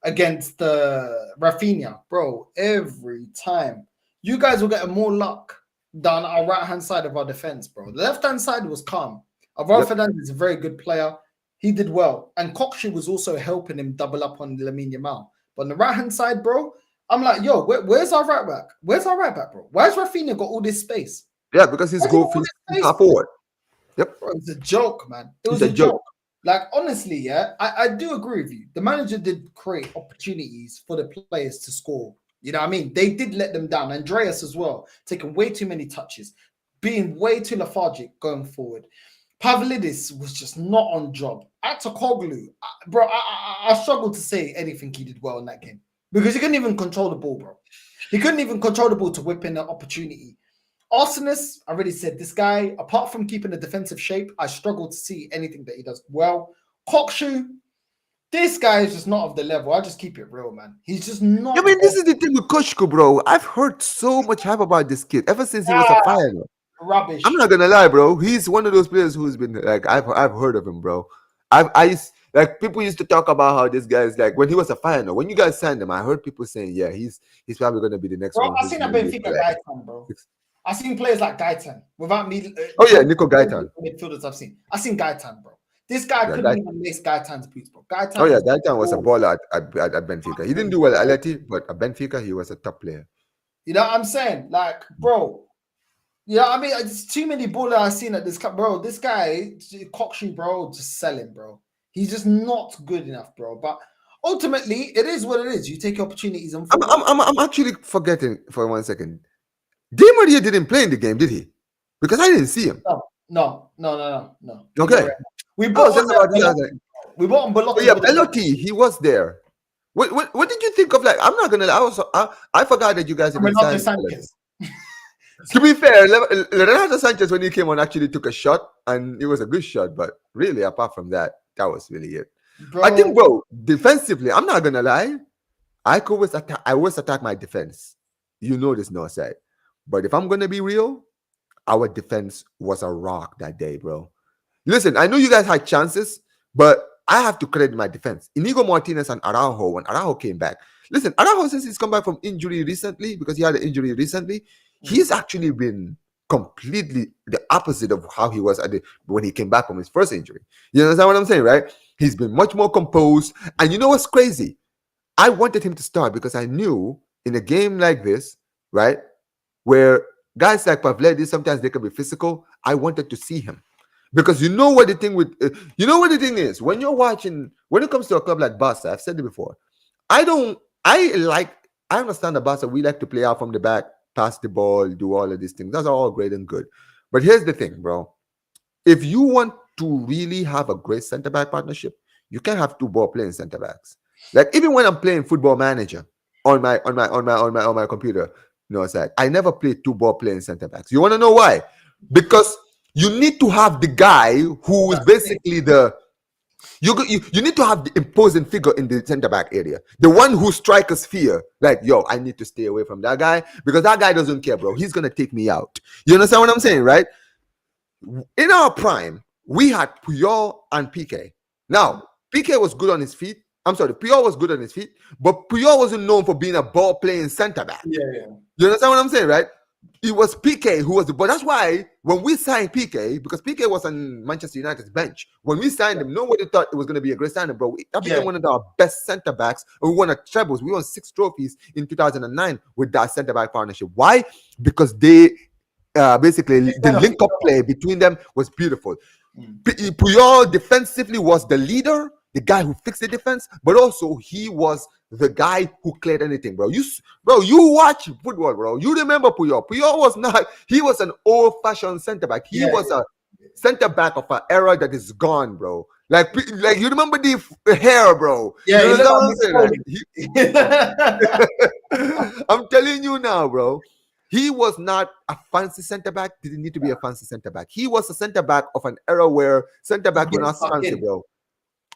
against Rafinha, bro. Every time, you guys were getting more luck down our right-hand side of our defense, bro. The left-hand side was calm. Alvaro Fernandez is a very good player. He did well. And Coxey was also helping him double up on Lamine Yamal. But on the right-hand side, bro, I'm like, yo, where's our right back? Where's our right back, bro? Why has Rafinha got all this space? Yeah, because he's forward. Yep. Bro, it's a joke, man. It was a joke. Like, honestly, yeah, I do agree with you. The manager did create opportunities for the players to score. You know what I mean? They did let them down. Andreas as well, taking way too many touches, being way too lethargic going forward. Pavlidis was just not on job. Atokoglu, bro, I struggle to say anything he did well in that game because he couldn't even control the ball, bro. He couldn't even control the ball to whip in an opportunity. Arsenis, I already said, this guy, apart from keeping a defensive shape, I struggle to see anything that he does well. Kokshu, this guy is just not of the level. I just keep it real, man. He's just not. I mean, this is the thing with Koshko, bro. I've heard so much hype about this kid ever since he was a fire. Rubbish. I'm not gonna lie, bro. He's one of those players who's been like I've heard of him, bro. Like people used to talk about how this guy is like when he was a final. When you guys signed him, I heard people saying, yeah, he's probably gonna be the next one. I seen a Benfica Gaitan, bro. I seen players like Gaitan without me. Nico Gaitan. Midfielders I've seen. I seen Gaitan, bro. This guy couldn't even lace Gaitan's boots, bro. Gaitan was a baller at Benfica. He didn't do well at Atleti, but at Benfica he was a top player. You know what I'm saying? Like, bro. Yeah, I mean, it's too many ballers I've seen at this club, bro. This guy, Cockshoe, bro, just sell him, bro. He's just not good enough, bro. But ultimately, it is what it is. You take opportunities. And I'm actually forgetting for 1 second. Di Maria didn't play in the game, did he? Because I didn't see him. No. Okay. We bought Belotti. Yeah, Belotti, he was there. What did you think of? Like, I'm not gonna. I forgot that you guys. To be fair, Renato Sanchez, when he came on, actually took a shot, and it was a good shot. But really, apart from that, that was really it. Bro. I think, bro, defensively, I'm not gonna lie. I always attack my defense. You know this, no side. But if I'm gonna be real, our defense was a rock that day, bro. Listen, I know you guys had chances, but I have to credit my defense. Inigo Martinez and Araujo, when Araujo came back. Listen, Araujo, since he's come back from injury recently, because he had an injury recently, he's actually been completely the opposite of how he was when he came back from his first injury. You understand what I'm saying, right? He's been much more composed. And you know what's crazy? I wanted him to start because I knew in a game like this, right, where guys like Pavlidis, sometimes they can be physical, I wanted to see him. Because you know what the thing is, when you're watching, when it comes to a club like Barca, I've said it before, I understand the Barca, we like to play out from the back, pass the ball, do all of these things. That's all great and good. But here's the thing, bro. If you want to really have a great center-back partnership, you can't have two ball-playing center-backs. Like, even when I'm playing Football Manager on my computer, you know, it's like, I never play two ball-playing center-backs. You want to know why? Because you need to have the guy who is basically you need to have the imposing figure in the center-back area. The one who strikers fear. Like, yo, I need to stay away from that guy because that guy doesn't care, bro. He's going to take me out. You understand what I'm saying, right? In our prime, we had Puyol and Piqué. Now, Piqué was good on his feet. Puyol was good on his feet, but Puyol wasn't known for being a ball-playing center-back. Yeah. You understand what I'm saying, right? It was Piqué who was but that's why when we signed Piqué, because Piqué was on Manchester United's bench, when we signed him, nobody thought it was going to be a great signing, bro. That became one of our best center backs, and we won a trebles. We won 6 trophies in 2009 with that center back partnership. Why? Because they basically the link up play between them was beautiful. Puyol defensively was the leader, the guy who fixed the defense, but also he was the guy who cleared anything, bro. You watch football, bro. You remember Puyol. Puyol was not, he was an old-fashioned center-back. He was a center-back of an era that is gone, bro. Like you remember the hair, bro. Yeah, you know what I'm saying? I'm telling you now, bro. He was not a fancy center-back. Didn't need to be a fancy center-back. He was a center-back of an era where center-back were not fancy, bro.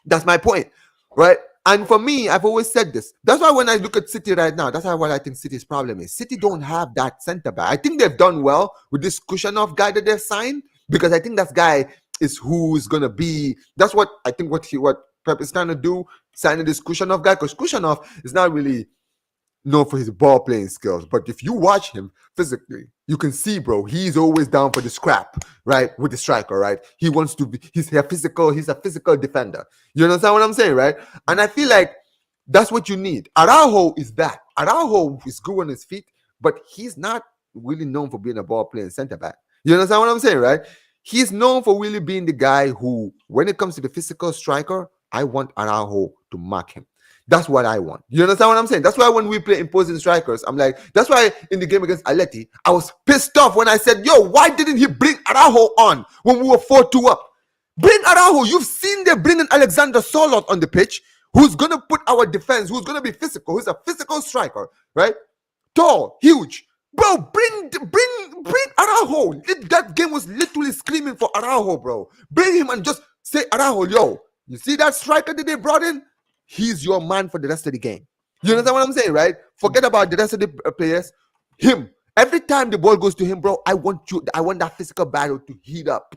That's my point, right? And for me, I've always said this. That's why when I look at City right now, that's what I think City's problem is. City don't have that center back. I think they've done well with this Kushanov guy that they've signed because I think that guy is who's gonna be. That's what I think. What Pep is trying to do, signing this Kushanov guy, because Kushanov is not really known for his ball playing skills. But if you watch him physically, you can see, bro, he's always down for the scrap, right? With the striker, right? He wants to be, he's a physical defender. You understand what I'm saying, right? And I feel like that's what you need. Araujo is that. Araujo is good on his feet, but he's not really known for being a ball playing center back. You understand what I'm saying, right? He's known for really being the guy who, when it comes to the physical striker, I want Araujo to mark him. That's what I want. You understand what I'm saying? That's why when we play imposing strikers, I'm like, that's why in the game against Atleti, I was pissed off when I said, yo, why didn't he bring Araujo on when we were 4-2 up? Bring Araujo. You've seen them bringing Alexander Solot on the pitch, who's going to put our defense, who's going to be physical, who's a physical striker, right? Tall, huge. Bro, bring Araujo. That game was literally screaming for Araujo, bro. Bring him and just say, Araujo, yo, you see that striker that they brought in? He's your man for the rest of the game. You understand what I'm saying, right? Forget about the rest of the players. Him. Every time the ball goes to him, bro, I want that physical battle to heat up.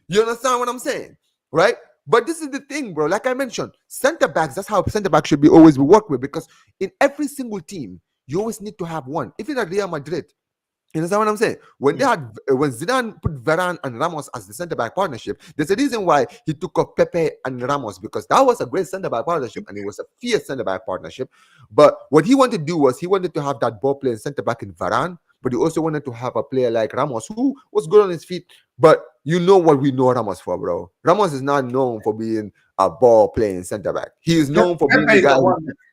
You understand what I'm saying? Right? But this is the thing, bro. Like I mentioned, center backs, that's how center backs should be always be worked with, because in every single team, you always need to have one. Even at Real Madrid, you understand what I'm saying? When Zidane put Varane and Ramos as the center-back partnership, there's a reason why he took off Pepe and Ramos, because that was a great center-back partnership and it was a fierce center-back partnership. But what he wanted to do was he wanted to have that ball-playing center-back in Varane, but he also wanted to have a player like Ramos who was good on his feet. But you know what we know Ramos for, bro. Ramos is not known for being a ball-playing center-back. He is known for being the guy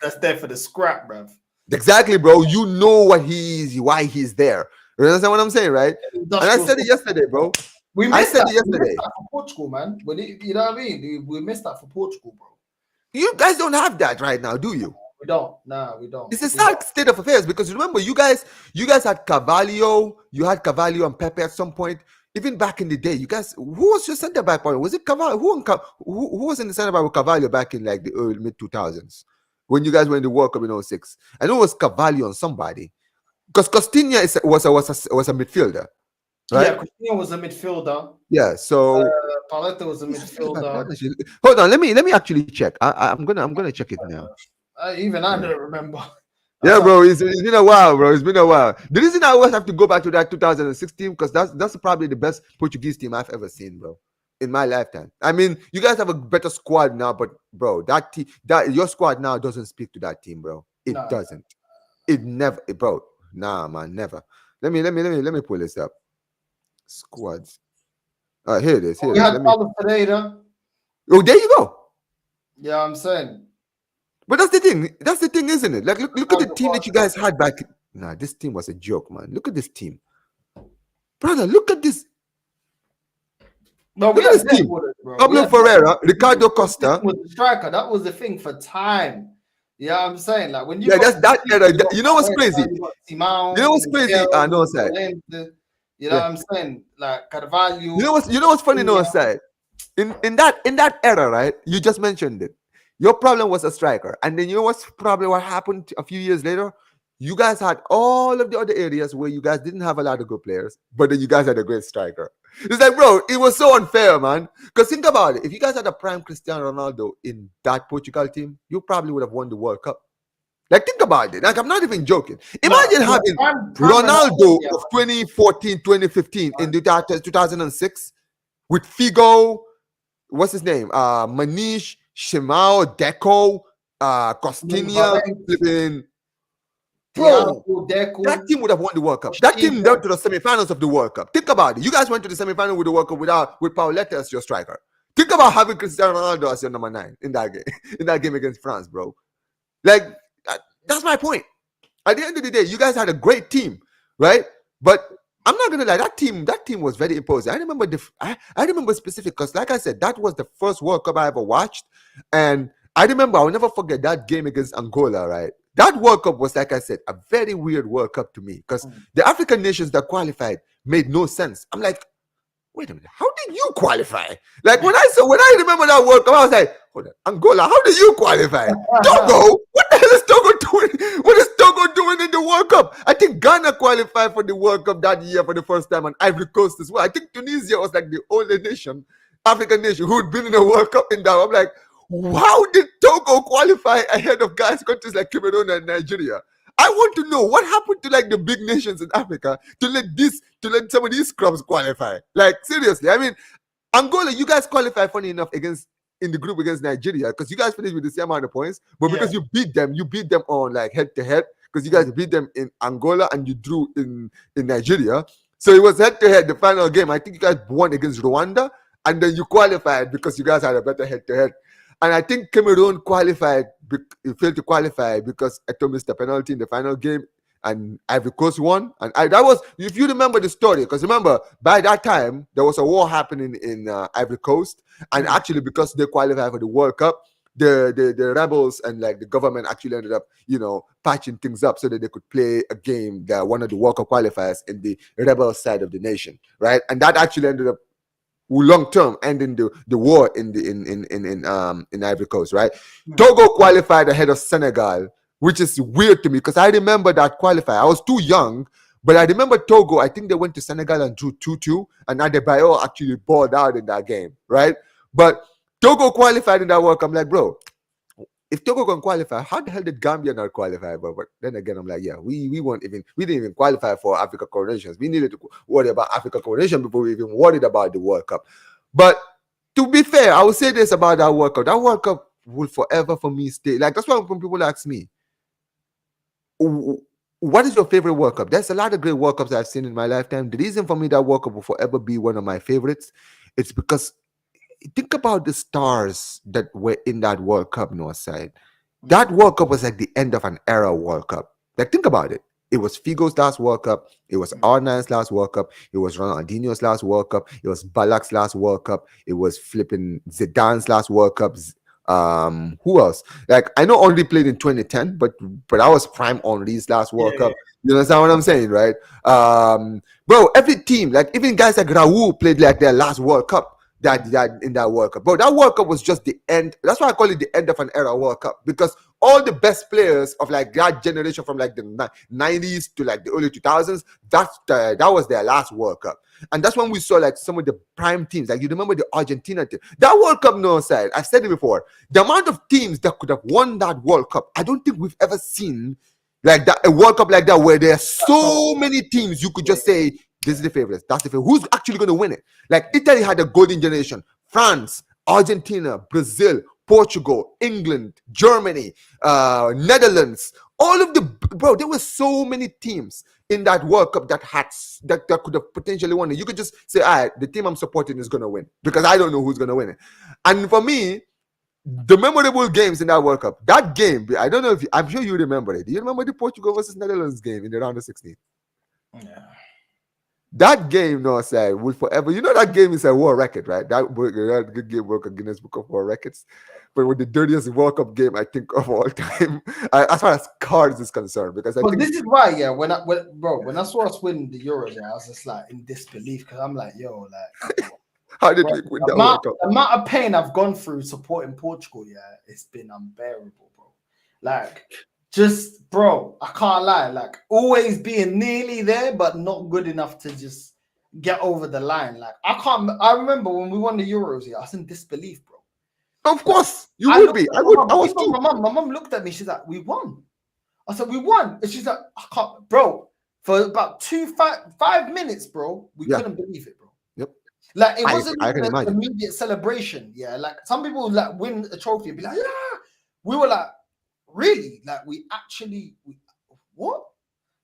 that's there for the scrap, bro. Exactly, bro. You know what why he's there. You understand what I'm saying, right? And I said it yesterday, bro. We missed that for Portugal, man. But you know what I mean? We missed that for Portugal, bro. You guys don't have that right now, do you? We don't. Nah, we don't. It's a sad state of affairs, because remember, you guys had Carvalho, you had Carvalho and Pepe at some point. Even back in the day, you guys, who was your center back partner? Was it Carvalho? Who was in the center back with Carvalho back in like the early mid 2000s when you guys were in the World Cup in 06? I know it was Carvalho on somebody. Because Costinha was a midfielder, right? Yeah, Costinha was a midfielder. Yeah, so Paletta was a midfielder. Hold on, let me actually check. I'm gonna check it now. Even I don't remember. Yeah, bro, it's been a while, bro. It's been a while. The reason I always have to go back to that 2016 because that's probably the best Portuguese team I've ever seen, bro, in my lifetime. I mean, you guys have a better squad now, but bro, that your squad now doesn't speak to that team, bro. It doesn't. It never, bro. Nah, man, never. Let me pull this up. Squads. Here it is. Here we had Paulo Pereira. Oh, there you go. Yeah, I'm saying. But that's the thing. That's the thing, isn't it? Like, look at the team that you guys had back. Nah, this team was a joke, man. Look at this team, brother. Look at this. No, look at this team. Pablo Ferreira, Ricardo Costa was the striker. That was the thing for time. Yeah, I'm saying, like, when you that's that era. You know what's crazy? You know what's crazy? I know, side. You know what I'm saying? Like Carvalho. You know what's funny? No, side. In that era, right? You just mentioned it. Your problem was a striker, and then you know what's probably what happened a few years later? You guys had all of the other areas where you guys didn't have a lot of good players, but then you guys had a great striker. It's like, bro, it was so unfair, man. Because think about it. If you guys had a prime Cristiano Ronaldo in that Portugal team, you probably would have won the World Cup. Like, think about it. Like, I'm not even joking. Imagine having Ronaldo of 2014, 2015 in 2006 with Figo, what's his name? Manish, Shimao, Deco, Costinha, flipping. Bro, that team would have won the World Cup. That team went to the semifinals of the World Cup. Think about it. You guys went to the semifinal with the World Cup with Pauletta as your striker. Think about having Cristiano Ronaldo as your number 9 in that game against France, bro. Like, that's my point. At the end of the day, you guys had a great team, right? But I'm not gonna lie, that team was very imposing. I remember specific because, like I said, that was the first World Cup I ever watched, and I remember I'll never forget that game against Angola, right? That World Cup was, like I said, a very weird World Cup to me because the African nations that qualified made no sense. I'm like, wait a minute, how did you qualify? Like when I remember that World Cup, I was like, hold on, Angola, how did you qualify? Togo, what the hell is Togo doing? What is Togo doing in the World Cup? I think Ghana qualified for the World Cup that year for the first time, and Ivory Coast as well. I think Tunisia was like the only nation, African nation, who'd been in a World Cup in that. I'm like, how did Togo qualify ahead of countries like Cameroon and Nigeria? I want to know what happened to like the big nations in Africa to let some of these scrubs qualify. Like seriously, I mean, Angola, you guys qualified funny enough in the group against Nigeria because you guys finished with the same amount of points, but because you beat them on like head to head because you guys beat them in Angola and you drew in Nigeria. So it was head to head the final game. I think you guys won against Rwanda and then you qualified because you guys had a better head to head. And I think Cameroon failed to qualify because Eto'o missed a penalty in the final game and Ivory Coast won. And that was, if you remember the story, because remember, by that time, there was a war happening in Ivory Coast. And actually, because they qualified for the World Cup, the rebels and like the government actually ended up, patching things up so that they could play a game that one of the World Cup qualifiers in the rebel side of the nation, right? And that actually ended up long term ending the war in Ivory Coast, right? Togo qualified ahead of Senegal, which is weird to me because I remember that qualifier. I was too young, but I remember Togo. I think they went to Senegal and drew 2-2, and Adebayo actually balled out in that game, right? But Togo qualified in that World Cup. I'm like, bro, if Togo can qualify, how the hell did Gambia not qualify? But then again, I'm like, yeah, we didn't even qualify for Africa coordinations. We needed to worry about Africa coordination before we even worried about the World Cup. But to be fair, I will say this about that World Cup. That World Cup will forever for me stay. Like that's why when people ask me, what is your favorite World Cup? There's a lot of great World Cups I've seen in my lifetime. The reason for me that World Cup will forever be one of my favorites, it's because think about the stars that were in that World Cup, Northside. That World Cup was like the end of an era World Cup. Like, think about it. It was Figo's last World Cup. It was R9's last World Cup. It was Ronaldinho's last World Cup. It was Balak's last World Cup. It was flipping Zidane's last World Cup. Who else? Like, I know Henry played in 2010, but that was prime Henry's last World Cup. You understand what I'm saying, right? Bro, every team, like even guys like Raul played like their last World Cup. That in that World Cup. But that World Cup was just the end. That's why I call it the end of an era World Cup. Because all the best players of like that generation from like the 90s to like the early 2000s, that was their last World Cup. And that's when we saw like some of the prime teams. Like you remember the Argentina team. That World Cup, no side. I've said it before. The amount of teams that could have won that World Cup, I don't think we've ever seen like that, a World Cup like that where there are so many teams you could just say, this is the favorites. That's the favorite. Who's actually going to win it? Like Italy had a golden generation. France, Argentina, Brazil, Portugal, England, Germany, Netherlands. All of there were so many teams in that World Cup that could have potentially won it. You could just say, all right, the team I'm supporting is going to win because I don't know who's going to win it. And for me, the memorable games in that World Cup, that game, I don't know I'm sure you remember it. Do you remember the Portugal versus Netherlands game in the round of 16? Yeah. That game, no, sir, will forever. You know that game is a world record, right? That good game broke a Guinness Book of World Records. But with the dirtiest World Cup game, I think of all time, as far as cards is concerned, because this is why, when I saw us win the Euros, I was just like in disbelief because I'm like, yo, like, how did we win that World Cup? The amount of pain I've gone through supporting Portugal, it's been unbearable, bro. Like. Just, bro, I can't lie. Like, always being nearly there, but not good enough to just get over the line. Like, I remember when we won the Euros, I was in disbelief, bro. Of course, you would be. I was too. My mom looked at me. She's like, we won. I said, we won. And she's like, I can't, bro. For about 5 minutes, bro, we couldn't believe it, bro. Yep. Like, it wasn't even an immediate celebration. Yeah, like, some people like win a trophy and be like, yeah. We were like, really? Like, what?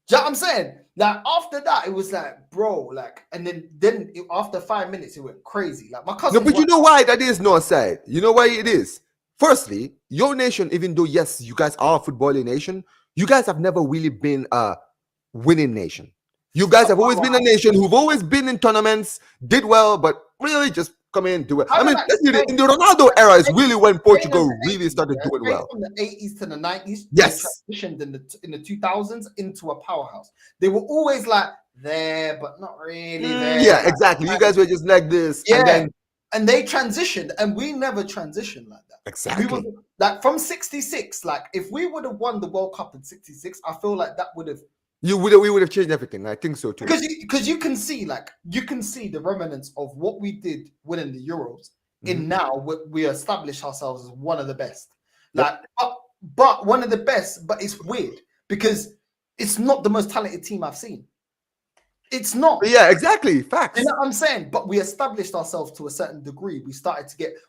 Do you know what I'm saying? Like, after that, it was like, bro, like, and then after 5 minutes, it went crazy. Like, my cousin. No, but you know why that is no side? You know why it is? Firstly, your nation, even though, yes, you guys are a footballing nation, you guys have never really been a winning nation. You guys have always been a nation who've always been in tournaments, did well, but really just come in, do it. I mean, in the Ronaldo era is really when Portugal really started doing well. From the 80s to the 90s, yes, they transitioned in the 2000s into a powerhouse. They were always like there, but not really there. Yeah, exactly. You guys were just like this. Yeah, and they transitioned, and we never transitioned like that. Exactly. We were, like from 66, like if we would have won the World Cup in 66, I feel like that would have. We would have changed everything. I think so too. Because you can see the remnants of what we did winning the Euros in now we establish ourselves as one of the best. Like, but one of the best. But it's weird because it's not the most talented team I've seen. It's not. Yeah, exactly. Facts. You know what I'm saying? But we established ourselves to a certain degree.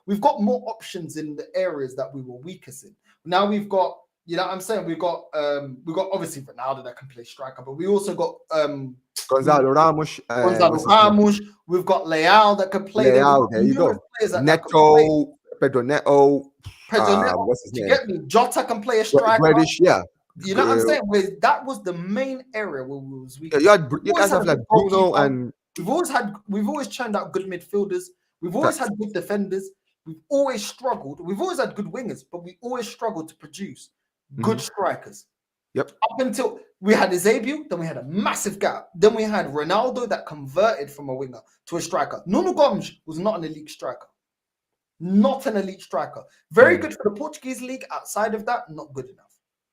We've got more options in the areas that we were weakest in. Now we've got, you know what I'm saying? We've got obviously Ronaldo that can play striker, but we also got Gonzalo Ramos. We've got Leao that can play. Leao, there you go. Neto, Pedro Neto. What's his name? Get me? Jota can play a striker. Reddish, yeah. You know what I'm saying? That was the main area where we was weak. Yeah, you guys have like Bruno and we've always churned out good midfielders. We've always had good defenders. We've always struggled. We've always had good wingers, but we always struggled to produce good strikers. Yep. Up until we had Eusebio, then we had a massive gap. Then we had Ronaldo that converted from a winger to a striker. Nuno Gomes was not an elite striker. Not an elite striker. Very good for the Portuguese league. Outside of that, not good enough.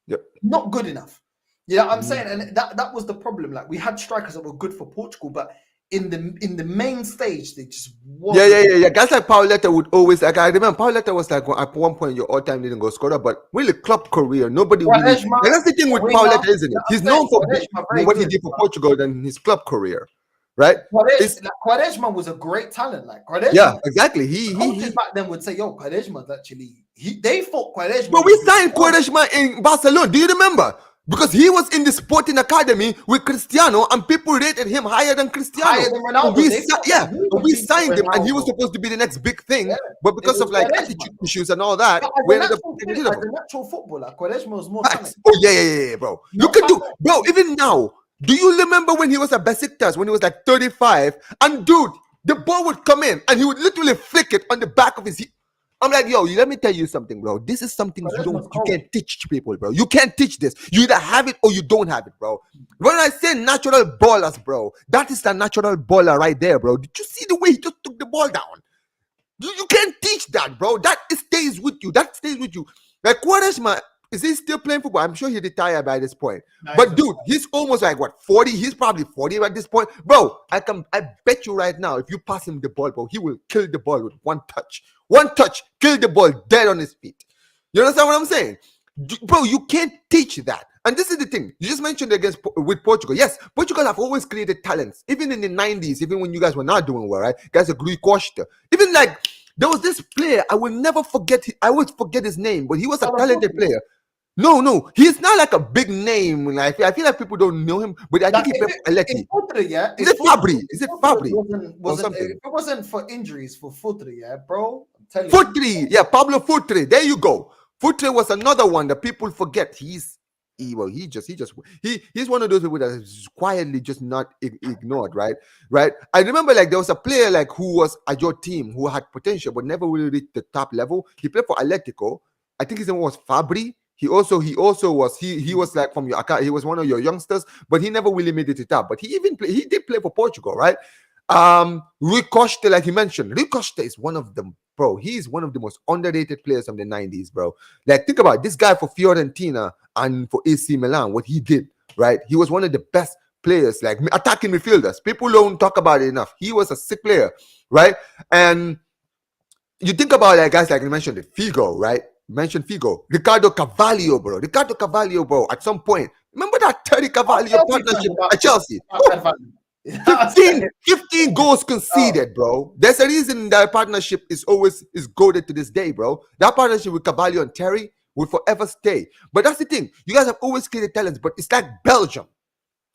Yep. Not good enough. You know what I'm saying? And that was the problem. Like, we had strikers that were good for Portugal, but in the main stage, they just wasn't. Yeah. Guys like Pauleta would always, like, I remember Pauleta was like at one point your all-time leading goal scorer, but really club career, nobody really. And that's the thing with Pauleta, isn't it? He's known for what he did for Portugal than his club career, right? Quaresma was a great talent. Like, Quaresma, yeah, exactly. He back then would say, "Yo, Quaresma's actually." They thought Quaresma. But we signed Quaresma in Barcelona. Do you remember? Because he was in the sporting academy with Cristiano, and people rated him higher than Cristiano. Higher than Ronaldo. We signed him, and he was supposed to be the next big thing. But because of like attitude issues and all that, we ended up getting rid of him. As a natural footballer, Quaresma was more talented. Oh yeah, bro. You can do, bro. Even now, do you remember when he was at Besiktas when he was like 35? And dude, the ball would come in, and he would literally flick it on the back of his hip. I'm like, yo, let me tell you something, bro. This is something you can't teach people, bro. You can't teach this. You either have it or you don't have it, bro. When I say natural ballers, bro, that is the natural baller right there, bro. Did you see the way he just took the ball down? You can't teach that, bro. That stays with you. That stays with you. Like, Quaresma, is he still playing football? I'm sure he retired by this point. But dude, he's almost like what, 40? He's probably 40 at this point. Bro, I bet you right now, if you pass him the ball, bro, he will kill the ball with one touch. One touch, kill the ball dead on his feet. You understand what I'm saying? Bro, you can't teach that. And this is the thing. You just mentioned with Portugal. Yes, Portugal have always created talents. Even in the 90s, even when you guys were not doing well, right? Guys like Rui Costa. Even like, there was this player, I will never forget. I always forget his name, but he was a talented player. No, he's not like a big name. Like, I feel like people don't know him, but I think he played for Atleti. Is it Fabri? Is it Fabri? If it wasn't for injuries for Futri, bro. Futri, Pablo Futri. There you go. Futri was another one that people forget. He's one of those people that is quietly just not ignored, right? I remember like there was a player like who was at your team who had potential but never really reached the top level. He played for Atletico. I think his name was Fabri. He also was he was like from your account. He was one of your youngsters, but he never really made it to top. But he did play for Portugal, right? Rui Costa, like he mentioned, Rui Costa is one of them, bro. He's one of the most underrated players from the 90s, bro. Like, think about it. This guy for Fiorentina and for AC Milan, what he did, right? He was one of the best players, like attacking midfielders. People don't talk about it enough. He was a sick player, right? And you think about like guys like you mentioned, Figo, right? Mentioned Figo, Ricardo Carvalho, bro. At some point, remember that Terry Carvalho partnership at Chelsea? 15 goals conceded, bro. There's a reason that partnership is goated to this day, bro. That partnership with Carvalho and Terry will forever stay. But that's the thing. You guys have always created talents, but it's like Belgium.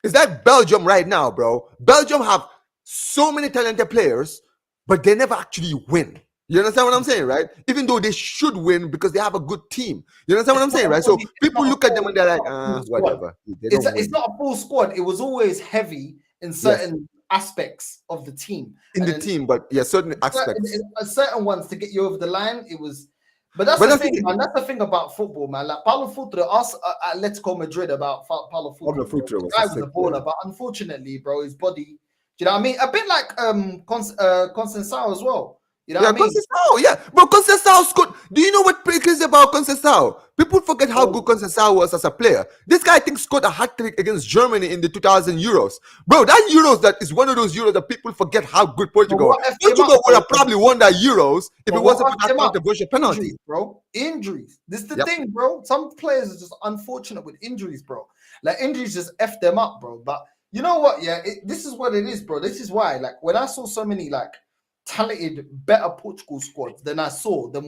It's like Belgium right now, bro. Belgium have so many talented players, but they never actually win. You understand what I'm saying, right? Even though they should win because they have a good team. You understand what I'm saying, right? So people look at them and they're like, whatever. It's not a full squad. It was always heavy in certain aspects of the team. But certain aspects. Certain ones to get you over the line, it was. But that's the thing, man. That's the thing about football, man. Like Paulo Futre, us at Atletico Madrid about Paulo Futre. Paulo Futre was a baller, but unfortunately, bro, his body. Do you know what I mean? A bit like Conceição as well. You know what I mean? Conceição, yeah. But Conceição scored. Do you know what is about Conceição? People forget how good Conceição was as a player. This guy, I think, scored a hat-trick against Germany in the 2000 Euros. Bro, that Euros, that is one of those Euros that people forget how good Portugal was. Portugal would have probably won that Euros if it wasn't for that controversial penalty. Injuries, bro. Injuries. This is the thing, bro. Some players are just unfortunate with injuries, bro. Like, injuries just F them up, bro. But you know what? Yeah, this is what it is, bro. This is why, like, when I saw so many, like, talented, better Portugal squads than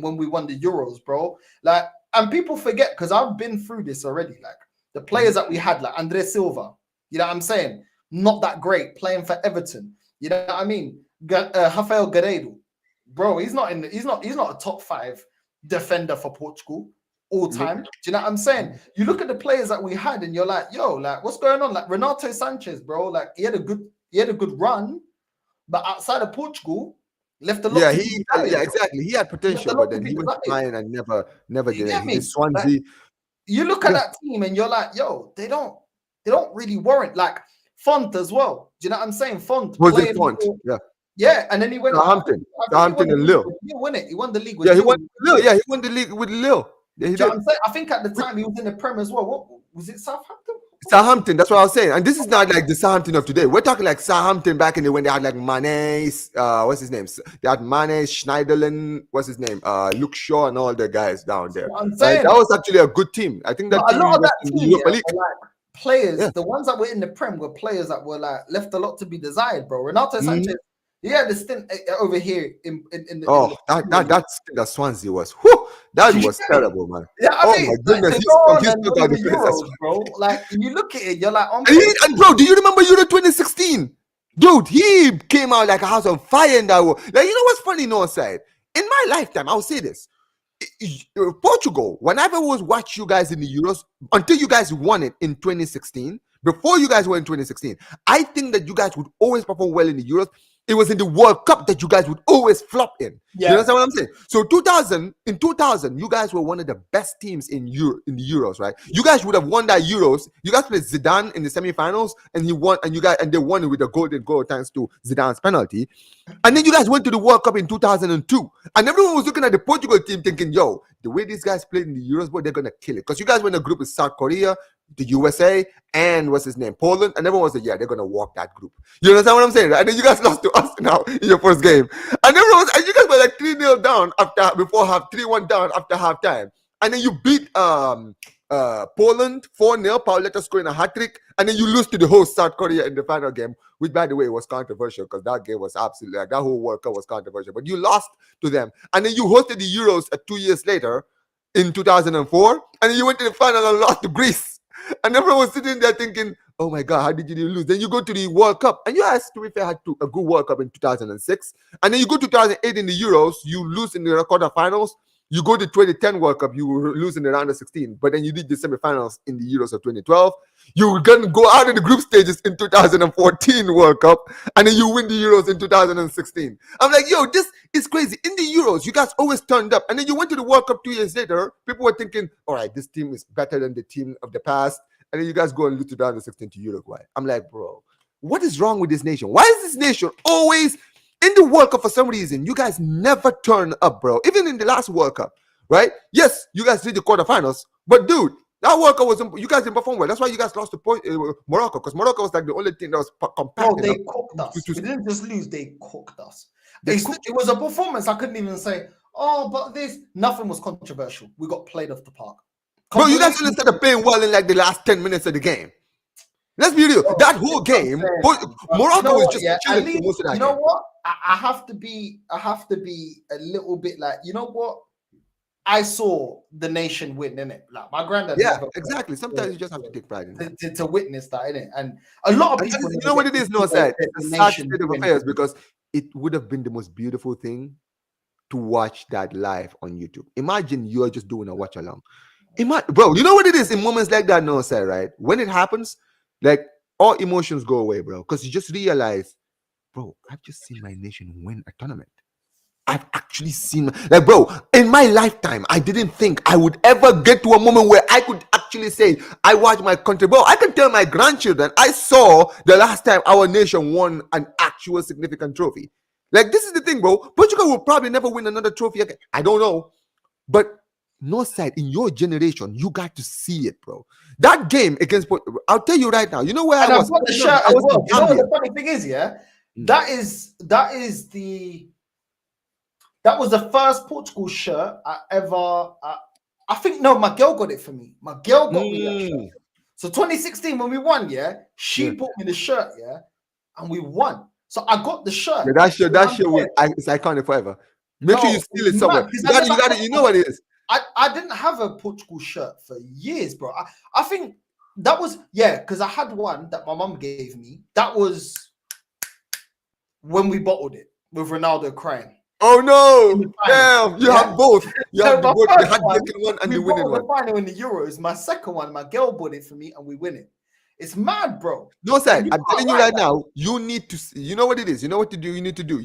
when we won the Euros, bro. Like, and people forget, because I've been through this already. Like, the players that we had, like Andre Silva, you know what I'm saying? Not that great, playing for Everton. You know what I mean? Rafael Guerreiro, bro, he's not a top 5 defender for Portugal all time. Do you know what I'm saying? You look at the players that we had, and you're like, yo, like, what's going on? Like Renato Sanchez, bro, like he had a good run, but outside of Portugal, left a lot. Exactly. He had potential, but then he was flying and never did it. Swansea. Like, you look at that team, and you're like, yo, they don't really warrant, like, Font as well. Do you know what I'm saying? Font. Was it Font? Yeah, and then he went Southampton and Lille. He won it. He won the league with Lille. He won the league with Lille. Yeah, he did. I think at the time he was in the Prem as well. What was it? Southampton? Southampton, that's what I was saying. And this is not like the Southampton of today. We're talking like Southampton back in the when they had like Mane, what's his name? They had Mane, Schneiderlin, what's his name? Luke Shaw and all the guys down there. That was actually a good team. I think that a lot of that team, like players, the ones that were in the Prem were players that were like left a lot to be desired, bro. Renato Sanchez, he had a stint over here that Swansea was. Whew, that was terrible, man. Yeah, I mean, my goodness, Euros, bro. Like, you look at it, you're like, and bro, do you remember Euro 2016? Dude, he came out like a house on fire in that war. Like, you know what's funny, no side? In my lifetime, I'll say this. Portugal, whenever I was watch you guys in the Euros, until you guys won it in 2016, before you guys won in 2016, I think that you guys would always perform well in the Euros. It was in the World Cup that you guys would always flop in. Yeah. You understand what I'm saying? So in 2000, you guys were one of the best teams in the Euros, right? You guys would have won that Euros. You guys played Zidane in the semifinals, and he won, and they won it with a golden goal thanks to Zidane's penalty. And then you guys went to the World Cup in 2002, and everyone was looking at the Portugal team thinking, yo, the way these guys played in the Euros, boy, they're gonna kill it. Because you guys were in a group with South Korea, the USA, and what's his name, Poland, and everyone was like, yeah, they're gonna walk that group. You understand what I'm saying, right? And then you guys lost to us now in your first game, and you guys were like 3-0 down 3-1 down after halftime, and then you beat Poland 4-0. Pauletta scoring a hat-trick, and then you lose to the host South Korea in the final game, which, by the way, was controversial because that game was absolutely, like, that whole World Cup was controversial. But you lost to them, and then you hosted the Euros 2 years later in 2004, and then you went to the final and lost to Greece. And everyone was sitting there thinking, oh my God, how did you lose? Then you go to the World Cup, and you guys, to be fair, had a good World Cup in 2006. And then you go to 2008 in the Euros, you lose in the quarterfinals. You go to 2010 World Cup, you lose in the round of 16. But then you did the semifinals in the Euros of 2012. You were going to go out in the group stages in 2014 World Cup, and then you win the Euros in 2016. I'm like, yo, this is crazy. In the Euros, you guys always turned up. And then you went to the World Cup 2 years later. People were thinking, all right, this team is better than the team of the past. And then you guys go and lose 2016 to Uruguay. I'm like, bro, what is wrong with this nation? Why is this nation always in the World Cup? For some reason, you guys never turn up, bro. Even in the last World Cup, right? Yes, you guys did the quarterfinals, but dude, that World Cup you guys didn't perform well. That's why you guys lost to Morocco, because Morocco was like the only team that was compact. Bro, they cooked us. We didn't just lose; they cooked us. It was a performance. I couldn't even say, oh, but nothing was controversial. We got played off the park. Bro, you guys only started playing well in like the last 10 minutes of the game. Let's be real. That whole game, Morocco was just chilling for most of that game. You know what? I have to be a little bit like, you know what? I saw the nation win, innit? Like, my granddad. Yeah, exactly. Sometimes you just have to take pride in it. To witness that, innit? And a lot of people. You know what it is, no side? It's a sad state of affairs, because it would have been the most beautiful thing to watch that live on YouTube. Imagine you're just doing a watch along. Bro, you know what it is in moments like that, no side, right? When it happens, like, all emotions go away, bro, because you just realize, bro, I've just seen my nation win a tournament. I've actually seen, like, bro, in my lifetime, I didn't think I would ever get to a moment where I could actually say, I watched my country. Bro, I can tell my grandchildren, I saw the last time our nation won an actual significant trophy. Like, this is the thing, bro. Portugal will probably never win another trophy again. I don't know. But North side, in your generation, you got to see it, bro. That game against Portugal, I'll tell you right now. You know where And I I've was? got the shirt I as was well. in You know what Gambia. the funny thing is, yeah? That was the first Portugal shirt I ever. I think no, my girl got it for me. My girl got me that shirt. So 2016 when we won, yeah, she bought me the shirt, yeah, and we won. So I got the shirt. Yeah, that shirt it's iconic forever. Make sure you steal it somewhere. You know what it is. I didn't have a Portugal shirt for years, bro. I think that was because I had one that my mum gave me. That was when we bottled it with Ronaldo crying. Oh no! Damn, you have both. You have the heartbreaking one and the winning one. The final in the Euros. My second one, my girl bought it for me, and we win it. It's mad, bro. No, sir. I'm telling you right now. You need to. You know what it is. You know what to do. You need to do.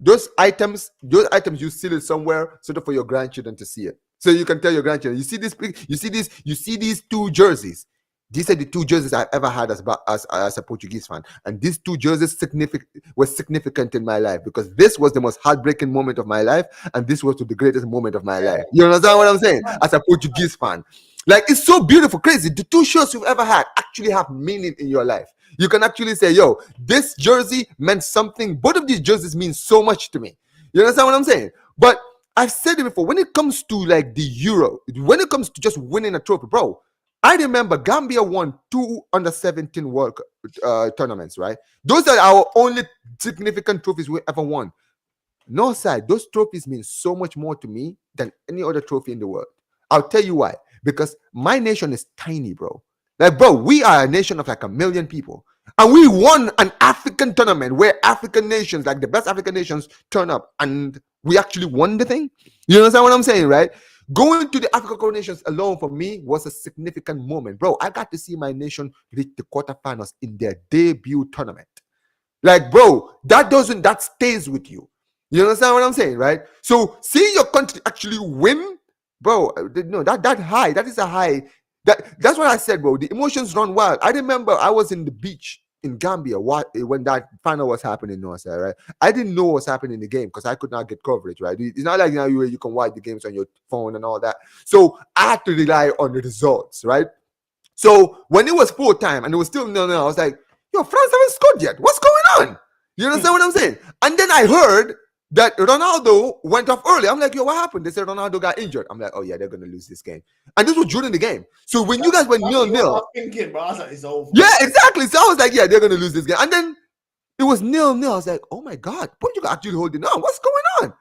Those items. Those items you seal it somewhere, sort of for your grandchildren to see it, so you can tell your grandchildren. You see this. You see this. You see these two jerseys. These are the two jerseys I've ever had as a Portuguese fan. And these two jerseys were significant in my life because this was the most heartbreaking moment of my life. And this was the greatest moment of my life. You understand what I'm saying? As a Portuguese fan. Like, it's so beautiful, crazy. The two shirts you've ever had actually have meaning in your life. You can actually say, yo, this jersey meant something. Both of these jerseys mean so much to me. You understand what I'm saying? But I've said it before. When it comes to like the Euro, when it comes to just winning a trophy, bro, I remember Gambia won 2 under-17 World tournaments, right? Those are our only significant trophies we ever won. No side, those trophies mean so much more to me than any other trophy in the world. I'll tell you why. Because my nation is tiny, bro. Like, bro, we are a nation of like 1 million people. And we won an African tournament where African nations, like the best African nations, turn up. And we actually won the thing. You understand what I'm saying, right? Going to the African nations alone for me was a significant moment. Bro, I got to see my nation reach the quarterfinals in their debut tournament. Like, bro, that stays with you. You understand what I'm saying, right? So seeing your country actually win, bro, no, that high, that is a high. That's what I said, bro. The emotions run wild. I remember I was in the beach in Gambia when that final was happening, right? I didn't know what was happening in the game because I could not get coverage, right? It's not like now you can watch the games on your phone and all that. So I had to rely on the results, right? So when it was full time and it was still 0-0, I was like, yo, France haven't scored yet. What's going on? You understand what I'm saying? And then I heard that Ronaldo went off early. I'm like, yo, what happened? They said Ronaldo got injured. I'm like, oh yeah, they're gonna lose this game. And this was during the game. So when you guys went 0-0, thinking, bro, I was like, it's over. Yeah, exactly. So I was like, yeah, they're gonna lose this game. And then it was 0-0. I was like, oh my god, Portugal actually holding on. What's going on?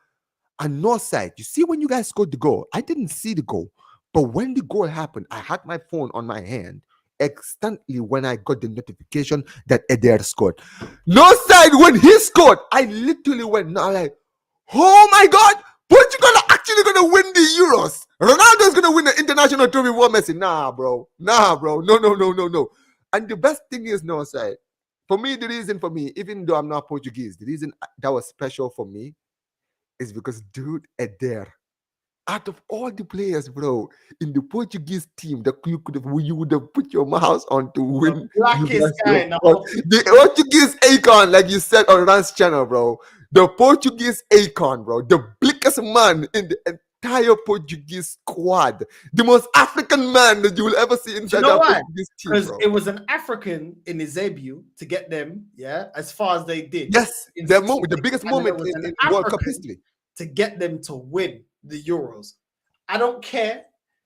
And North side, you see when you guys scored the goal, I didn't see the goal, but when the goal happened, I had my phone on my hand. Instantly when I got the notification that Eder scored. North side, when he scored, I literally went now like, oh my god, Portugal are actually gonna win the Euros. Ronaldo's gonna win the international trophy for Messi. Nah, bro. No. And the best thing is, North side, for me, the reason for me, even though I'm not Portuguese, the reason that was special for me is because, dude, Eder, out of all the players, bro, in the Portuguese team that you would have put your mouse on to win. The blackest guy now. The Portuguese icon, like you said on Rand's channel, bro. The Portuguese icon, bro. The blackest man in the entire Portuguese squad. The most African man that you will ever see inside that Portuguese team, because bro. it was an African in his debut to get them, as far as they did. Yes, the biggest moment in World Cup history. To get them to win the Euros. I don't care.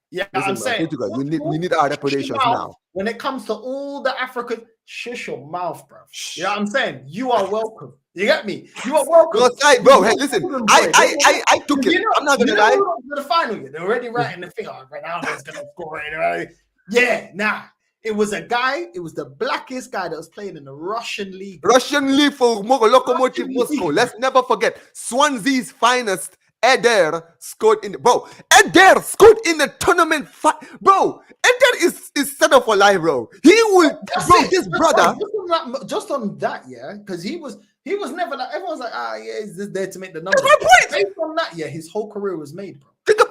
Yeah, listen, I'm saying Portugal, we need our reparations now. When it comes to all the African, shush your mouth, bro. You know what I'm saying? You are welcome. You get me? You are welcome. Bro, hey, listen, I took it. I'm not gonna lie. To the final, they're already writing the thing. Oh, Ronaldo's gonna score it. Yeah, nah. It was the blackest guy that was playing in the Russian league. Russian league for Lokomotiv Moscow. Let's never forget. Swansea's finest, Eder scored in Eder scored in the tournament. Bro, Eder is set up for life, bro. He will, this brother. Just on that, because he was never like, everyone's like, he's just there to make the numbers. That's my point. Based on that, his whole career was made, bro. Think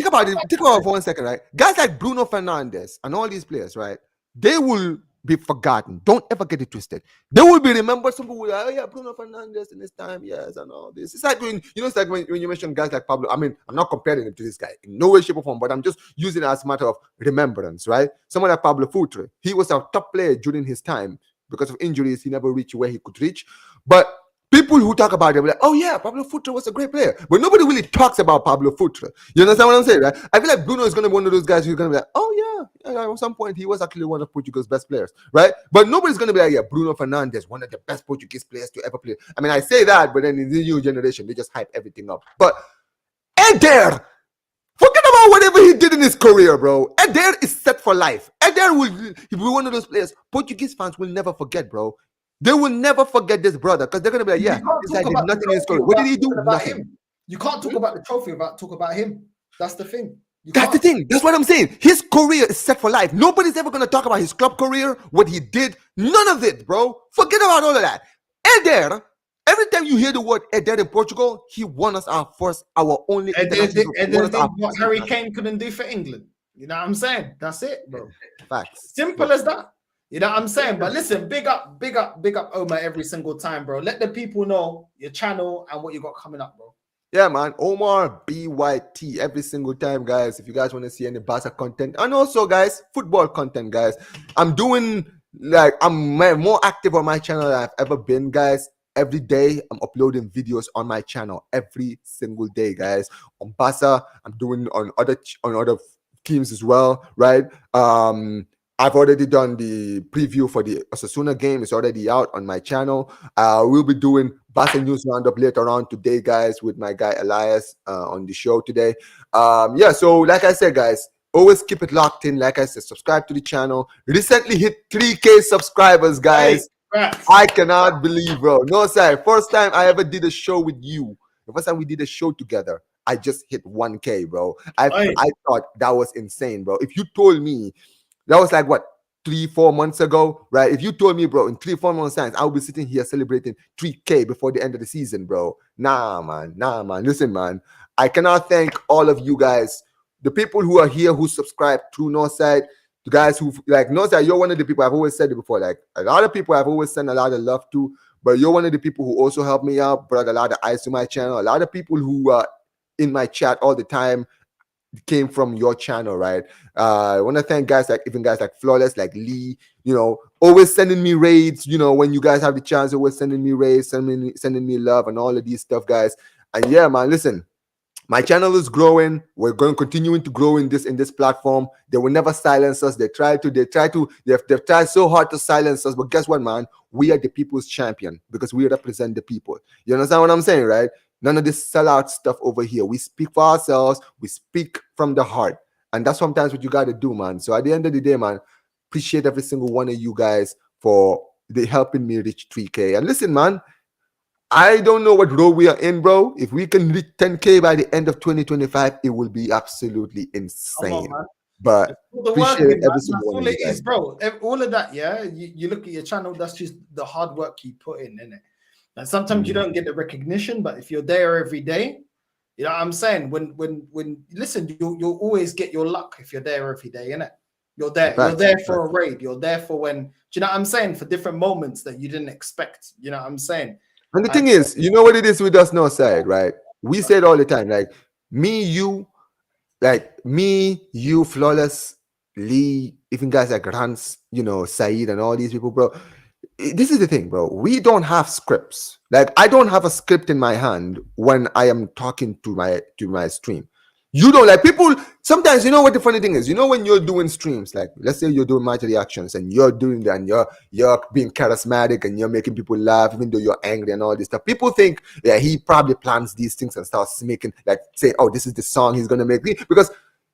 about it for 1 second, right? Guys like Bruno Fernandes and all these players, right? They will be forgotten. Don't ever get it twisted. They will be remembered. Some people will, oh yeah, Bruno Fernandes in his time, yes, and all this. It's like it's like when you mention guys like Pablo. I mean, I'm not comparing him to this guy in no way, shape, or form, but I'm just using it as a matter of remembrance, right? Someone like Pablo Futre, he was our top player during his time. Because of injuries, he never reached where he could reach. But people who talk about it, like, oh yeah, Pablo Futre was a great player. But nobody really talks about Pablo Futre. You understand what I'm saying, right? I feel like Bruno is going to be one of those guys who's going to be like, oh yeah, at some point he was actually one of Portugal's best players, right? But nobody's going to be like, yeah, Bruno Fernandes, one of the best Portuguese players to ever play. I mean, I say that, but then in the new generation, they just hype everything up. But Eder, forget about whatever he did in his career, bro. Eder is set for life. Eder will be one of those players Portuguese fans will never forget, bro. They will never forget this brother because they're going to be like, yeah, this guy did nothing in his career. What did he do? Nothing. You can't talk about the trophy without talk about him. That's the thing. That's the thing. That's what I'm saying. His career is set for life. Nobody's ever going to talk about his club career, what he did. None of it, bro. Forget about all of that. Eder, every time you hear the word Eder in Portugal, he won us our only international. What Harry Kane couldn't do for England. You know what I'm saying? That's it, bro. Facts. Simple as that. You know what I'm saying? But listen, big up Omar every single time, bro. Let the people know your channel and what you got coming up, bro. Yeah, man. Omar BYT every single time, guys. If you guys want to see any Barca content, and also, guys, football content, guys. I'm more active on my channel than I've ever been, guys. Every day, I'm uploading videos on my channel every single day, guys. On Barca, I'm doing on other teams as well, right? I've already done the preview for the Osasuna game. It's already out on my channel. We'll be doing Barca News Roundup later on today, guys, with my guy Elias on the show today. So like I said, guys, always keep it locked in. Like I said, subscribe to the channel. Recently hit 3K subscribers, guys. Hey, I cannot believe, bro. No, sir. First time I ever did a show with you. The first time we did a show together, I just hit 1K, bro. I thought that was insane, bro. If you told me, that was like what, 3-4 months ago, right? If you told me, bro, in 3-4 months' time, I'll be sitting here celebrating 3K before the end of the season, bro. Nah, man. Listen, man. I cannot thank all of you guys, the people who are here who subscribe to Northside, the guys who like Northside. You're one of the people I've always said it before. Like a lot of people I've always sent a lot of love to, but you're one of the people who also helped me out, brought a lot of eyes to my channel. A lot of people who are in my chat all the time came from your channel, right? I want to thank guys like Flawless, like Lee, always sending me raids, when you guys have the chance, always sending me raids, sending me love and all of these stuff, guys. And yeah, man, listen, my channel is growing. We're continuing to grow in this platform. They will never silence us. They've tried so hard to silence us, but guess what, man? We are the people's champion because we represent the people. You understand what I'm saying, right? None of this sellout stuff over here. We speak for ourselves. We speak from the heart. And that's sometimes what you got to do, man. So at the end of the day, man, appreciate every single one of you guys for helping me reach 3K. And listen, man, I don't know what road we are in, bro. If we can reach 10K by the end of 2025, it will be absolutely insane. But appreciate every single one of you guys. Bro. All of that, yeah. You look at your channel, that's just the hard work you put in, innit? And sometimes you don't get the recognition, but if you're there every day, you know what I'm saying? When listen, you'll always get your luck if you're there every day, innit? You're there for a raid. You're there for when, do you know what I'm saying? For different moments that you didn't expect. You know what I'm saying? And the thing is, you know what it is with us Northside, right? We say it all the time, like me, you, Flawless, Lee, even guys like Rans, Saeed and all these people, bro. This is the thing, bro. We don't have scripts. Like I don't have a script in my hand when I am talking to my stream. You don't like people. Sometimes you know what the funny thing is. When you're doing streams, like let's say you're doing match reactions and you're doing that, and you're being charismatic and you're making people laugh, even though you're angry and all this stuff. People think, yeah, he probably plans these things and starts making say, oh, this is the song he's gonna make,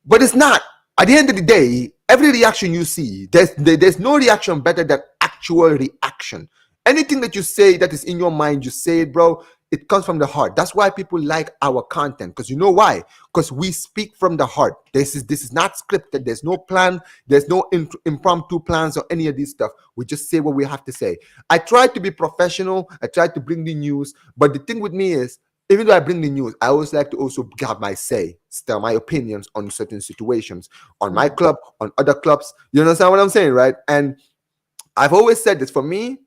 but it's not. At the end of the day, every reaction you see, there's no reaction better than actual reaction. Anything that you say that is in your mind, you say it, bro. It comes from the heart. That's why people like our content. Because you know why? Because we speak from the heart. This is not scripted. There's no plan. There's no impromptu plans or any of this stuff. We just say what we have to say. I try to be professional. I try to bring the news. But the thing with me is, even though I bring the news, I always like to also have my say, still my opinions on certain situations, on my club, on other clubs. You understand what I'm saying, right? And I've always said this. For me,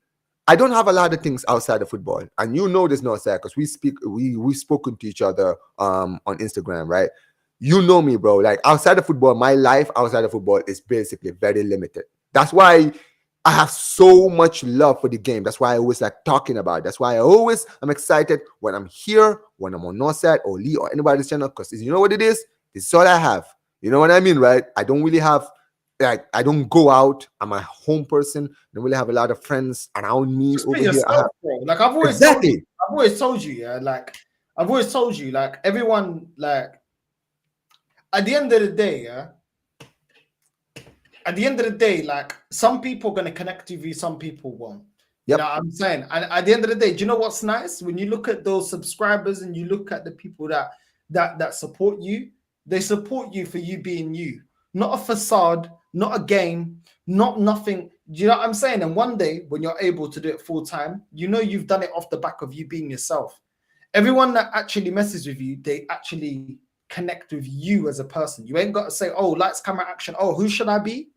I don't have a lot of things outside of football, and you know this, not because we've spoken to each other on Instagram, right? You know me, bro. Like outside of football, my life outside of football is basically very limited. That's why I have so much love for the game. That's why I always like talking about it. That's why I'm excited when I'm here, when I'm on Northside or Lee or anybody's channel, because you know what it is? This is all I have. You know what I mean, right? I don't really have, like, I don't go out. I'm a home person. I don't really have a lot of friends around me. Just over be yourself, bro. Like I've always told you, yeah. Like I've always told you, like everyone, like at the end of the day, yeah. At the end of the day, like some people are gonna connect with you, some people won't. Yep. You know what I'm saying? And at the end of the day, do you know what's nice? When you look at those subscribers and you look at the people that support you, they support you for you being you, not a facade, not a game, not nothing. Do you know what I'm saying? And one day when you're able to do it full time, you know you've done it off the back of you being yourself. Everyone that actually messes with you, they actually connect with you as a person. You ain't got to say, oh, lights, camera, action. Oh, who should I be?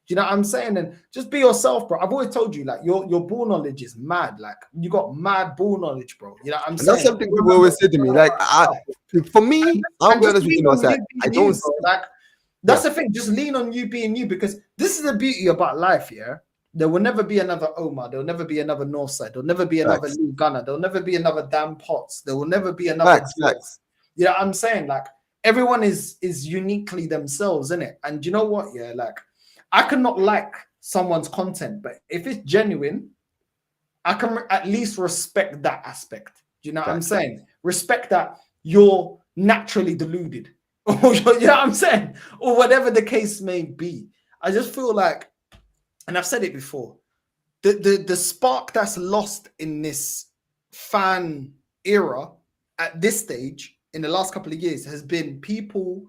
You know what I'm saying? And just be yourself, bro. I've always told you, like, your ball knowledge is mad. Like, you got mad ball knowledge, bro. You know what I'm saying? That's something people always say to me. Like, for me, I'll be honest with you, I don't. Like, that's the thing. Just lean on you being you, because this is the beauty about life, yeah? There will never be another Omar. There will never be another Northside. There will never be another Lee Gunner. There will never be another Dan Potts. There will never be another. Facts. You know what I'm saying? Like, everyone is uniquely themselves, innit? And you know what? Yeah, like, I cannot like someone's content, but if it's genuine, I can at least respect that aspect. Do you know what I'm saying? Respect that you're naturally deluded, or you know what I'm saying, or whatever the case may be. I just feel like, and I've said it before, the spark that's lost in this fan era at this stage in the last couple of years has been people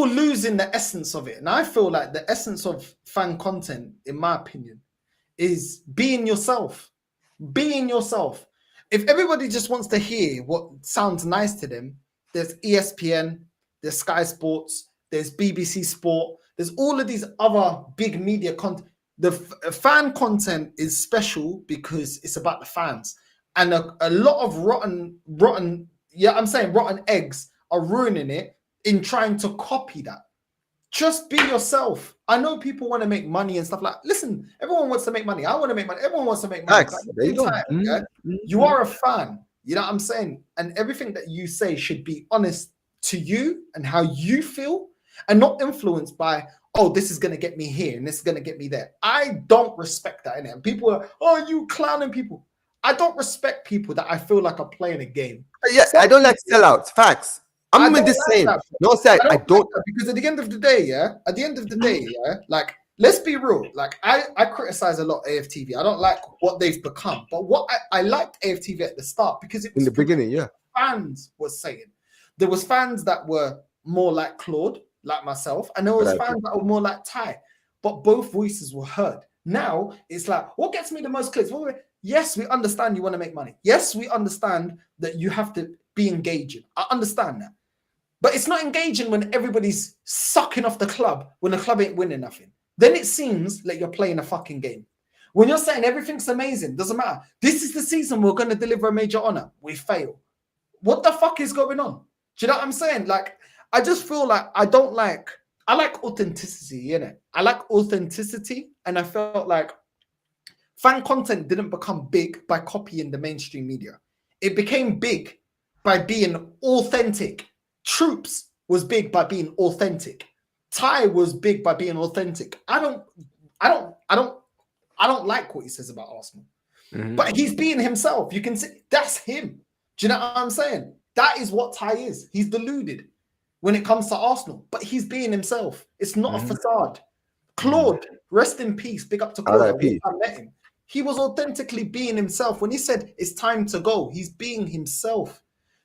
losing the essence of it. And I feel like the essence of fan content, in my opinion, is being yourself. Being yourself. If everybody just wants to hear what sounds nice to them, there's ESPN, there's Sky Sports, there's BBC Sport, there's all of these other big media content. The fan content is special because it's about the fans. And a lot of rotten eggs are ruining it in trying to copy that. Just be yourself. I know people want to make money and stuff like that. Listen, everyone wants to make money. I want to make money. Everyone wants to make money. There you go. You are a fan. You know what I'm saying? And everything that you say should be honest to you and how you feel, and not influenced by, oh, this is going to get me here and this is going to get me there. I don't respect that, innit? And people are, oh, you clowning people. I don't respect people that I feel like are playing a game. Yeah, I don't like sellouts. Facts. I'm even the same. No, side. I don't, because at the end of the day, like, let's be real. Like, I criticize a lot AFTV. I don't like what they've become, but what I liked AFTV at the start because it was in the beginning, yeah. Fans were saying there was fans that were more like Claude, like myself, and there was fans that were more like Ty, but both voices were heard. Now it's like, what gets me the most clicks? Yes, we understand you want to make money. Yes, we understand that you have to be engaging. I understand that. But it's not engaging when everybody's sucking off the club when the club ain't winning nothing. Then it seems like you're playing a fucking game. When you're saying everything's amazing, doesn't matter. This is the season we're going to deliver a major honor. We fail. What the fuck is going on? Do you know what I'm saying? Like, I just feel like I like authenticity, innit? I like authenticity, and I felt like fan content didn't become big by copying the mainstream media. It became big by being authentic. Troops was big by being authentic. Ty was big by being authentic. I don't like what he says about Arsenal. But he's being himself. You can see that's him. Do you know what I'm saying? That is what Ty is. He's deluded when it comes to Arsenal, but he's being himself. It's not a facade. Claude, rest in peace. Big up to Claude. I met him. He was authentically being himself. When he said it's time to go, he's being himself.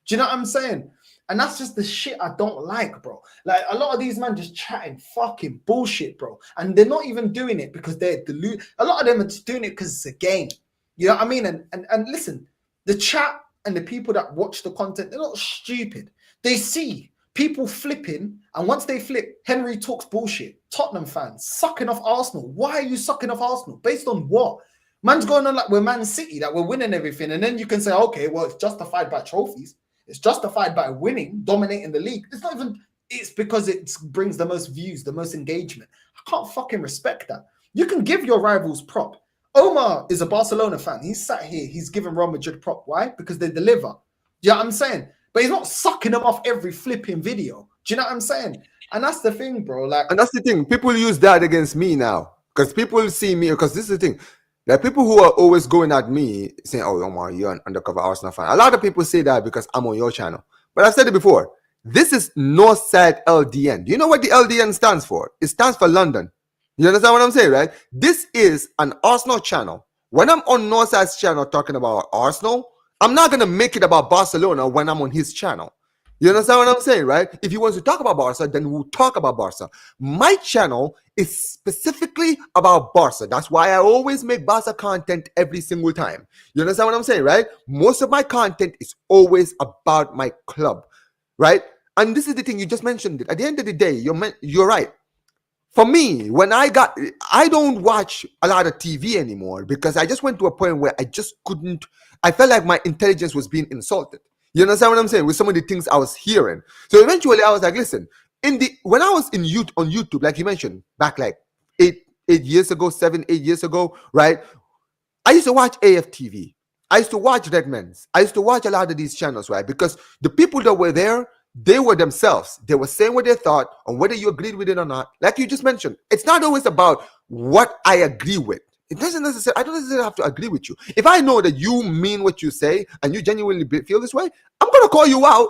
Do you know what I'm saying? And that's just the shit I don't like, bro. Like, a lot of these men just chatting fucking bullshit, bro. And they're not even doing it because they're deluded. A lot of them are just doing it because it's a game. You know what I mean? And listen, the chat and the people that watch the content, they're not stupid. They see people flipping, and once they flip, Henry talks bullshit. Tottenham fans sucking off Arsenal. Why are you sucking off Arsenal? Based on what? Man's going on like we're Man City, that we're winning everything, and then you can say, okay, well, it's justified by trophies. It's justified by winning, dominating the league. It's not even. It's because it brings the most views, the most engagement. I can't fucking respect that. You can give your rivals prop. Omar is a Barcelona fan. He's sat here. He's giving Real Madrid prop. Why? Because they deliver. You know what I'm saying? But he's not sucking them off every flipping video. Do you know what I'm saying? And that's the thing, bro. Like, and that's the thing. People use that against me now because people see me. Because this is the thing. There are people who are always going at me saying, "Oh, Omar, you're an undercover Arsenal fan." A lot of people say that because I'm on your channel. But I've said it before. This is Northside LDN. Do you know what the LDN stands for? It stands for London. You understand what I'm saying, right? This is an Arsenal channel. When I'm on Northside's channel talking about Arsenal, I'm not going to make it about Barcelona when I'm on his channel. You understand what I'm saying, right? If he wants to talk about Barca, then we'll talk about Barca. My channel is specifically about Barca. That's why I always make Barca content every single time. You understand what I'm saying, right? Most of my content is always about my club, right? And this is the thing, you just mentioned it. At the end of the day, you're right. For me, I don't watch a lot of TV anymore because I just went to a point where I felt like my intelligence was being insulted. You understand what I'm saying? With some of the things I was hearing. So eventually I was like, listen, when I was on YouTube, like you mentioned, back like 8 years ago, 7, 8 years ago, right? I used to watch AFTV. I used to watch Redmans. I used to watch a lot of these channels, right? Because the people that were there, they were themselves. They were saying what they thought, and whether you agreed with it or not. Like you just mentioned, it's not always about what I agree with. It doesn't necessarily. I don't necessarily have to agree with you. If I know that you mean what you say and you genuinely feel this way, I'm gonna call you out.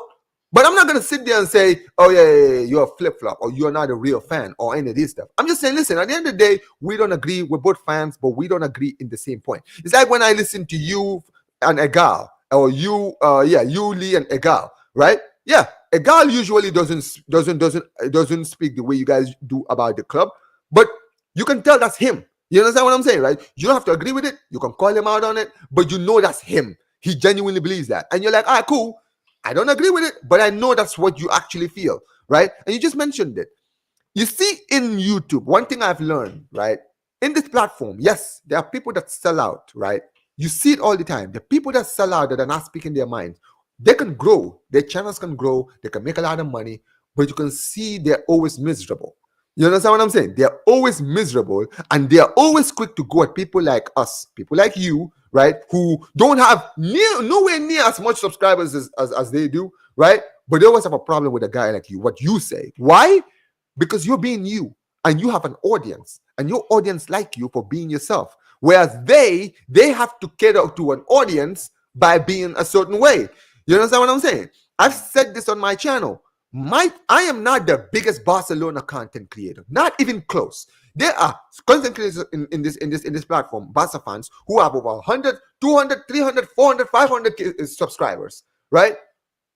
But I'm not gonna sit there and say, "Oh yeah, you're a flip flop," or "You're not a real fan," or any of this stuff. I'm just saying, listen. At the end of the day, we don't agree. We're both fans, but we don't agree in the same point. It's like when I listen to you and Egal, or you, Lee and Egal, right? Yeah, Egal usually doesn't speak the way you guys do about the club, but you can tell that's him. You understand what I'm saying, right? You don't have to agree with it. You can call him out on it, but you know that's him. He genuinely believes that, and you're like, "Ah, cool. I don't agree with it, but I know that's what you actually feel, right?" And you just mentioned it. You see, in YouTube, one thing I've learned, right? In this platform, yes, there are people that sell out, right? You see it all the time. The people that sell out that are not speaking their minds. They can grow, their channels can grow, they can make a lot of money, but you can see they're always miserable. You understand what I'm saying? They're always miserable, and they're always quick to go at people like us, people like you, right? Who don't have nowhere near as much subscribers as they do, right? But they always have a problem with a guy like you, what you say. Why? Because you're being you, and you have an audience, and your audience like you for being yourself. Whereas they have to cater to an audience by being a certain way. You understand what I'm saying? I've said this on my channel. I am not the biggest Barcelona content creator, not even close. There are content creators in this platform, Barca fans, who have over 100, 200, 300, 400, 500 subscribers, right?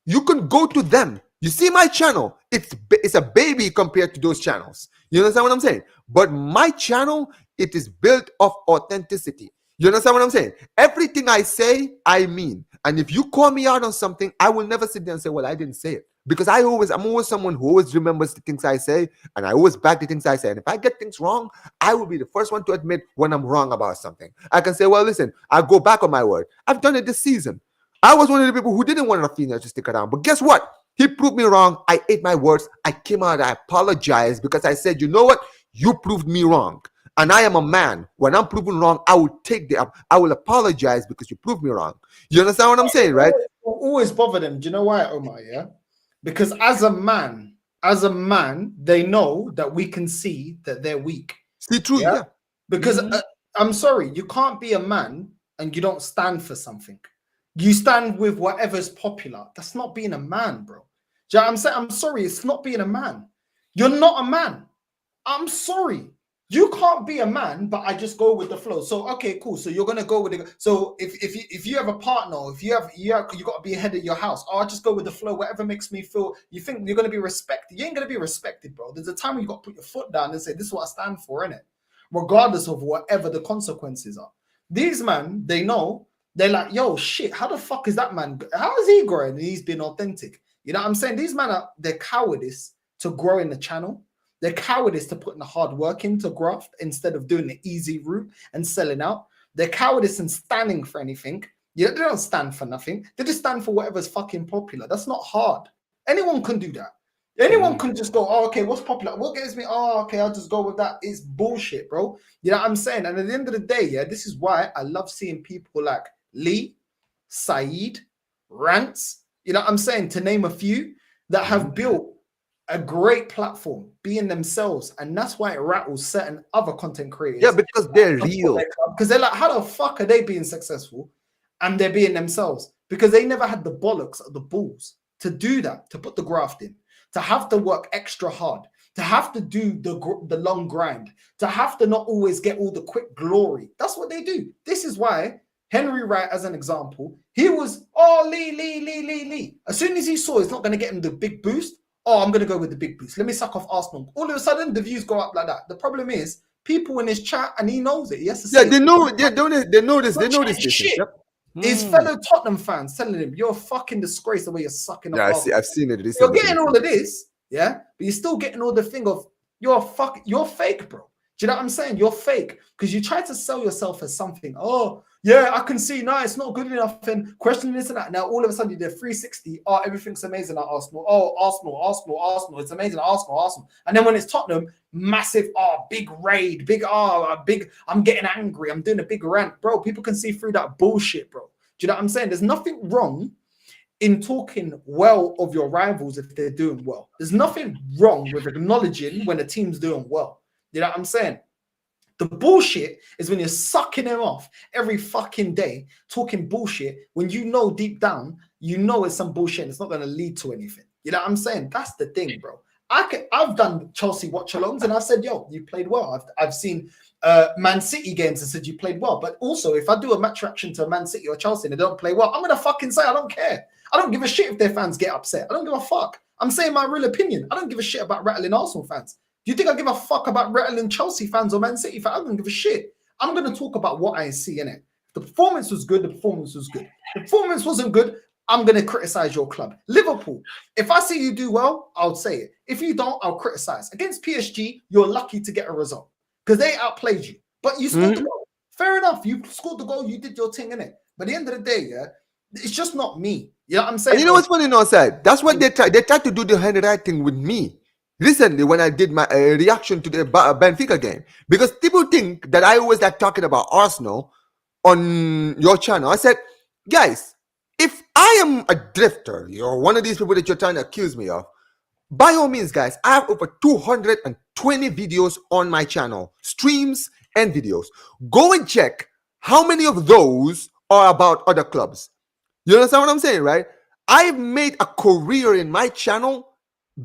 You can go to them. You see my channel, it's a baby compared to those channels. You understand what I'm saying? But my channel, it is built of authenticity. You understand what I'm saying? Everything I say, I mean. And if you call me out on something, I will never sit there and say, "Well, I didn't say it." Because I'm always someone who always remembers the things I say, and I always back the things I say. And if I get things wrong, I will be the first one to admit when I'm wrong about something. I can say, "Well, listen, I'll go back on my word. I've done it this season. I was one of the people who didn't want Rafinha to stick around. But guess what? He proved me wrong. I ate my words. I came out, I apologized because I said, you know what? You proved me wrong. And I am a man. When I'm proven wrong, I will apologize because you proved me wrong." You understand what I'm saying, right? Always bother them. Do you know why, Omar? Yeah, because as a man, they know that we can see that they're weak. See, true, yeah. Because I'm sorry, you can't be a man and you don't stand for something. You stand with whatever's popular. That's not being a man, bro. Do you know what I'm saying? I'm sorry, it's not being a man. You're not a man. I'm sorry. You can't be a man, but I just go with the flow. So okay, cool. So you're gonna go with it. So if you have a partner, if you got to be ahead of your house. I'll just go with the flow. Whatever makes me feel. You think you're gonna be respected? You ain't gonna be respected, bro. There's a time when you got to put your foot down and say, "This is what I stand for," innit? Regardless of whatever the consequences are. These man, they know. They're like, "Yo, shit. How the fuck is that man? How is he growing? And he's been authentic." You know what I'm saying? These men they're cowardice to grow in the channel. They're cowardice to put in the hard work into graft instead of doing the easy route and selling out. They're cowardice in standing for anything. Yeah, they don't stand for nothing. They just stand for whatever's fucking popular. That's not hard. Anyone can do that. Anyone can just go, oh, okay, what's popular? What gets me? Oh, okay, I'll just go with that. It's bullshit, bro. You know what I'm saying? And at the end of the day, yeah, this is why I love seeing people like Lee, Saeed, Rants, you know what I'm saying, to name a few, that have built a great platform, being themselves. And that's why it rattles certain other content creators. Yeah, because they're real. Because they're like, how the fuck are they being successful? And they're being themselves. Because they never had the bollocks or the balls to do that, to put the graft in, to have to work extra hard, to have to do the long grind, to have to not always get all the quick glory. That's what they do. This is why Henry Wright, as an example, he was, oh, Lee. As soon as he saw it's not going to get him the big boost, oh, I'm going to go with the big boost. Let me suck off Arsenal. All of a sudden, the views go up like that. The problem is, people in his chat, and he knows it. He has to say they know. Yeah, they know this. They know this. Shit. Yep. His fellow Tottenham fans telling him, "You're a fucking disgrace the way you're sucking up." Yeah, I've seen it. You're getting all of this, yeah, but you're still getting all the thing of you're fake, bro. Do you know what I'm saying? You're fake because you try to sell yourself as something. Oh, yeah, I can see. No, it's not good enough. And questioning this and that. Now all of a sudden you did 360. Oh, everything's amazing at Arsenal. Oh, Arsenal. It's amazing at Arsenal. And then when it's Tottenham, massive. Oh, big raid. Big. I'm getting angry. I'm doing a big rant, bro. People can see through that bullshit, bro. Do you know what I'm saying? There's nothing wrong in talking well of your rivals if they're doing well. There's nothing wrong with acknowledging when a team's doing well. You know what I'm saying? The bullshit is when you're sucking them off every fucking day, talking bullshit, when you know deep down, you know it's some bullshit and it's not going to lead to anything. You know what I'm saying? That's the thing, bro. I've done Chelsea watch-alongs and I've said, yo, you played well. I've seen Man City games and said you played well. But also, if I do a match reaction to Man City or Chelsea and they don't play well, I'm going to fucking say I don't care. I don't give a shit if their fans get upset. I don't give a fuck. I'm saying my real opinion. I don't give a shit about rattling Arsenal fans. Do you think I give a fuck about rattling Chelsea fans or Man City fans? I don't give a shit. I'm going to talk about what I see in it. The performance was good. The performance was good. The performance wasn't good. I'm going to criticize your club. Liverpool, if I see you do well, I'll say it. If you don't, I'll criticize. Against PSG, you're lucky to get a result because they outplayed you. But you scored the goal. Fair enough. You scored the goal. You did your thing in it. But at the end of the day, yeah, it's just not me. You know what I'm saying? And you know what's funny, no, sir? That's what they tried. They tried to do the handwriting with me recently when I did my reaction to the Benfica game, because people think that I always like talking about Arsenal on your channel. I said, guys, if I am a drifter, you're one of these people that you're trying to accuse me of, by all means, guys, I have over 220 videos on my channel, streams and videos. Go and check how many of those are about other clubs. You understand what I'm saying, right? I've made a career in my channel,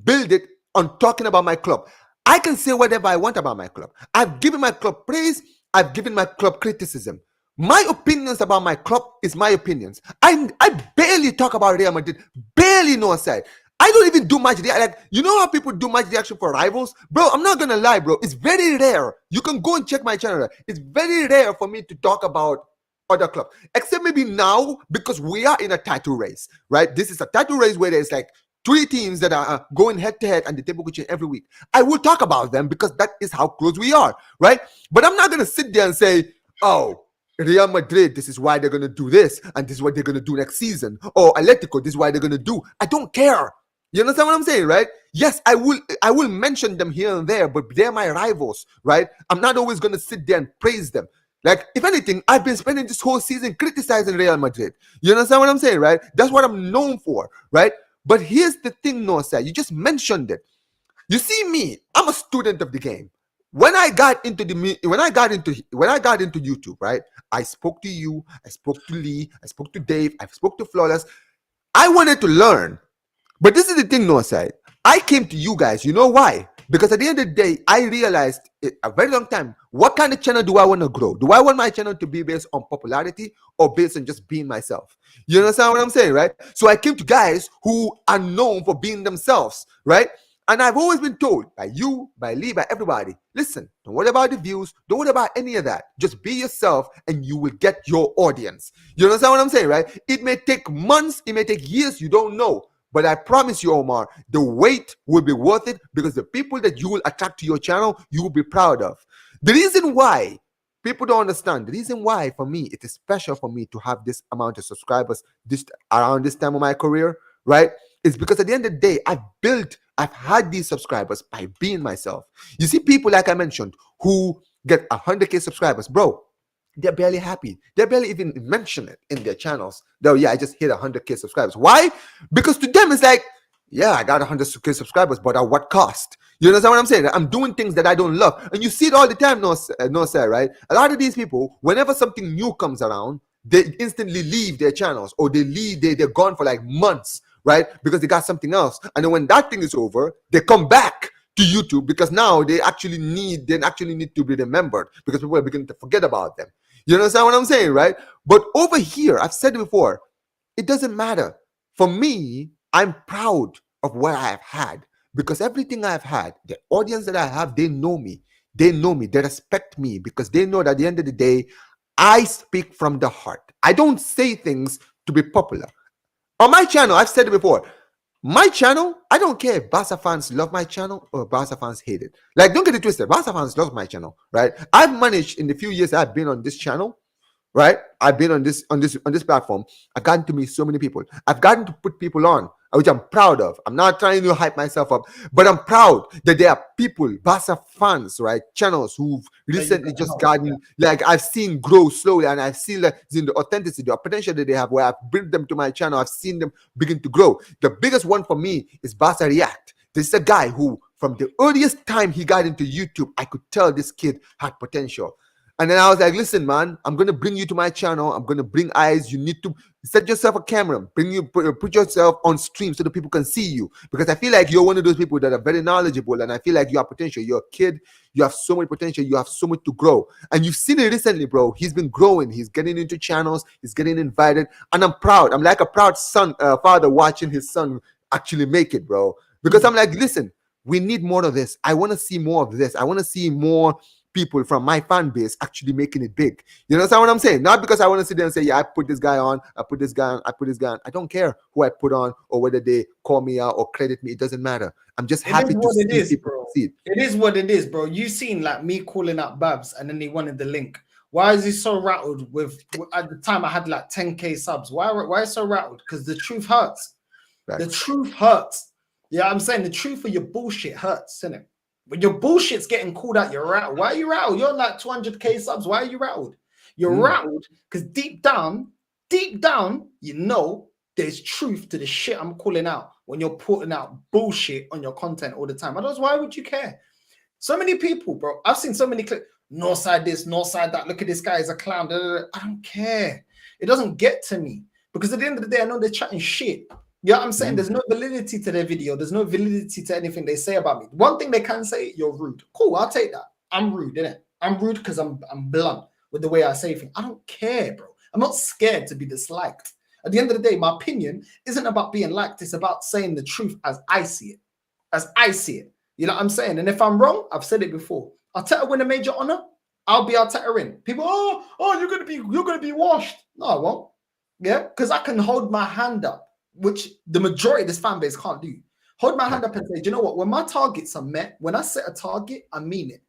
build it on talking about my club. I can say whatever I want about my club. I've given my club praise. I've given my club criticism. My opinions about my club is my opinions. I barely talk about Real Madrid. Barely no side. I don't even do much. Like, you know how people do much reaction for rivals? Bro, I'm not going to lie, bro. It's very rare. You can go and check my channel. It's very rare for me to talk about other club, except maybe now because we are in a title race, right? This is a title race where there's like 3 teams that are going head to head and the table could change every week. I will talk about them because that is how close we are, right? But I'm not going to sit there and say, oh, Real Madrid, this is why they're going to do this, and this is what they're going to do next season. Or Atletico, this is why they're going to do. I don't care. You understand what I'm saying, right? Yes, I will mention them here and there, but they're my rivals, right? I'm not always going to sit there and praise them. Like, if anything, I've been spending this whole season criticizing Real Madrid. You understand what I'm saying, right? That's what I'm known for, right? But here's the thing, Noah, you just mentioned it. You see me, I'm a student of the game. When I got into YouTube, right? I spoke to you, I spoke to Lee, I spoke to Dave, I spoke to Flawless. I wanted to learn. But this is the thing, Noah, I came to you guys. You know why? Because at the end of the day, I realized a very long time, what kind of channel do I want to grow? Do I want my channel to be based on popularity or based on just being myself? You understand what I'm saying, right? So I came to guys who are known for being themselves, right? And I've always been told by you, by Lee, by everybody, listen, don't worry about the views, don't worry about any of that. Just be yourself and you will get your audience. You understand what I'm saying, right? It may take months, it may take years, you don't know. But I promise you, Omar, the wait will be worth it because the people that you will attract to your channel, you will be proud of. The reason why people don't understand, the reason why for me, it is special for me to have this amount of subscribers around this time of my career, right? Is because at the end of the day, I've had these subscribers by being myself. You see people, like I mentioned, who get 100K subscribers, bro. They're barely happy. They barely even mention it in their channels. Though, yeah, I just hit 100K subscribers. Why? Because to them, it's like, yeah, I got 100K subscribers, but at what cost? You understand what I'm saying? I'm doing things that I don't love. And you see it all the time, no sir, right? A lot of these people, whenever something new comes around, they instantly leave their channels, or they're gone for like months, right? Because they got something else. And then when that thing is over, they come back to YouTube because now they actually need to be remembered because people are beginning to forget about them. You understand what I'm saying, right? But over here, I've said it before, it doesn't matter. For me, I'm proud of what I have had because everything I've had, the audience that I have, they know me. They know me. They respect me because they know that at the end of the day, I speak from the heart. I don't say things to be popular. On my channel, I've said it before, my channel, I don't care if Barca fans love my channel or Barca fans hate it. Like, don't get it twisted. Barca fans love my channel, right? I've managed in the few years I've been on this channel, right? I've been on this platform. I've gotten to meet so many people. I've gotten to put people on, which I'm proud of. I'm not trying to hype myself up, but I'm proud that there are people, Barca fans, right? Channels who've recently just gotten, like, I've seen grow slowly, and I've seen like the authenticity, the potential that they have, where I've bring them to my channel. I've seen them begin to grow. The biggest one for me is Barca React. This is a guy who, from the earliest time he got into YouTube, I could tell this kid had potential. And then I was like, listen, man, I'm going to bring you to my channel. I'm going to bring eyes. You need to set yourself a camera. Put yourself on stream so that people can see you. Because I feel like you're one of those people that are very knowledgeable. And I feel like you have potential. You're a kid. You have so much potential. You have so much to grow. And you've seen it recently, bro. He's been growing. He's getting into channels. He's getting invited. And I'm proud. I'm like a proud father watching his son actually make it, bro. Because I'm like, listen, we need more of this. I want to see more of this. I want to see more people from my fan base actually making it big. You understand what I'm saying? Not because I want to sit there and say, yeah, I put this guy on, I put this guy on, I put this guy on. I don't care who I put on or whether they call me out or credit me. It doesn't matter. I'm just happy to see people succeed. It is what it is, bro. You seen like me calling out Babs and then he wanted the link. Why is he so rattled with at the time I had like 10K subs? Why so rattled? Because the truth hurts. Right. The truth hurts. Yeah, I'm saying the truth of your bullshit hurts, isn't it? When your bullshit's getting called out, you're rattled. Why are you rattled? You're like 200K subs. Why are you rattled? You're rattled because deep down, you know there's truth to the shit I'm calling out when you're putting out bullshit on your content all the time. Otherwise, why would you care? So many people, bro. I've seen so many clips. North side this, north side that. Look at this guy, he's a clown. I don't care. It doesn't get to me because at the end of the day, I know they're chatting shit. You know what I'm saying? There's no validity to their video. There's no validity to anything they say about me. One thing they can say, you're rude. Cool, I'll take that. I'm rude, innit? I'm rude because I'm blunt with the way I say things. I don't care, bro. I'm not scared to be disliked. At the end of the day, my opinion isn't about being liked. It's about saying the truth as I see it. As I see it. You know what I'm saying? And if I'm wrong, I've said it before. Arteta win a major honor, I'll be Arteta in. People, oh, you're gonna be washed. No, I won't. Yeah, because I can hold my hand up, which the majority of this fan base can't do. Hold my hand up and say, do you know what? When my targets are met, when I set a target, I mean it.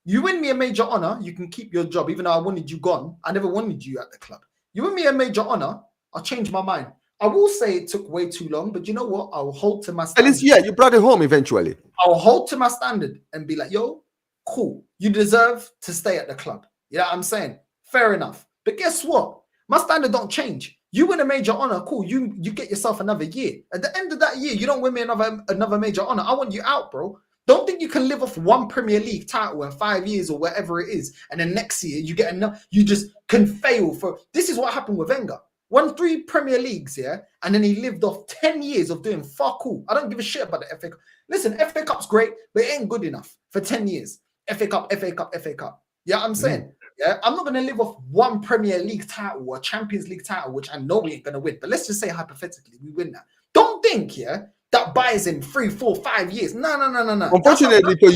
You win me a major honor, you can keep your job, even though I wanted you gone. I never wanted you at the club. You win me a major honor, I'll change my mind. I will say it took way too long, but you know what? I'll hold to my standard. At least, yeah, you brought it home eventually. I'll hold to my standard and be like, yo, cool. You deserve to stay at the club. You know what I'm saying? Fair enough. But guess what? My standard don't change. You win a major honor, cool. You get yourself another year. At the end of that year, you don't win me another major honor. I want you out, bro. Don't think you can live off one Premier League title in 5 years or whatever it is, and then next year you get enough. You just can fail for. This is what happened with Wenger. Won 3 Premier Leagues, yeah, and then he lived off 10 years of doing fuck all. I don't give a shit about the FA Cup. Listen, FA Cup's great, but it ain't good enough for 10 years. FA Cup, FA Cup, FA Cup. Yeah, I'm saying. Yeah, I'm not going to live off one Premier League title or Champions League title, which I know we ain't going to win. But let's just say hypothetically we win that. Don't think, yeah, that buys in 3, 4, 5 years. No. Unfortunately for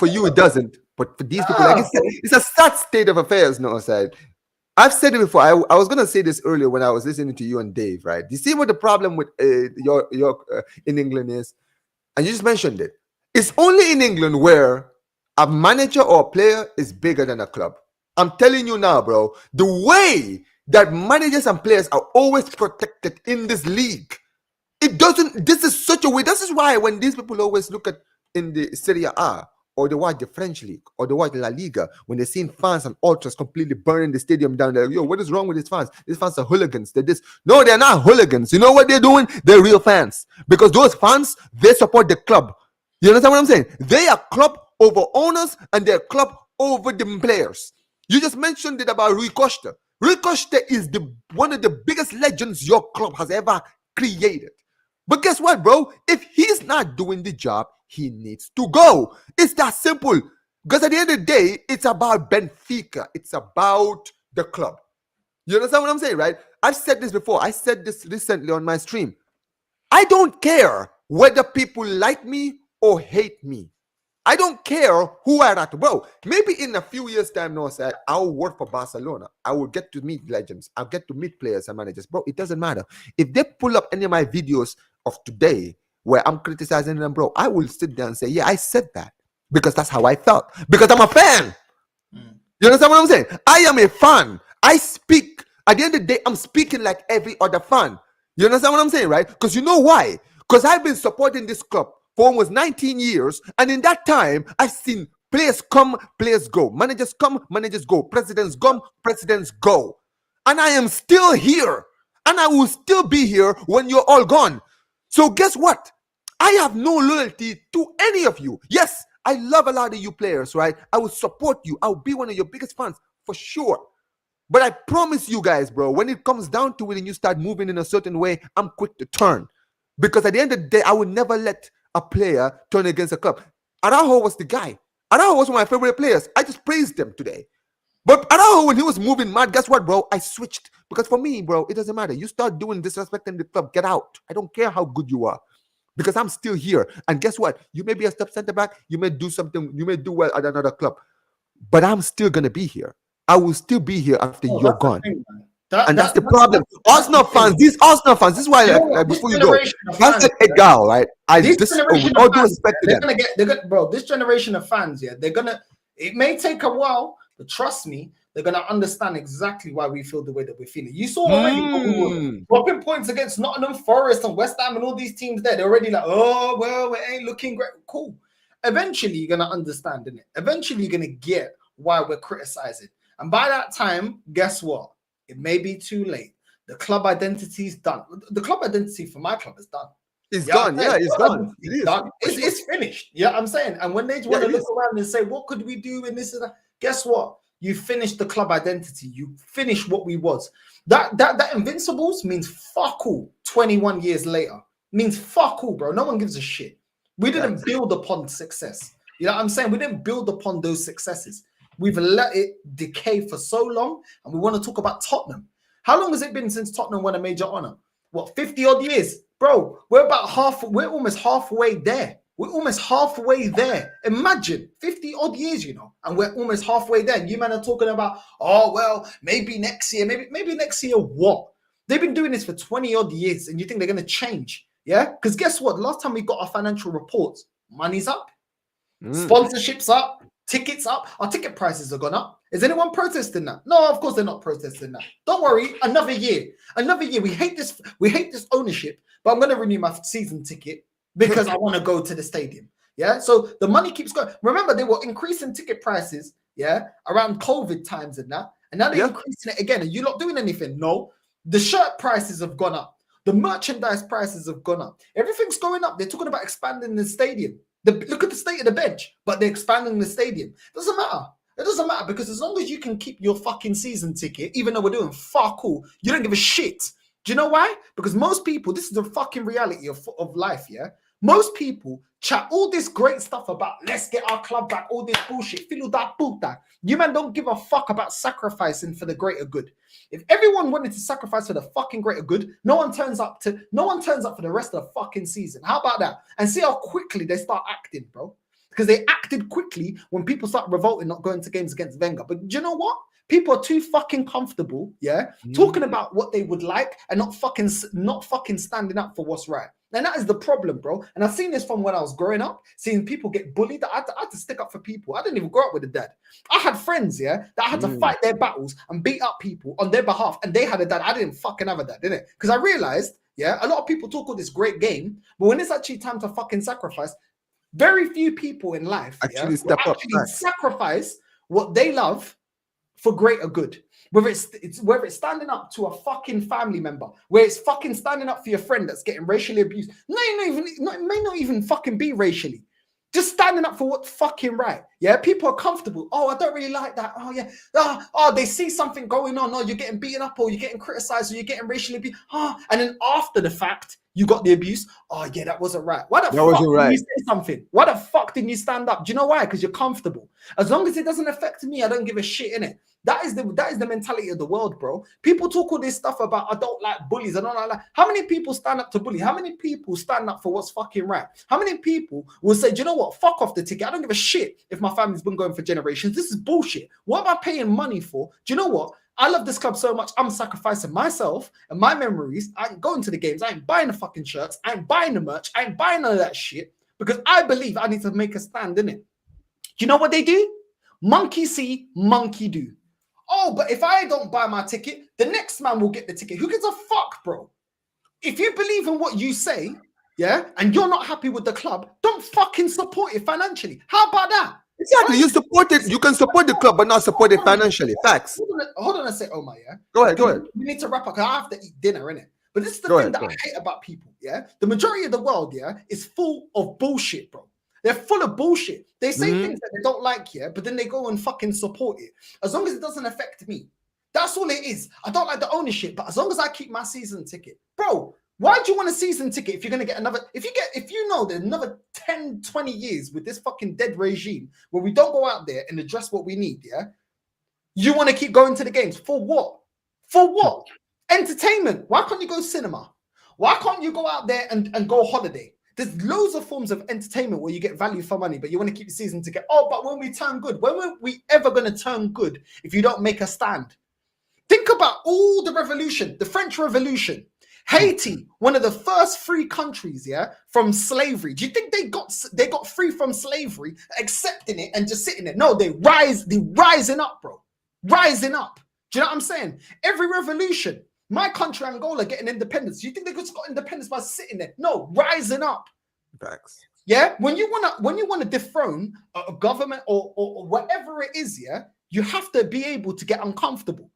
you, it doesn't. But for these people, like it's a sad state of affairs, no side. I've said it before. I was gonna say this earlier when I was listening to you and Dave. Right? You see what the problem with your in England is, and you just mentioned it. It's only in England where a manager or a player is bigger than a club. I'm telling you now, bro. The way that managers and players are always protected in this league, it doesn't. This is such a way. This is why when these people always look at in the Serie A, or they watch the French league, or they watch La Liga, when they're seeing fans and ultras completely burning the stadium down there, yo, what is wrong with these fans? These fans are hooligans. They're this. No, they're not hooligans. You know what they're doing? They're real fans. Because those fans, they support the club. You understand what I'm saying? They are club over owners, and they're club over the players. You just mentioned it about Rui Costa. Rui Costa is one of the biggest legends your club has ever created. But guess what, bro? If he's not doing the job, he needs to go. It's that simple. Because at the end of the day, it's about Benfica. It's about the club. You understand what I'm saying, right? I've said this before. I said this recently on my stream. I don't care whether people like me or hate me. I don't care who I are. Bro, maybe in a few years' time, I'll work for Barcelona. I will get to meet legends. I'll get to meet players and managers. Bro, it doesn't matter. If they pull up any of my videos of today where I'm criticizing them, bro, I will sit there and say, yeah, I said that because that's how I felt. Because I'm a fan. You understand what I'm saying? I am a fan. I speak. At the end of the day, I'm speaking like every other fan. You understand what I'm saying, right? Because you know why? Because I've been supporting this club for almost 19 years. And in that time, I've seen players come, players go. Managers come, managers go. Presidents come, presidents go. And I am still here. And I will still be here when you're all gone. So guess what? I have no loyalty to any of you. Yes, I love a lot of you players, right? I will support you. I'll be one of your biggest fans for sure. But I promise you guys, bro, when it comes down to it and you start moving in a certain way, I'm quick to turn. Because at the end of the day, I would never let a player turn against a club. Araujo was the guy. Araujo was one of my favorite players. I just praised him today. But Araujo, when he was moving mad, guess what, bro? I switched. Because for me, bro, it doesn't matter. You start doing disrespecting the club, get out. I don't care how good you are. Because I'm still here. And guess what? You may be a step center back. You may do something. You may do well at another club. But I'm still going to be here. I will still be here after you're gone. That's the problem. Arsenal fans, these Arsenal fans, this is why, before you go, that's like Egal, right? With all due respect to them. Bro, this generation of fans, yeah, it may take a while, but trust me, they're going to understand exactly why we feel the way that we're feeling. You saw already we were dropping points against Nottingham Forest and West Ham and all these teams there. They're already like, oh, well, it ain't looking great. Cool. Eventually, you're going to understand, innit? Eventually, you're going to get why we're criticizing. And by that time, guess what? It may be too late. The club identity is done. The club identity for my club is done. It's gone. Yeah, it's gone. It is. Done. It's finished. Yeah, I'm saying. And when they want to look around and say, what could we do in this and that? Guess what? You finished the club identity. You finished what we was. That Invincibles means fuck all 21 years later. Means fuck all, bro. No one gives a shit. We didn't build upon success. You know what I'm saying? We didn't build upon those successes. We've let it decay for so long, and we want to talk about Tottenham. How long has it been since Tottenham won a major honor? What, 50 odd years? Bro, we're almost halfway there. We're almost halfway there. Imagine 50 odd years, you know, and we're almost halfway there. You man are talking about, oh, well, maybe next year, maybe next year what? They've been doing this for 20 odd years, and you think they're going to change? Yeah? Because guess what? Last time we got our financial reports, money's up, sponsorships up, tickets up. Our ticket prices have gone up. Is anyone protesting that? No, of course they're not protesting that. Don't worry, another year. We hate this ownership, but I'm going to renew my season ticket because I want to go to the stadium. Yeah, so the money keeps going. Remember, they were increasing ticket prices, yeah, around COVID times and that, and now they're increasing it again. Are you not doing anything? No. The shirt prices have gone up. The merchandise prices have gone up. Everything's going up. They're talking about expanding the stadium. Look at the state of the bench, but they're expanding the stadium. It doesn't matter. It doesn't matter because as long as you can keep your fucking season ticket, even though we're doing fuck all, you don't give a shit. Do you know why? Because most people, this is the fucking reality of life, yeah? Most people chat all this great stuff about let's get our club back, all this bullshit. Filo da puta. You man don't give a fuck about sacrificing for the greater good. If everyone wanted to sacrifice for the fucking greater good, no one turns up for the rest of the fucking season. How about that? And see how quickly they start acting, bro. Because they acted quickly when people start revolting, not going to games against Wenger. But do you know what? People are too fucking comfortable, talking about what they would like and not fucking standing up for what's right. And that is the problem, bro. And I've seen this from when I was growing up, seeing people get bullied. I had to stick up for people. I didn't even grow up with a dad. I had friends, that had to fight their battles and beat up people on their behalf, and they had a dad. I didn't fucking have a dad, didn't it? Because I realized, a lot of people talk all this great game, but when it's actually time to fucking sacrifice, very few people in life actually step up, sacrifice what they love for greater good. Whether it's standing up to a fucking family member, where it's fucking standing up for your friend that's getting racially abused. It may not even fucking be racially. Just standing up for what's fucking right. Yeah, people are comfortable. Oh, I don't really like that. Oh, yeah. Oh, they see something going on. Oh, you're getting beaten up, or you're getting criticized, or you're getting racially abused. And then after the fact, you got the abuse. Oh, yeah, that wasn't right. Why the fuck did you say something? Why the fuck didn't you stand up? Do you know why? Because you're comfortable. As long as it doesn't affect me, I don't give a shit, innit? That is the mentality of the world, bro. People talk all this stuff about, I don't like bullies, I don't like that. How many people stand up to bully? How many people stand up for what's fucking right? How many people will say, do you know what? Fuck off the ticket. I don't give a shit if my family's been going for generations. This is bullshit. What am I paying money for? Do you know what? I love this club so much, I'm sacrificing myself and my memories. I ain't going to the games. I ain't buying the fucking shirts. I ain't buying the merch. I ain't buying none of that shit because I believe I need to make a stand, innit? Do you know what they do? Monkey see, monkey do. Oh, but if I don't buy my ticket, the next man will get the ticket. Who gives a fuck, bro? If you believe in what you say, and you're not happy with the club, don't fucking support it financially. How about that? Exactly. You support it. You can support the club, but not support it financially. Facts. Hold on a sec, Omar, Go ahead. We need to wrap up because I have to eat dinner, innit? But this is the thing that I hate about people, The majority of the world, is full of bullshit, bro. They're full of bullshit. They say things that they don't like, but then they go and fucking support it. As long as it doesn't affect me. That's all it is. I don't like the ownership, but as long as I keep my season ticket. Bro, why do you want a season ticket if you're going to get another... If you know there's another 10, 20 years with this fucking dead regime where we don't go out there and address what we need, you want to keep going to the games. For what? For what? Entertainment. Why can't you go cinema? Why can't you go out there and go holiday? There's loads of forms of entertainment where you get value for money, but you want to keep the season ticket. Oh, but when we turn good, when were we ever going to turn good if you don't make a stand? Think about all the revolution, the French Revolution. Haiti, one of the first free countries, from slavery. Do you think they got free from slavery, accepting it and just sitting there? No, they rising up, bro. Rising up. Do you know what I'm saying? Every revolution. My country, Angola, getting independence. You think they just got independence by sitting there? No, rising up. Facts. Yeah, when you wanna dethrone a government or whatever it is, you have to be able to get uncomfortable.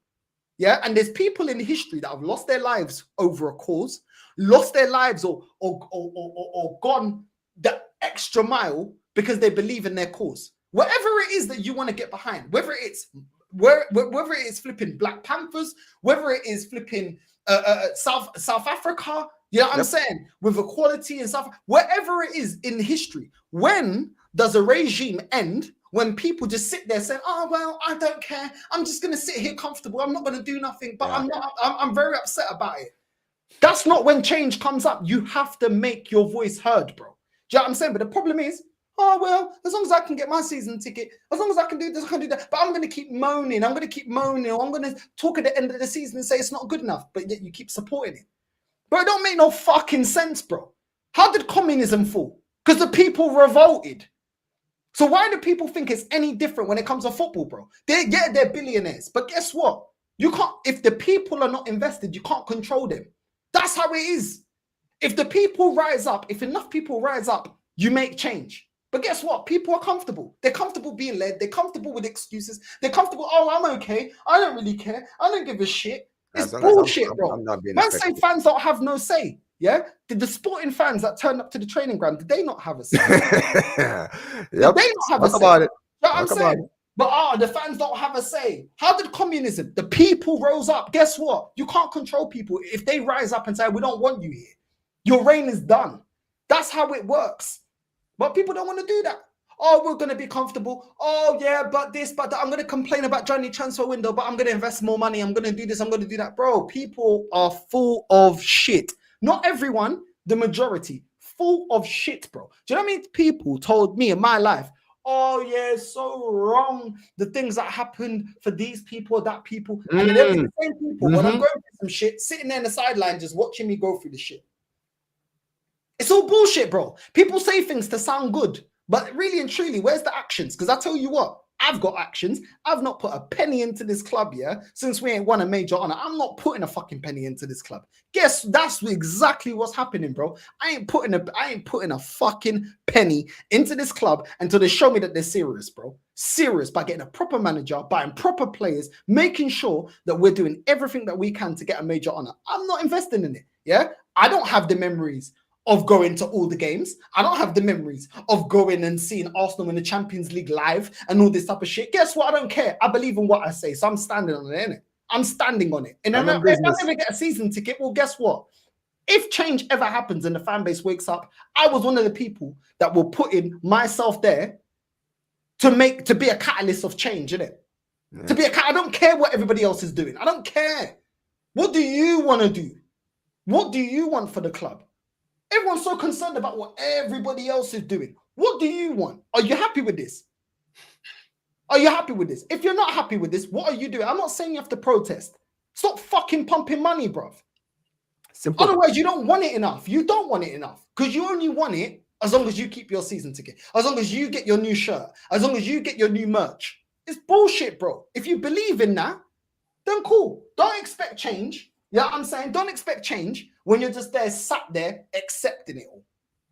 Yeah, and there's people in history that have lost their lives over a cause, lost their lives or gone the extra mile because they believe in their cause. Whatever it is that you want to get behind, whether it is flipping Black Panthers, whether it is flipping South Africa, you know what I'm saying? With equality and stuff, wherever it is in history, when does a regime end? When people just sit there saying, oh, well, I don't care. I'm just going to sit here comfortable. I'm not going to do nothing, but I'm very upset about it. That's not when change comes up. You have to make your voice heard, bro. Do you know what I'm saying? But the problem is, oh, well, as long as I can get my season ticket, as long as I can do this, I can do that. But I'm going to keep moaning. Or I'm going to talk at the end of the season and say it's not good enough. But yet you keep supporting it. Bro, it don't make no fucking sense, bro. How did communism fall? Because the people revolted. So why do people think it's any different when it comes to football, bro? They're billionaires. But guess what? You can't, if the people are not invested, you can't control them. That's how it is. If the people rise up, if enough people rise up, you make change. But guess what? People are comfortable. They're comfortable being led. They're comfortable with excuses. They're comfortable, oh, I'm okay. I don't really care. I don't give a shit. It's bullshit, bro. Man say fans don't have no say. Yeah? Did the sporting fans that turned up to the training ground, did they not have a say? Yep. Did they not have a say? About it. You know what I'm saying? But the fans don't have a say. How did communism? The people rose up. Guess what? You can't control people. If they rise up and say, we don't want you here, your reign is done. That's how it works. But people don't want to do that. Oh, we're going to be comfortable. Oh, yeah, but this, but that. I'm going to complain about Johnny transfer window, but I'm going to invest more money. I'm going to do this. I'm going to do that. Bro, people are full of shit. Not everyone, the majority. Full of shit, bro. Do you know what I mean? People told me in my life, oh yeah, it's so wrong. The things that happened for these people, that people, and then they'll be the same people when I'm going through some shit, sitting there in the sideline just watching me go through the shit. It's all bullshit, bro. People say things to sound good, but really and truly, where's the actions? Because I tell you what, I've got actions. I've not put a penny into this club, yeah, since we ain't won a major honor. I'm not putting a fucking penny into this club. Guess that's exactly what's happening, bro. I ain't putting a fucking penny into this club until they show me that they're serious, bro. Serious by getting a proper manager, buying proper players, making sure that we're doing everything that we can to get a major honor. I'm not investing in it, yeah. I don't have the memories of going to all the games. I don't have the memories of going and seeing Arsenal in the Champions League live and all this type of shit. Guess what? I don't care. I believe in what I say, so I'm standing on it, innit? I'm standing on it. And if I never get a season ticket, well, guess what? If change ever happens and the fan base wakes up, I was one of the people that will put in myself there to be a catalyst of change, innit? Yeah. I don't care what everybody else is doing. I don't care. What do you want to do? What do you want for the club? Everyone's so concerned about what everybody else is doing. What do you want? Are you happy with this? Are you happy with this? If you're not happy with this, what are you doing? I'm not saying you have to protest. Stop fucking pumping money, bruv. Simple. Otherwise, you don't want it enough. You don't want it enough because you only want it as long as you keep your season ticket, as long as you get your new shirt, as long as you get your new merch. It's bullshit, bro. If you believe in that, then cool. Don't expect change. You know what I'm saying? Don't expect change when you're just there, sat there, accepting it all.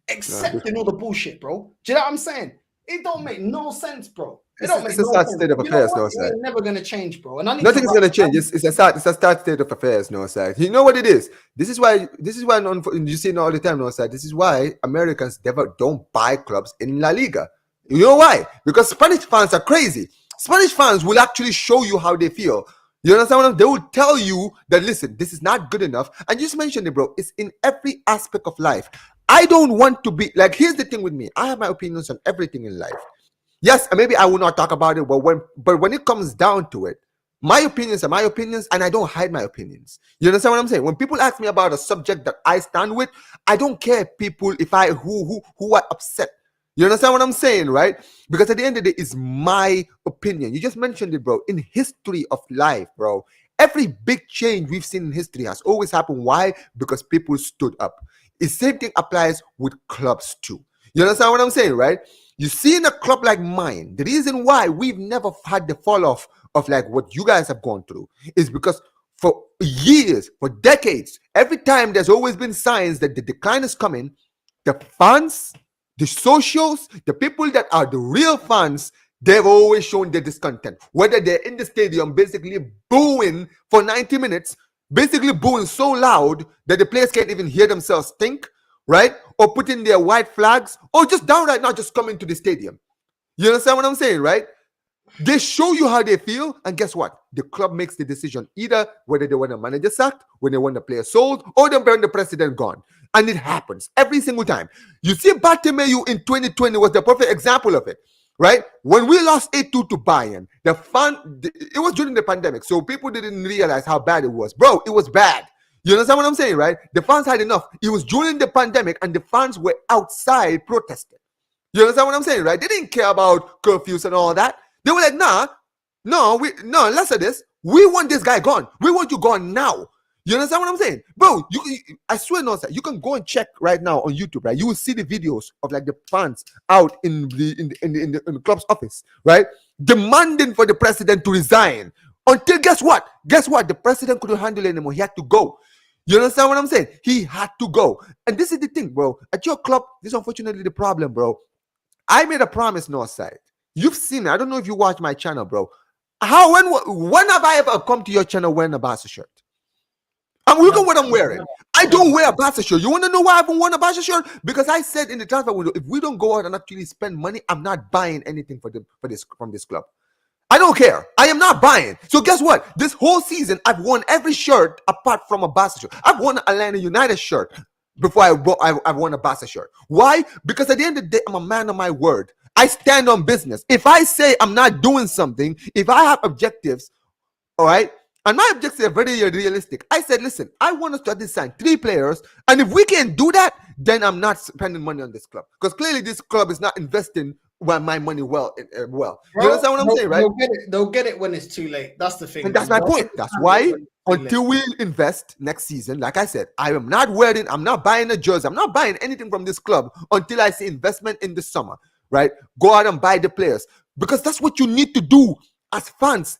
Accepting all the bullshit, bro. Do you know what I'm saying? It don't make no sense, bro. It's a sad state of affairs, no, sir. It's never going to change, bro. And nothing's going to change. It's a sad state of affairs, no, sir. You know what it is? This is why you see it all the time, no, sir. This is why Americans never don't buy clubs in La Liga. You know why? Because Spanish fans are crazy. Spanish fans will actually show you how they feel. You understand what I'm saying? They will tell you that, listen, this is not good enough. And you just mentioned it, bro. It's in every aspect of life. I don't want to be, like, here's the thing with me. I have my opinions on everything in life. Yes, maybe I will not talk about it, but when it comes down to it, my opinions are my opinions, and I don't hide my opinions. You understand what I'm saying? When people ask me about a subject that I stand with, I don't care people if who are upset. You understand what I'm saying, right? Because at the end of the day, it's my opinion. You just mentioned it, bro. In history of life, bro, every big change we've seen in history has always happened. Why? Because people stood up. The same thing applies with clubs too. You understand what I'm saying, right? You see in a club like mine, the reason why we've never had the fall off of like what you guys have gone through is because for years, for decades, every time there's always been signs that the decline is coming, the fans, the socials, the people that are the real fans, they've always shown their discontent. Whether they're in the stadium basically booing for 90 minutes, basically booing so loud that the players can't even hear themselves think, right? Or putting their white flags, or just downright not just coming to the stadium. You understand what I'm saying, right? They show you how they feel, and guess what? The club makes the decision either whether they want a manager sacked, when they want the player sold, or they want the president gone. And it happens every single time. You see, Bartomeu in 2020 was the perfect example of it, right? When we lost 8-2 to Bayern, it was during the pandemic, so people didn't realize how bad it was. Bro, it was bad. You understand what I'm saying, right? The fans had enough. It was during the pandemic, and the fans were outside protesting. You understand what I'm saying, right? They didn't care about curfews and all that. They were like, less of this. We want this guy gone. We want you gone now. You understand what I'm saying? Bro, I swear no, sir. You can go and check right now on YouTube, right? You will see the videos of like the fans out in the club's office, right? Demanding for the president to resign. Until guess what? The president couldn't handle it anymore. He had to go. You understand what I'm saying? He had to go. And this is the thing, bro. At your club, this is unfortunately the problem, bro. I made a promise, Northside. You've seen it. I don't know if you watch my channel, bro. When have I ever come to your channel wearing a Barca shirt? And look at what I'm wearing. I don't wear a Barca shirt. You want to know why I haven't worn a Barca shirt? Because I said in the transfer window, if we don't go out and actually spend money, I'm not buying anything from this club. I don't care. I am not buying. So guess what? This whole season, I've worn every shirt apart from a Barca shirt. I've worn an Atlanta United shirt before I've worn a Barca shirt. Why? Because at the end of the day, I'm a man of my word. I stand on business. If I say I'm not doing something, if I have objectives, all right, and my objectives are very realistic. I said, listen, I want us to at least sign 3 players, and if we can't do that, then I'm not spending money on this club. Because clearly this club is not investing my money well. Bro, You understand what I'm saying, right? They'll get it when it's too late. That's the thing. And that's my point. That's why until we invest next season, like I said, I'm not buying a jersey. I'm not buying anything from this club until I see investment in the summer, right? Go out and buy the players, because that's what you need to do as fans.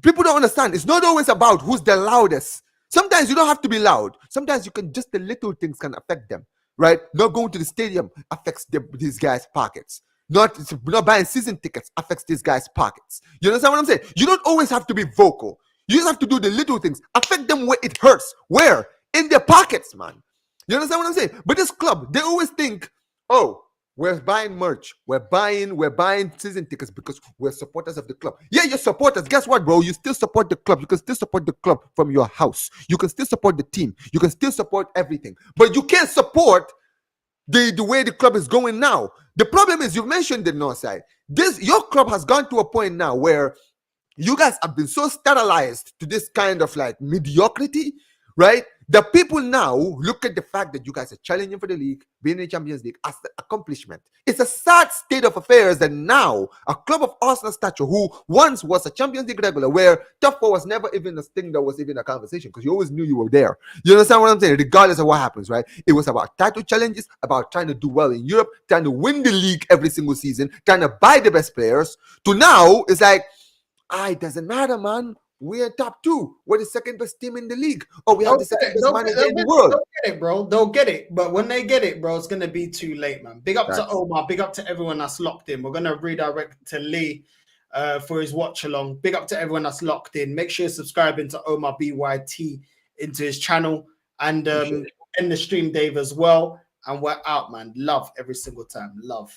People don't understand. It's not always about who's the loudest. Sometimes you don't have to be loud. Sometimes you can just, the little things can affect them, right? Not going to the stadium affects these guys' pockets. Not buying season tickets affects these guys' pockets. You understand what I'm saying? You don't always have to be vocal. You just have to do the little things. Affect them where it hurts. Where? In their pockets, man. You understand what I'm saying? But this club, they always think, oh, we're buying merch. We're buying season tickets because we're supporters of the club. Yeah, you're supporters. Guess what, bro? You still support the club. You can still support the club from your house. You can still support the team. You can still support everything. But you can't support the way the club is going now. The problem is, you mentioned the north side. Your club has gone to a point now where you guys have been so sterilized to this kind of like mediocrity, right? The people now look at the fact that you guys are challenging for the league, being in the Champions League, as the accomplishment. It's a sad state of affairs that now a club of Arsenal stature, who once was a Champions League regular, where top four was never even a thing that was even a conversation, because you always knew you were there. You understand what I'm saying? Regardless of what happens, right? It was about title challenges, about trying to do well in Europe, trying to win the league every single season, trying to buy the best players. To now, it's like, it doesn't matter, man. We're top 2. We're the second best team in the league. Oh, we have the second best manager in the world. They'll get it, bro. They'll get it. But when they get it, bro, it's going to be too late, man. Big up to Omar. Big up to everyone that's locked in. We're going to redirect to Lee for his watch along. Big up to everyone that's locked in. Make sure you're subscribing to Omar BYT into his channel. And end the stream, Dave, as well. And we're out, man. Love every single time. Love.